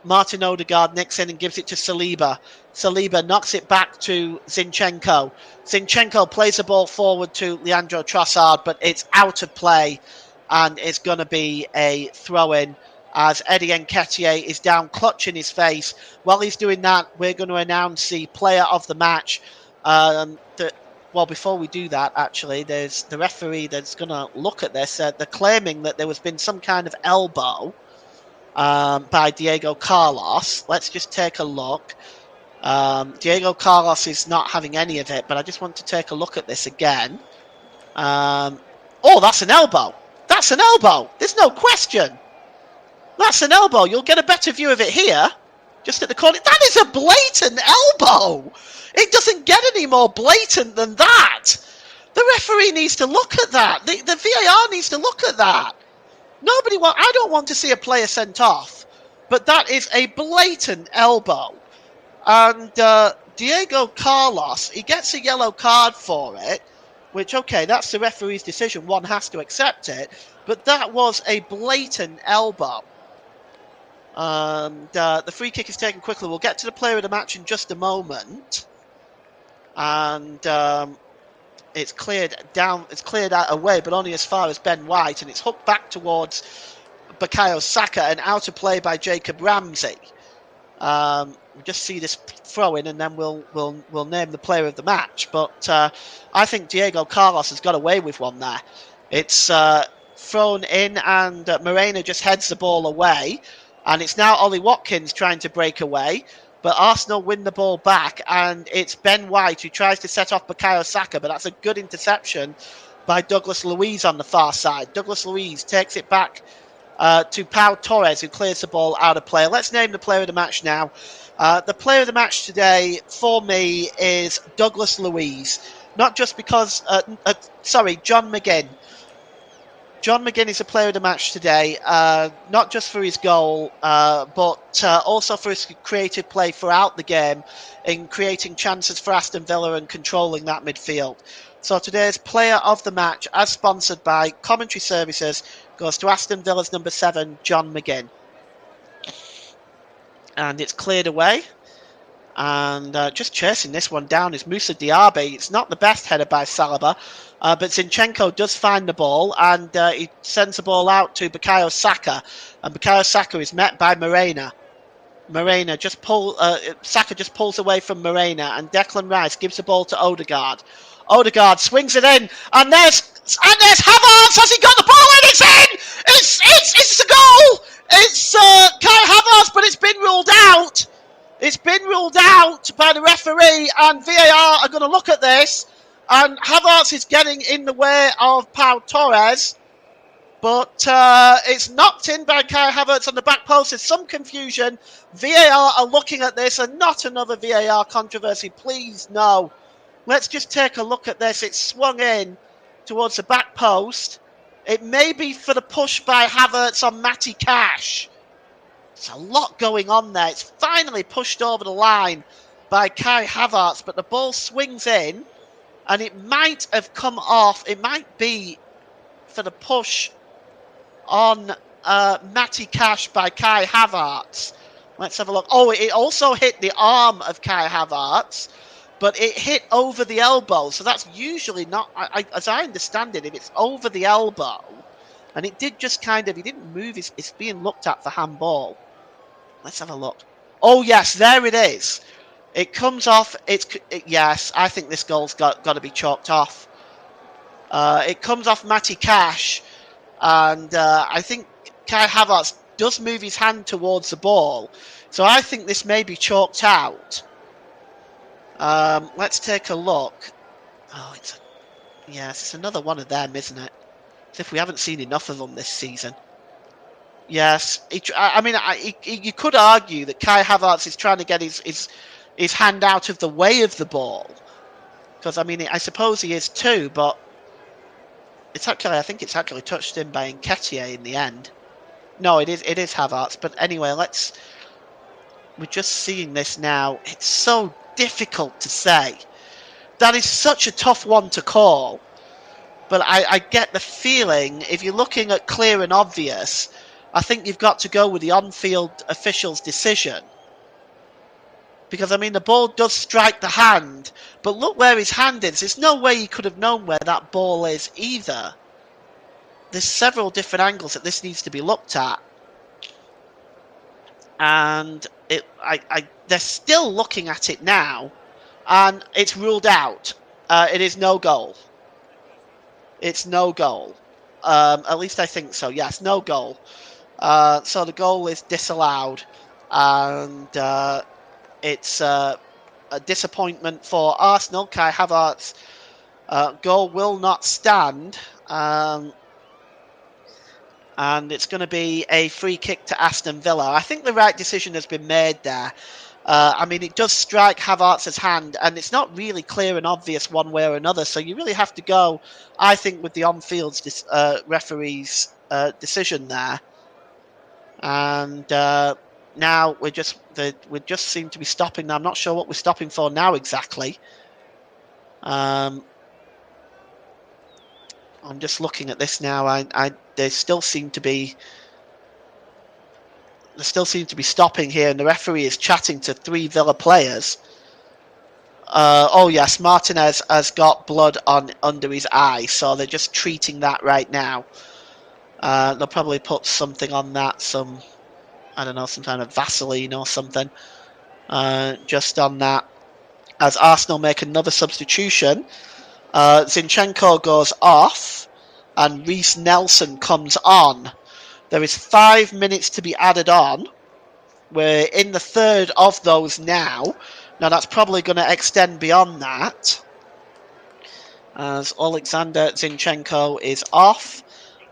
Martin Odegaard nicks in and gives it to Saliba. Saliba knocks it back to Zinchenko. Zinchenko plays the ball forward to Leandro Trossard, but it's out of play, and it's going to be a throw-in as Eddie Nketiah is down clutching his face. While he's doing that, we're going to announce the player of the match. well, before we do that, actually, there's the referee that's going to look at this. They're claiming that there has been some kind of elbow by Diego Carlos. Let's just take a look. Diego Carlos is not having any of it, but I just want to take a look at this again. Oh, that's an elbow. That's an elbow. There's no question. That's an elbow. You'll get a better view of it here. Just at the corner. That is a blatant elbow. It doesn't get any more blatant than that. The referee needs to look at that. The VAR needs to look at that. I don't want to see a player sent off, but that is a blatant elbow. And Diego Carlos, he gets a yellow card for it, which, okay, that's the referee's decision. One has to accept it. But that was a blatant elbow. And the free kick is taken quickly. We'll get to the player of the match in just a moment. And it's cleared down. It's cleared out away, but only as far as Ben White, and it's hooked back towards Bukayo Saka and out of play by Jacob Ramsey. We just see this throw in, and then we'll name the player of the match. But I think Diego Carlos has got away with one there. It's thrown in, and Moreno just heads the ball away. And it's now Ollie Watkins trying to break away. But Arsenal win the ball back, and it's Ben White who tries to set off Bukayo Saka, but that's a good interception by Douglas Luiz on the far side. Douglas Luiz takes it back to Pau Torres, who clears the ball out of play. Let's name the player of the match now. The player of the match today, for me, is Douglas Luiz. Not just because... John McGinn. John McGinn is the player of the match today, not just for his goal, but also for his creative play throughout the game in creating chances for Aston Villa and controlling that midfield. So today's player of the match, as sponsored by Commentary Services, goes to Aston Villa's number 7, John McGinn. And it's cleared away. And just chasing this one down is Moussa Diaby. It's not the best header by Saliba, but Zinchenko does find the ball, and he sends the ball out to Bukayo Saka. And Bukayo Saka is met by Morena. Saka just pulls away from Morena, and Declan Rice gives the ball to Odegaard. Odegaard swings it in, and there's Havertz. Has he got the ball? And it's in. It's a goal. It's Kai Havertz, but it's been ruled out. It's been ruled out by the referee, and VAR are going to look at this. And Havertz is getting in the way of Pau Torres, but it's knocked in by Kai Havertz on the back post. There's some confusion. VAR are looking at this, and not another VAR controversy. Please, no. Let's just take a look at this. It's swung in towards the back post. It may be for the push by Havertz on Matty Cash. There's a lot going on there. It's finally pushed over the line by Kai Havertz, but the ball swings in, and it might have come off. It might be for the push on Matty Cash by Kai Havertz. Let's have a look. Oh, it also hit the arm of Kai Havertz, but it hit over the elbow. So that's usually not, as I understand it, if it's over the elbow, and it did just kind of, he didn't move, it's being looked at for handball. Let's have a look. Oh, yes, there it is. It comes off. Yes, I think this goal's got to be chalked off. It comes off Matty Cash, and I think Kai Havertz does move his hand towards the ball. So I think this may be chalked out. Let's take a look. Oh, yes, it's another one of them, isn't it? As if we haven't seen enough of them this season. Yes, you could argue that Kai Havertz is trying to get his hand out of the way of the ball, because I suppose he is too, but I think it's actually touched in by Nketiah in the end. No, it is Havertz, but anyway, we're just seeing this now. It's so difficult to say. That is such a tough one to call, but I get the feeling, if you're looking at clear and obvious, I think you've got to go with the on-field official's decision. Because, the ball does strike the hand, but look where his hand is. There's no way he could have known where that ball is either. There's several different angles that this needs to be looked at. And they're still looking at it now, and it's ruled out. It is no goal. It's no goal. At least I think so. Yes, no goal. So the goal is disallowed, and it's a disappointment for Arsenal. Kai Havertz goal will not stand, and it's going to be a free kick to Aston Villa. I think the right decision has been made there. I mean, it does strike Havertz's hand, and it's not really clear and obvious one way or another. So you really have to go, I think, with the on-field referee's decision there. And now we just seem to be stopping. I'm not sure what we're stopping for now exactly. I'm just looking at this now. They still seem to be stopping here, and the referee is chatting to 3 Villa players. Oh yes, Martinez has got blood under his eye, so they're just treating that right now. They'll probably put something on that, some kind of Vaseline or something, just on that. As Arsenal make another substitution, Zinchenko goes off, and Reece Nelson comes on. There is 5 minutes to be added on. We're in the third of those now. Now that's probably going to extend beyond that, as Alexander Zinchenko is off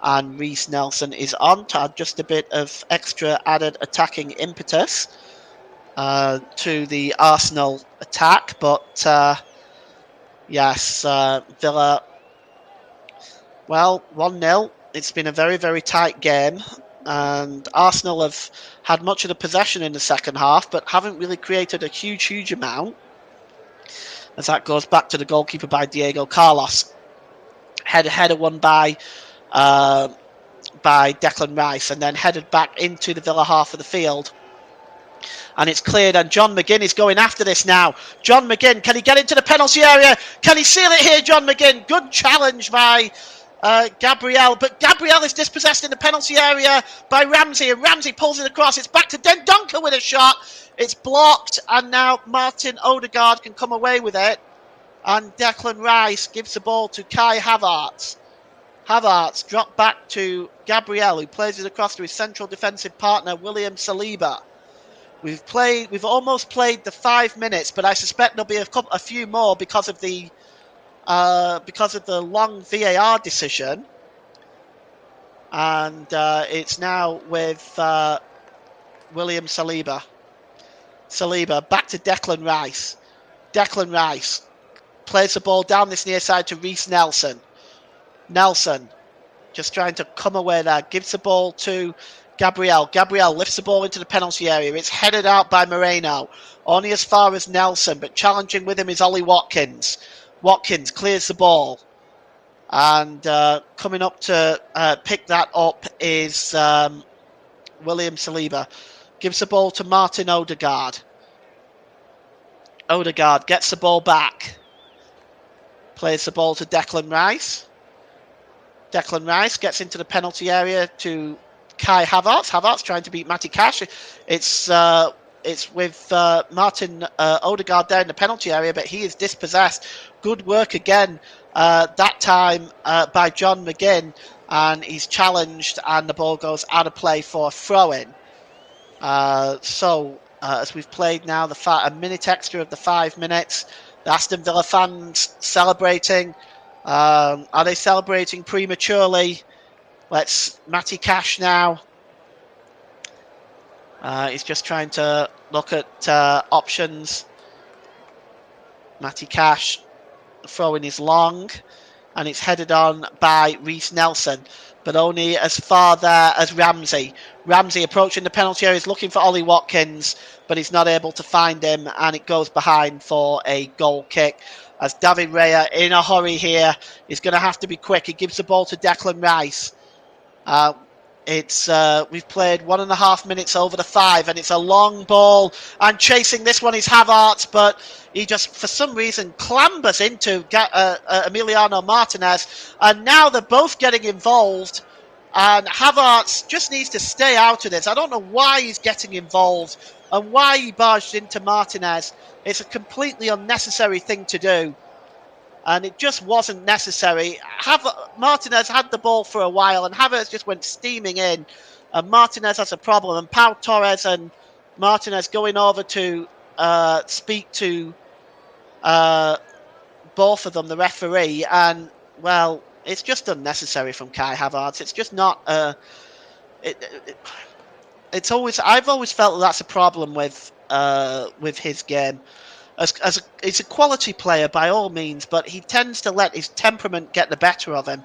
and Reece Nelson is on to add just a bit of extra added attacking impetus to the Arsenal attack. But yes, Villa, well, 1-0. It's been a very, very tight game, and Arsenal have had much of the possession in the second half, but haven't really created a huge amount. As that goes back to the goalkeeper by Diego Carlos. Header won by Declan Rice, and then headed back into the Villa half of the field. And it's cleared, and John McGinn is going after this now. John McGinn, can he get into the penalty area? Can he seal it here, John McGinn? Good challenge by Gabriel, but Gabriel is dispossessed in the penalty area by Ramsey, and Ramsey pulls it across. It's back to Dendoncker with a shot. It's blocked, and now Martin Odegaard can come away with it. And Declan Rice gives the ball to Kai Havertz. Havertz dropped back to Gabriel, who plays it across to his central defensive partner, William Saliba. We've almost played the 5 minutes, but I suspect there'll be a few more because of the long VAR decision. And it's now with William Saliba. Saliba back to Declan Rice. Declan Rice plays the ball down this near side to Reece Nelson. Nelson just trying to come away there. Gives the ball to Gabriel. Gabriel lifts the ball into the penalty area. It's headed out by Moreno. Only as far as Nelson, but challenging with him is Ollie Watkins. Watkins clears the ball. And coming up to pick that up is William Saliba. Gives the ball to Martin Odegaard. Odegaard gets the ball back. Plays the ball to Declan Rice. Declan Rice gets into the penalty area to Kai Havertz. Havertz trying to beat Matty Cash. It's with Martin Odegaard there in the penalty area, but he is dispossessed. Good work again, that time by John McGinn, and he's challenged, and the ball goes out of play for a throw-in. As we've played now a minute extra of the 5 minutes, the Aston Villa fans celebrating. Are they celebrating prematurely? Let's Matty Cash now. He's just trying to look at options. Matty Cash, the throw-in is long, and it's headed on by Reece Nelson, but only as far there as Ramsey. Ramsey approaching the penalty area is looking for Ollie Watkins, but he's not able to find him, and it goes behind for a goal kick. As David Raya, in a hurry here, is going to have to be quick. He gives the ball to Declan Rice. We've played 1.5 minutes over the 5, and it's a long ball, and chasing this one is Havertz, but he just for some reason clambers into Emiliano Martinez, and now they're both getting involved, and Havertz just needs to stay out of this. I don't know why he's getting involved and why he barged into Martinez. It's a completely unnecessary thing to do. and it just wasn't necessary. Martinez had the ball for a while, and Havertz just went steaming in. And Martinez has a problem, and Pau Torres and Martinez going over to speak to both of them, the referee, and well, it's just unnecessary from Kai Havertz. It's just not. It's always. I've always felt that's a problem with his game. He's a quality player by all means, but he tends to let his temperament get the better of him.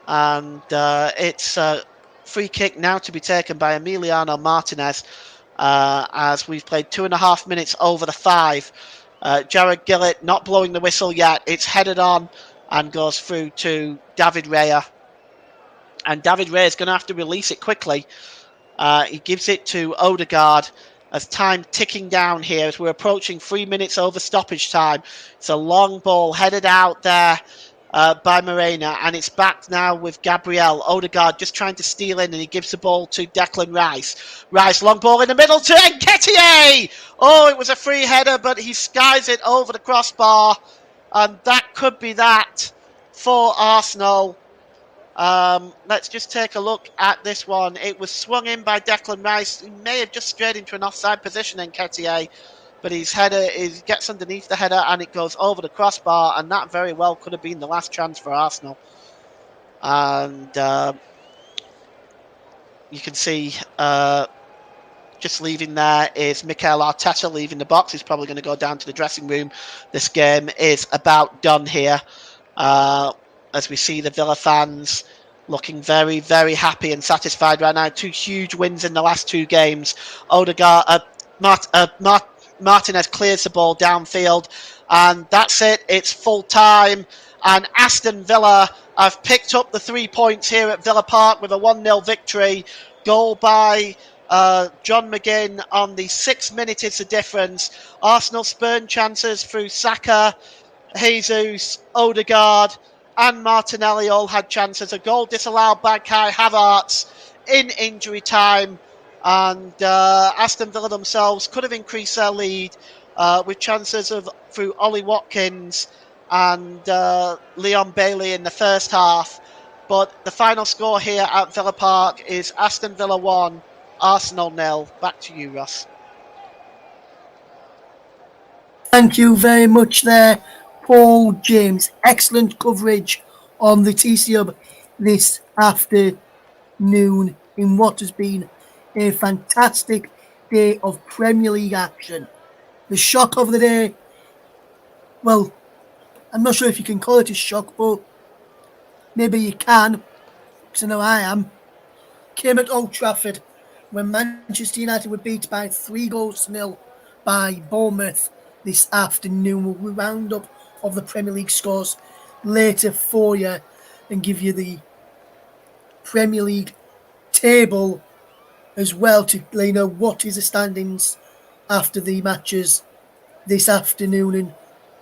And it's a free kick now to be taken by Emiliano Martinez, as we've played 2.5 minutes over the 5. Jared Gillett not blowing the whistle yet. It's headed on and goes through to David Raya. And David Raya is going to have to release it quickly. He gives it to Odegaard as time ticking down here as we're approaching 3 minutes over stoppage time. It's a long ball headed out there by Morena, and it's back now with Gabriel. Odegaard just trying to steal in, and he gives the ball to Declan Rice. Rice, long ball in the middle to Nketiah! Oh, it was a free header, but he skies it over the crossbar, and that could be that for Arsenal. Let's just take a look at this one. It was swung in by Declan Rice. He may have just strayed into an offside position in Nketiah, but his header gets underneath the header and it goes over the crossbar, and that very well could have been the last chance for Arsenal. And you can see just leaving there is Mikel Arteta leaving the box. He's probably going to go down to the dressing room. This game is about done here. As we see the Villa fans looking very, very happy and satisfied right now. 2 huge wins in the last 2 games. Martinez clears the ball downfield, and that's it. It's full time, and Aston Villa have picked up the 3 points here at Villa Park with a 1-0 victory. Goal by John McGinn on the 6th minute is the difference. Arsenal spurned chances through Saka, Jesus, Odegaard, and Martinelli all had chances. A goal disallowed by Kai Havertz in injury time. And Aston Villa themselves could have increased their lead with chances through Ollie Watkins and Leon Bailey in the first half. But the final score here at Villa Park is Aston Villa 1, Arsenal 0. Back to you, Ross. Thank you very much there, Paul James. Excellent coverage on the TC Hub this afternoon in what has been a fantastic day of Premier League action. The shock of the day, well, I'm not sure if you can call it a shock, but maybe you can, because I know I am, came at Old Trafford when Manchester United were beat by 3-0 by Bournemouth this afternoon. We'll round up of the Premier League scores later for you and give you the Premier League table as well to let you know what is the standings after the matches this afternoon,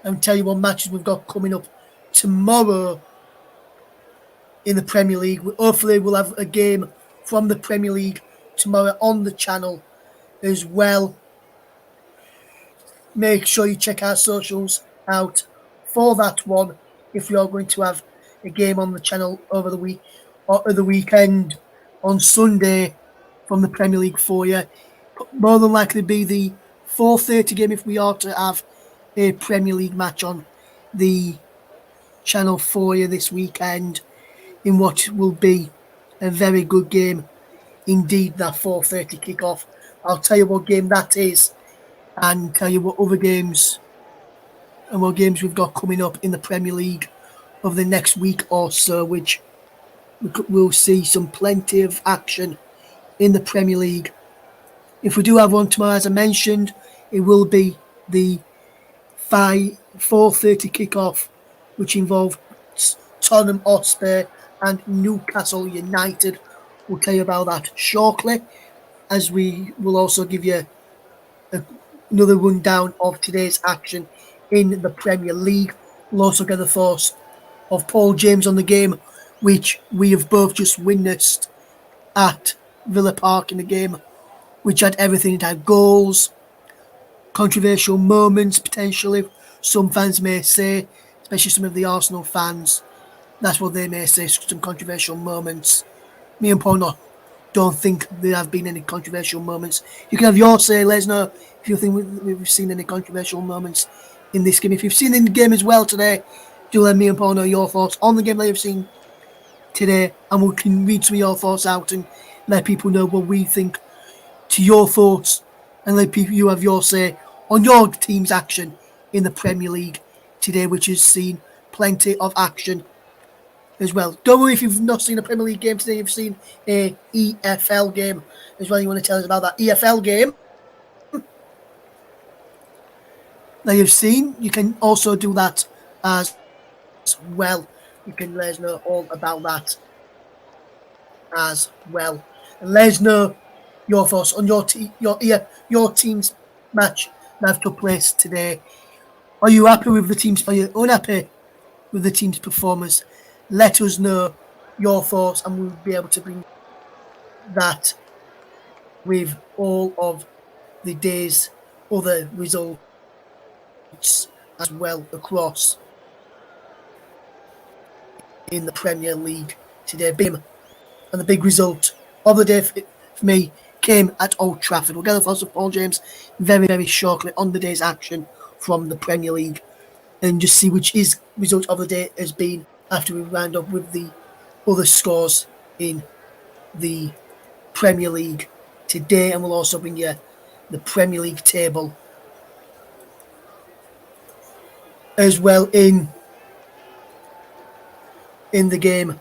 and tell you what matches we've got coming up tomorrow in the Premier League. Hopefully we'll have a game from the Premier League tomorrow on the channel as well. Make sure you check our socials out for that one if we are going to have a game on the channel over the week or the weekend on Sunday from the Premier League for you. More than likely be the 4:30 game if we are to have a Premier League match on the channel for you this weekend in what will be a very good game indeed, that 4:30 kickoff. I'll tell you what game that is and tell you what other games and what games we've got coming up in the Premier League over the next week or so, which we'll see some plenty of action in the Premier League. If we do have one tomorrow, as I mentioned, it will be the 4:30 kickoff, which involves Tottenham Hotspur and Newcastle United. We'll tell you about that shortly, as we will also give you another rundown of today's action in the Premier League. We'll also get the thoughts of Paul James on the game, which we have both just witnessed at Villa Park, in the game which had everything. It had goals, controversial moments potentially, some fans may say, especially some of the Arsenal fans. That's what they may say, some controversial moments. Me and Paul don't think there have been any controversial moments. You can have your say, let us know if you think we've seen any controversial moments in this game. If you've seen in the game as well today, do let me and Paul know your thoughts on the game that you've seen today, and we can read some of your thoughts out and let people know what we think to your thoughts, and let people you have your say on your team's action in the Premier League today, which has seen plenty of action as well. Don't worry if you've not seen a Premier League game today, you've seen a EFL game as well. You want to tell us about that EFL game that you've seen. You can also do that as well. You can let us know all about that as well. And let us know your thoughts on your team's match that took place today. Are you happy with the team's? Are you unhappy with the team's performance? Let us know your thoughts, and we'll be able to bring that with all of the day's other results as well across in the Premier League today. Bim, and the big result of the day for me came at Old Trafford. We'll get the thoughts of Paul James very, very shortly on the day's action from the Premier League and just see which his result of the day has been after we round up with the other scores in the Premier League today. And we'll also bring you the Premier League table as well in the game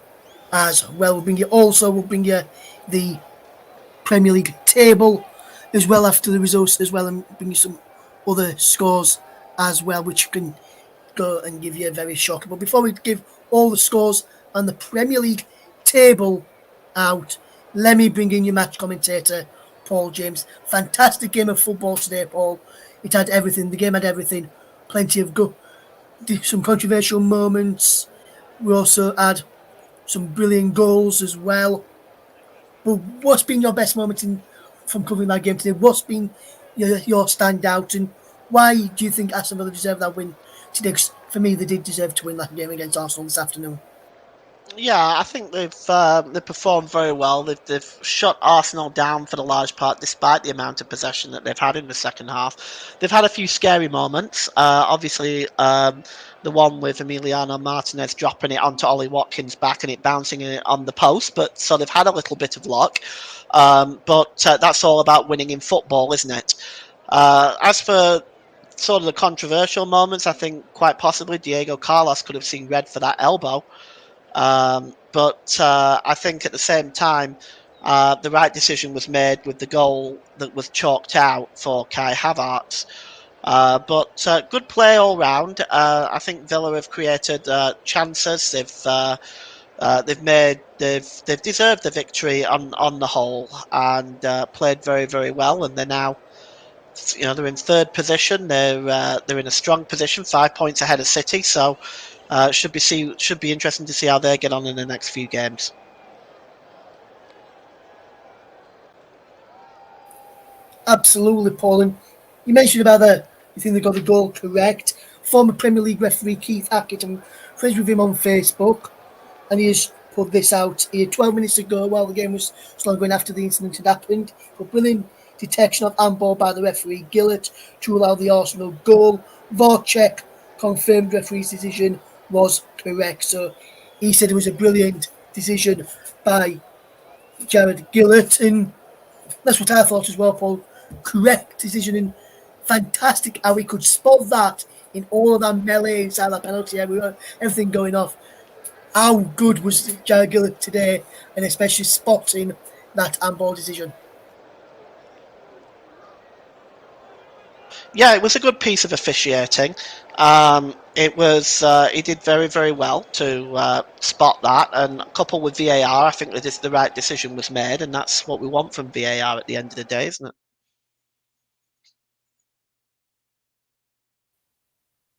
as well. We'll bring you the Premier League table as well after the results as well, and bring you some other scores as well, which can go and give you a very shocking. But before we give all the scores and the Premier League table out, let me bring in your match commentator, Paul James. Fantastic game of football today, Paul. It had everything. The game had everything. Plenty of some controversial moments. We also had some brilliant goals as well. But what's been your best moment from covering that game today? What's been your standout, and why do you think Aston Villa deserved that win today? Because for me, they did deserve to win that game against Arsenal this afternoon. Yeah, I think they've performed very well. They've shut Arsenal down for the large part, despite the amount of possession that they've had in the second half. They've had a few scary moments. Obviously, the one with Emiliano Martinez dropping it onto Ollie Watkins' back and it bouncing it on the post. But so they've had a little bit of luck. But that's all about winning in football, isn't it? As for sort of the controversial moments, I think quite possibly Diego Carlos could have seen red for that elbow. But I think at the same time, the right decision was made with the goal that was chalked out for Kai Havertz. But good play all round. I think Villa have created chances. They've deserved the victory on the whole and played very, very well. And they're now, they're in third position. They're in a strong position, 5 points ahead of City. So. Should be interesting to see how they get on in the next few games. Absolutely, Paul. And you mentioned about you think they got the goal correct. Former Premier League referee Keith Hackett, I'm friends with him on Facebook, and he has put this out here 12 minutes ago while the game was still going after the incident had happened. But brilliant detection of handball by the referee Gillett to allow the Arsenal goal. Voracek confirmed referee's decision was correct. So he said it was a brilliant decision by Jared Gillett, and that's what I thought as well, Paul. Correct decision, and fantastic how he could spot that in all of that melee inside that penalty area, everything going off. How good was Jared Gillett today, and especially spotting that handball decision? Yeah, it was a good piece of officiating. It was he did very, very well to spot that, and coupled with VAR, I think that the right decision was made, and that's what we want from VAR at the end of the day, isn't it?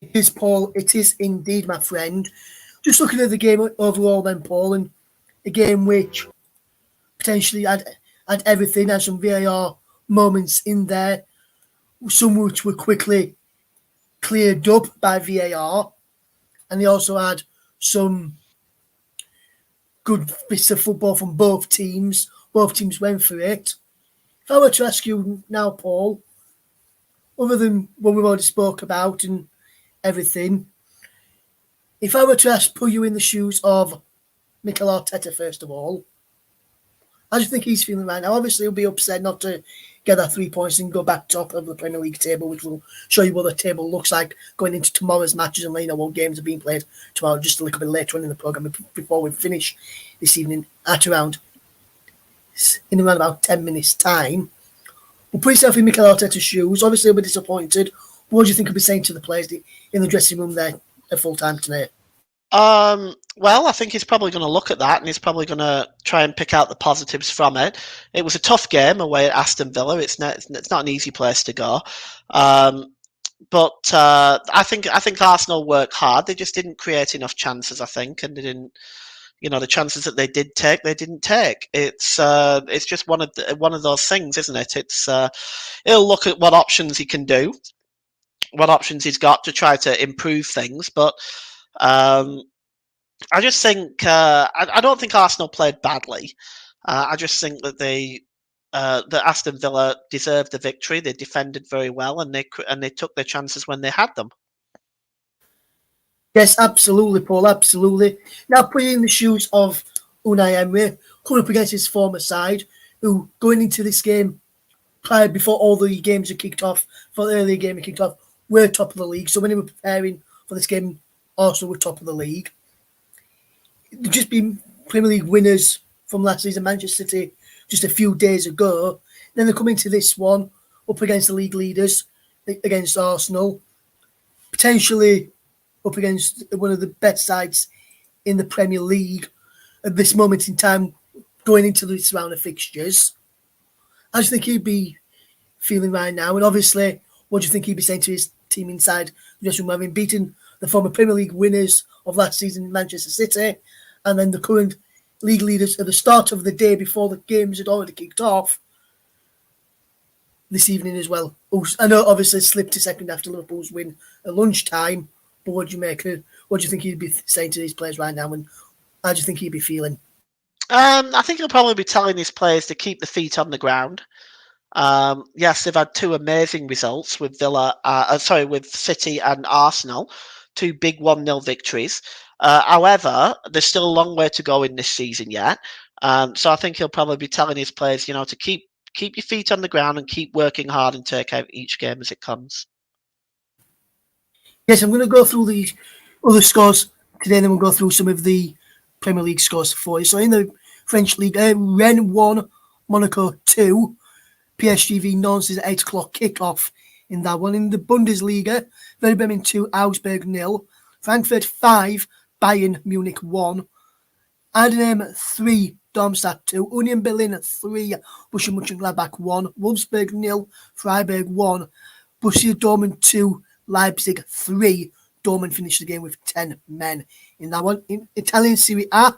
It is, Paul. It is indeed, my friend. Just looking at the game overall, then, Paul, and a game which potentially had everything, had some VAR moments in there, some which were quickly cleared up by VAR, and they also had some good bits of football from both teams. Both teams went for it. If I were to ask you now, Paul, other than what we've already spoke about and everything, if I were to put you in the shoes of Mikel Arteta first of all, how do you think he's feeling right now? Obviously, he'll be upset not to get that 3 points and go back top of the Premier League table, which will show you what the table looks like going into tomorrow's matches and let you know what games are being played tomorrow, just a little bit later on in the programme before we finish this evening at around about 10 minutes' time. We'll put yourself in Mikel Arteta's shoes. Obviously, he'll be disappointed. What do you think he'll be saying to the players in the dressing room there at full time tonight? Well, I think he's probably going to look at that and he's probably going to try and pick out the positives from it. It was a tough game away at Aston Villa. It's not an easy place to go. But I think Arsenal worked hard. They just didn't create enough chances, I think, and they didn't. The chances that they did take, they didn't take. It's just one of those things, isn't it? He'll look at what options he can do, what options he's got to try to improve things, but. I just think I don't think Arsenal played badly. I just think that that Aston Villa deserved the victory. They defended very well, and they took their chances when they had them. Yes, absolutely, Paul. Absolutely. Now, put in the shoes of Unai Emery, coming up against his former side, who going into this game, prior before all the games are kicked off, before the earlier game are kicked off, were top of the league. So when they were preparing for this game, also were top of the league. They've just been Premier League winners from last season, Manchester City, just a few days ago. Then they're coming to this one, up against the league leaders, against Arsenal, potentially up against one of the best sides in the Premier League at this moment in time, going into this round of fixtures. How do you think he'd be feeling right now? And obviously, what do you think he'd be saying to his team inside the dressing room, having beaten the former Premier League winners of last season, Manchester City, and then the current league leaders at the start of the day before the games had already kicked off this evening as well? I know obviously slipped to second after Liverpool's win at lunchtime, but what do you make of, what do you think he'd be saying to these players right now, and how do you think he'd be feeling? I think he'll probably be telling his players to keep the feet on the ground. Yes, they've had two amazing results with with City and Arsenal, two big 1-0 victories. However, there's still a long way to go in this season yet. So I think he'll probably be telling his players, to keep your feet on the ground and keep working hard and take out each game as it comes. Yes, I'm going to go through the other scores today, and then we'll go through some of the Premier League scores for you. So in the French League, Rennes 1, Monaco 2, PSG v Nantes is 8 o'clock kickoff in that one. In the Bundesliga, Werder Bremen 2, Augsburg 0, Frankfurt 5, Bayern Munich 1, Arnhem 3, Darmstadt 2, Union Berlin 3, Borussia Mönchengladbach 1, Wolfsburg 0, Freiburg 1, Borussia Dortmund 2, Leipzig 3. Dortmund finished the game with 10 men in that one. In Italian Serie A,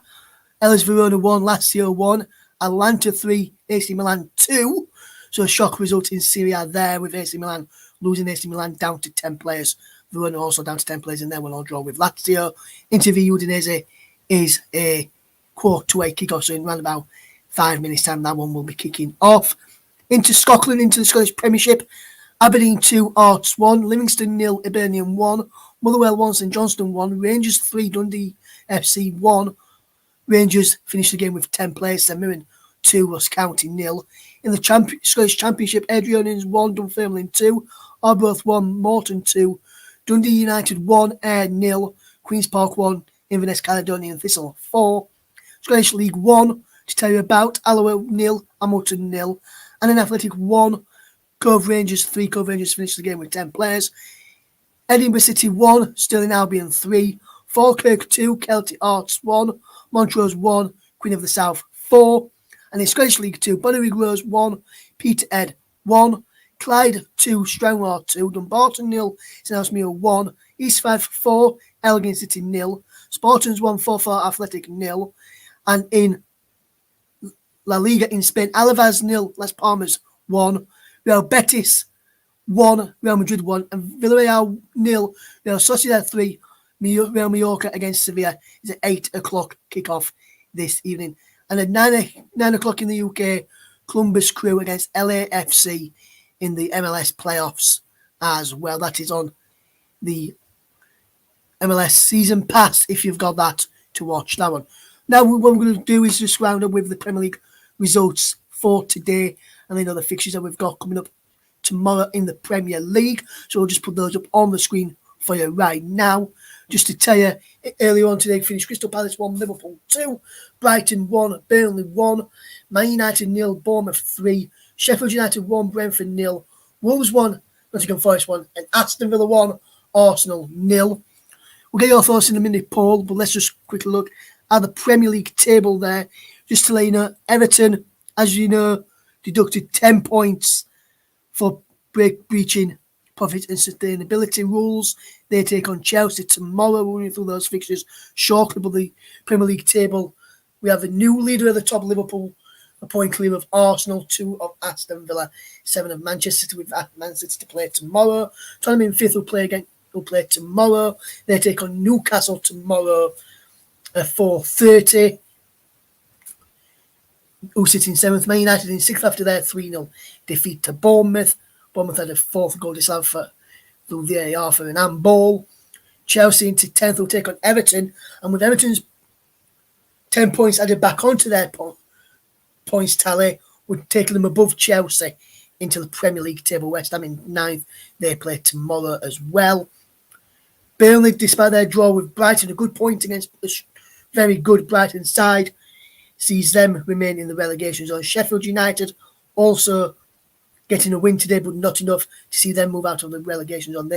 Hellas Verona 1, Lazio 1, Atalanta 3, AC Milan 2. So a shock result in Serie A there, with AC Milan losing AC Milan down to 10 players. Verona also down to 10 players in there, one all draw with Lazio. Inter v Udinese is a quarter to 8 kickoff, so in around about 5 minutes' time, that one will be kicking off. Into Scotland, into the Scottish Premiership, Aberdeen 2, Arts 1, Livingston 0, Hibernian 1, Motherwell 1, St Johnstone 1, Rangers 3, Dundee FC 1. Rangers finished the game with 10 players, St Mirren 2, Ross County 0. In the Scottish Championship, Adrianans 1, Dunfermline 2, Arbroath 1, Morton 2, Dundee United 1, Ayr 0, Queen's Park 1, Inverness Caledonian Thistle 4. Scottish League 1, to tell you about, Alloa 0, Hamilton 0, and in Athletic 1, Cove Rangers 3. Cove Rangers finished the game with 10 players. Edinburgh City 1, Stirling Albion 3, Falkirk 2, Celtic Arts 1, Montrose 1, Queen of the South 4. And in Scottish League 2, Bonnyrigg Rose 1, Peterhead 1, Clyde 2, Stranraer 2, Dumbarton 0, St Elsmere 1, East Fife 4, Elgin City 0, Spartans 1, 4-4 Athletic 0. And in La Liga in Spain, Alavés 0, Las Palmas 1, Real Betis 1, Real Madrid 1, and Villarreal 0, Real Sociedad 3, Real Mallorca against Sevilla is at 8 o'clock kickoff this evening. And at 9 o'clock in the UK, Columbus Crew against LAFC in the MLS playoffs as well. That is on the MLS season pass if you've got that to watch that one. Now what we're going to do is just round up with the Premier League results for today and then other fixtures that we've got coming up tomorrow in the Premier League. So we'll just put those up on the screen for you right now. Just to tell you, earlier on today finished Crystal Palace 1, Liverpool 2, Brighton 1, Burnley 1, Man United 0, Bournemouth 3, Sheffield United 1, Brentford 0, Wolves 1, Nottingham Forest 1, and Aston Villa 1, Arsenal 0. We'll get your thoughts in a minute, Paul, but let's just quickly look at the Premier League table there. Just to let you know, Everton, as you know, deducted 10 points for breaching profit and sustainability rules. They take on Chelsea tomorrow. We'll run through those fixtures shortly, but the Premier League table, we have the new leader at the top, Liverpool, a point clear of Arsenal, 2 of Aston Villa, 7 of Manchester City, with Man City to play tomorrow. Tottenham in 5th will play tomorrow. They take on Newcastle tomorrow at 4:30. Who sit in 7th? Man United in 6th after their 3-0 defeat to Bournemouth. Bournemouth had a 4th goal disallowed through VAR for an handball. Chelsea into 10th will take on Everton, and with Everton's 10 points added back onto their points tally, would take them above Chelsea into the Premier League table. West Ham in 9th. They play tomorrow as well. Burnley, despite their draw with Brighton, a good point against a very good Brighton side, sees them remain in the relegation zone. Sheffield United also getting a win today, but not enough to see them move out of the relegation zone.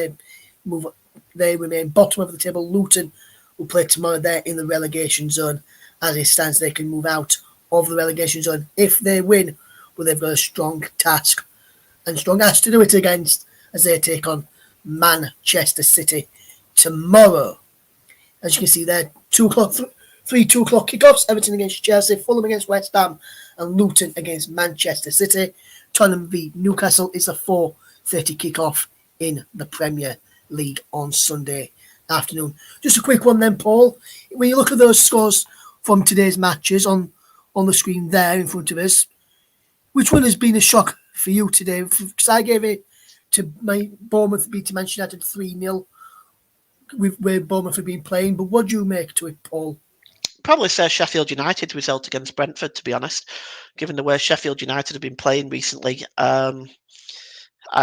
They remain bottom of the table. Luton will play tomorrow. They're in the relegation zone. As it stands, they can move out of the relegation zone if they win, but they've got a strong task and strong ass to do it against as they take on Manchester City tomorrow. As you can see there, 2 o'clock, 2 o'clock kickoffs. Everton against Chelsea, Fulham against West Ham, and Luton against Manchester City. Tottenham v Newcastle is a 4:30 kickoff in the Premier League on Sunday afternoon. Just a quick one then, Paul. When you look at those scores from today's matches on the screen there in front of us, which one has been a shock for you today? Because I gave it to my Bournemouth beating Manchester United 3-0 with where Bournemouth have been playing, but what do you make to it, Paul? Probably say Sheffield United result against Brentford, to be honest, given the way Sheffield United have been playing recently. I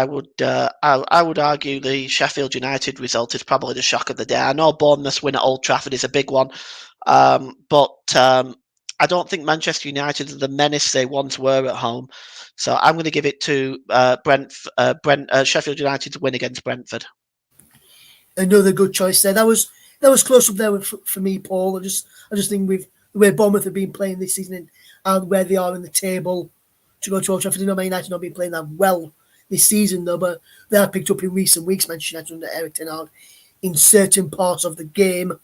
would argue the Sheffield United result is probably the shock of the day. I know Bournemouth's win at Old Trafford is a big one, but I don't think Manchester United are the menace they once were at home. So I'm going to give it to Sheffield United to win against Brentford. Another good choice there. That was close up there for me, Paul. I just think with the way Bournemouth have been playing this season and where they are in the table, to go to Old Trafford, Man United not been playing that well this season though, but they have picked up in recent weeks, Manchester United under Eric Ten Hag, in certain parts of the game.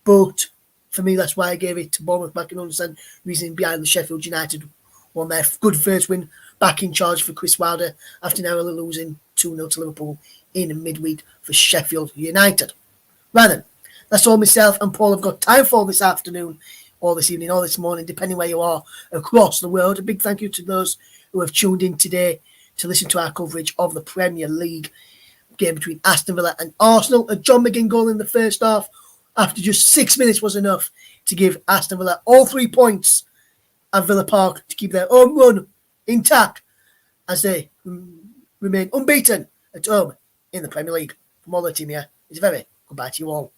But for me, that's why I gave it to Bournemouth. I can understand the reason behind the Sheffield United one there. Good first win back in charge for Chris Wilder after narrowly losing 2-0 to Liverpool in midweek for Sheffield United. Right then, that's all myself and Paul have got time for this afternoon, or this evening, or this morning, depending where you are across the world. A big thank you to those who have tuned in today to listen to our coverage of the Premier League game between Aston Villa and Arsenal. A John McGinn goal in the first half after just 6 minutes was enough to give Aston Villa all 3 points at Villa Park to keep their home run intact as they remain unbeaten at home in the Premier League. From all the team here, it's very goodbye to you all.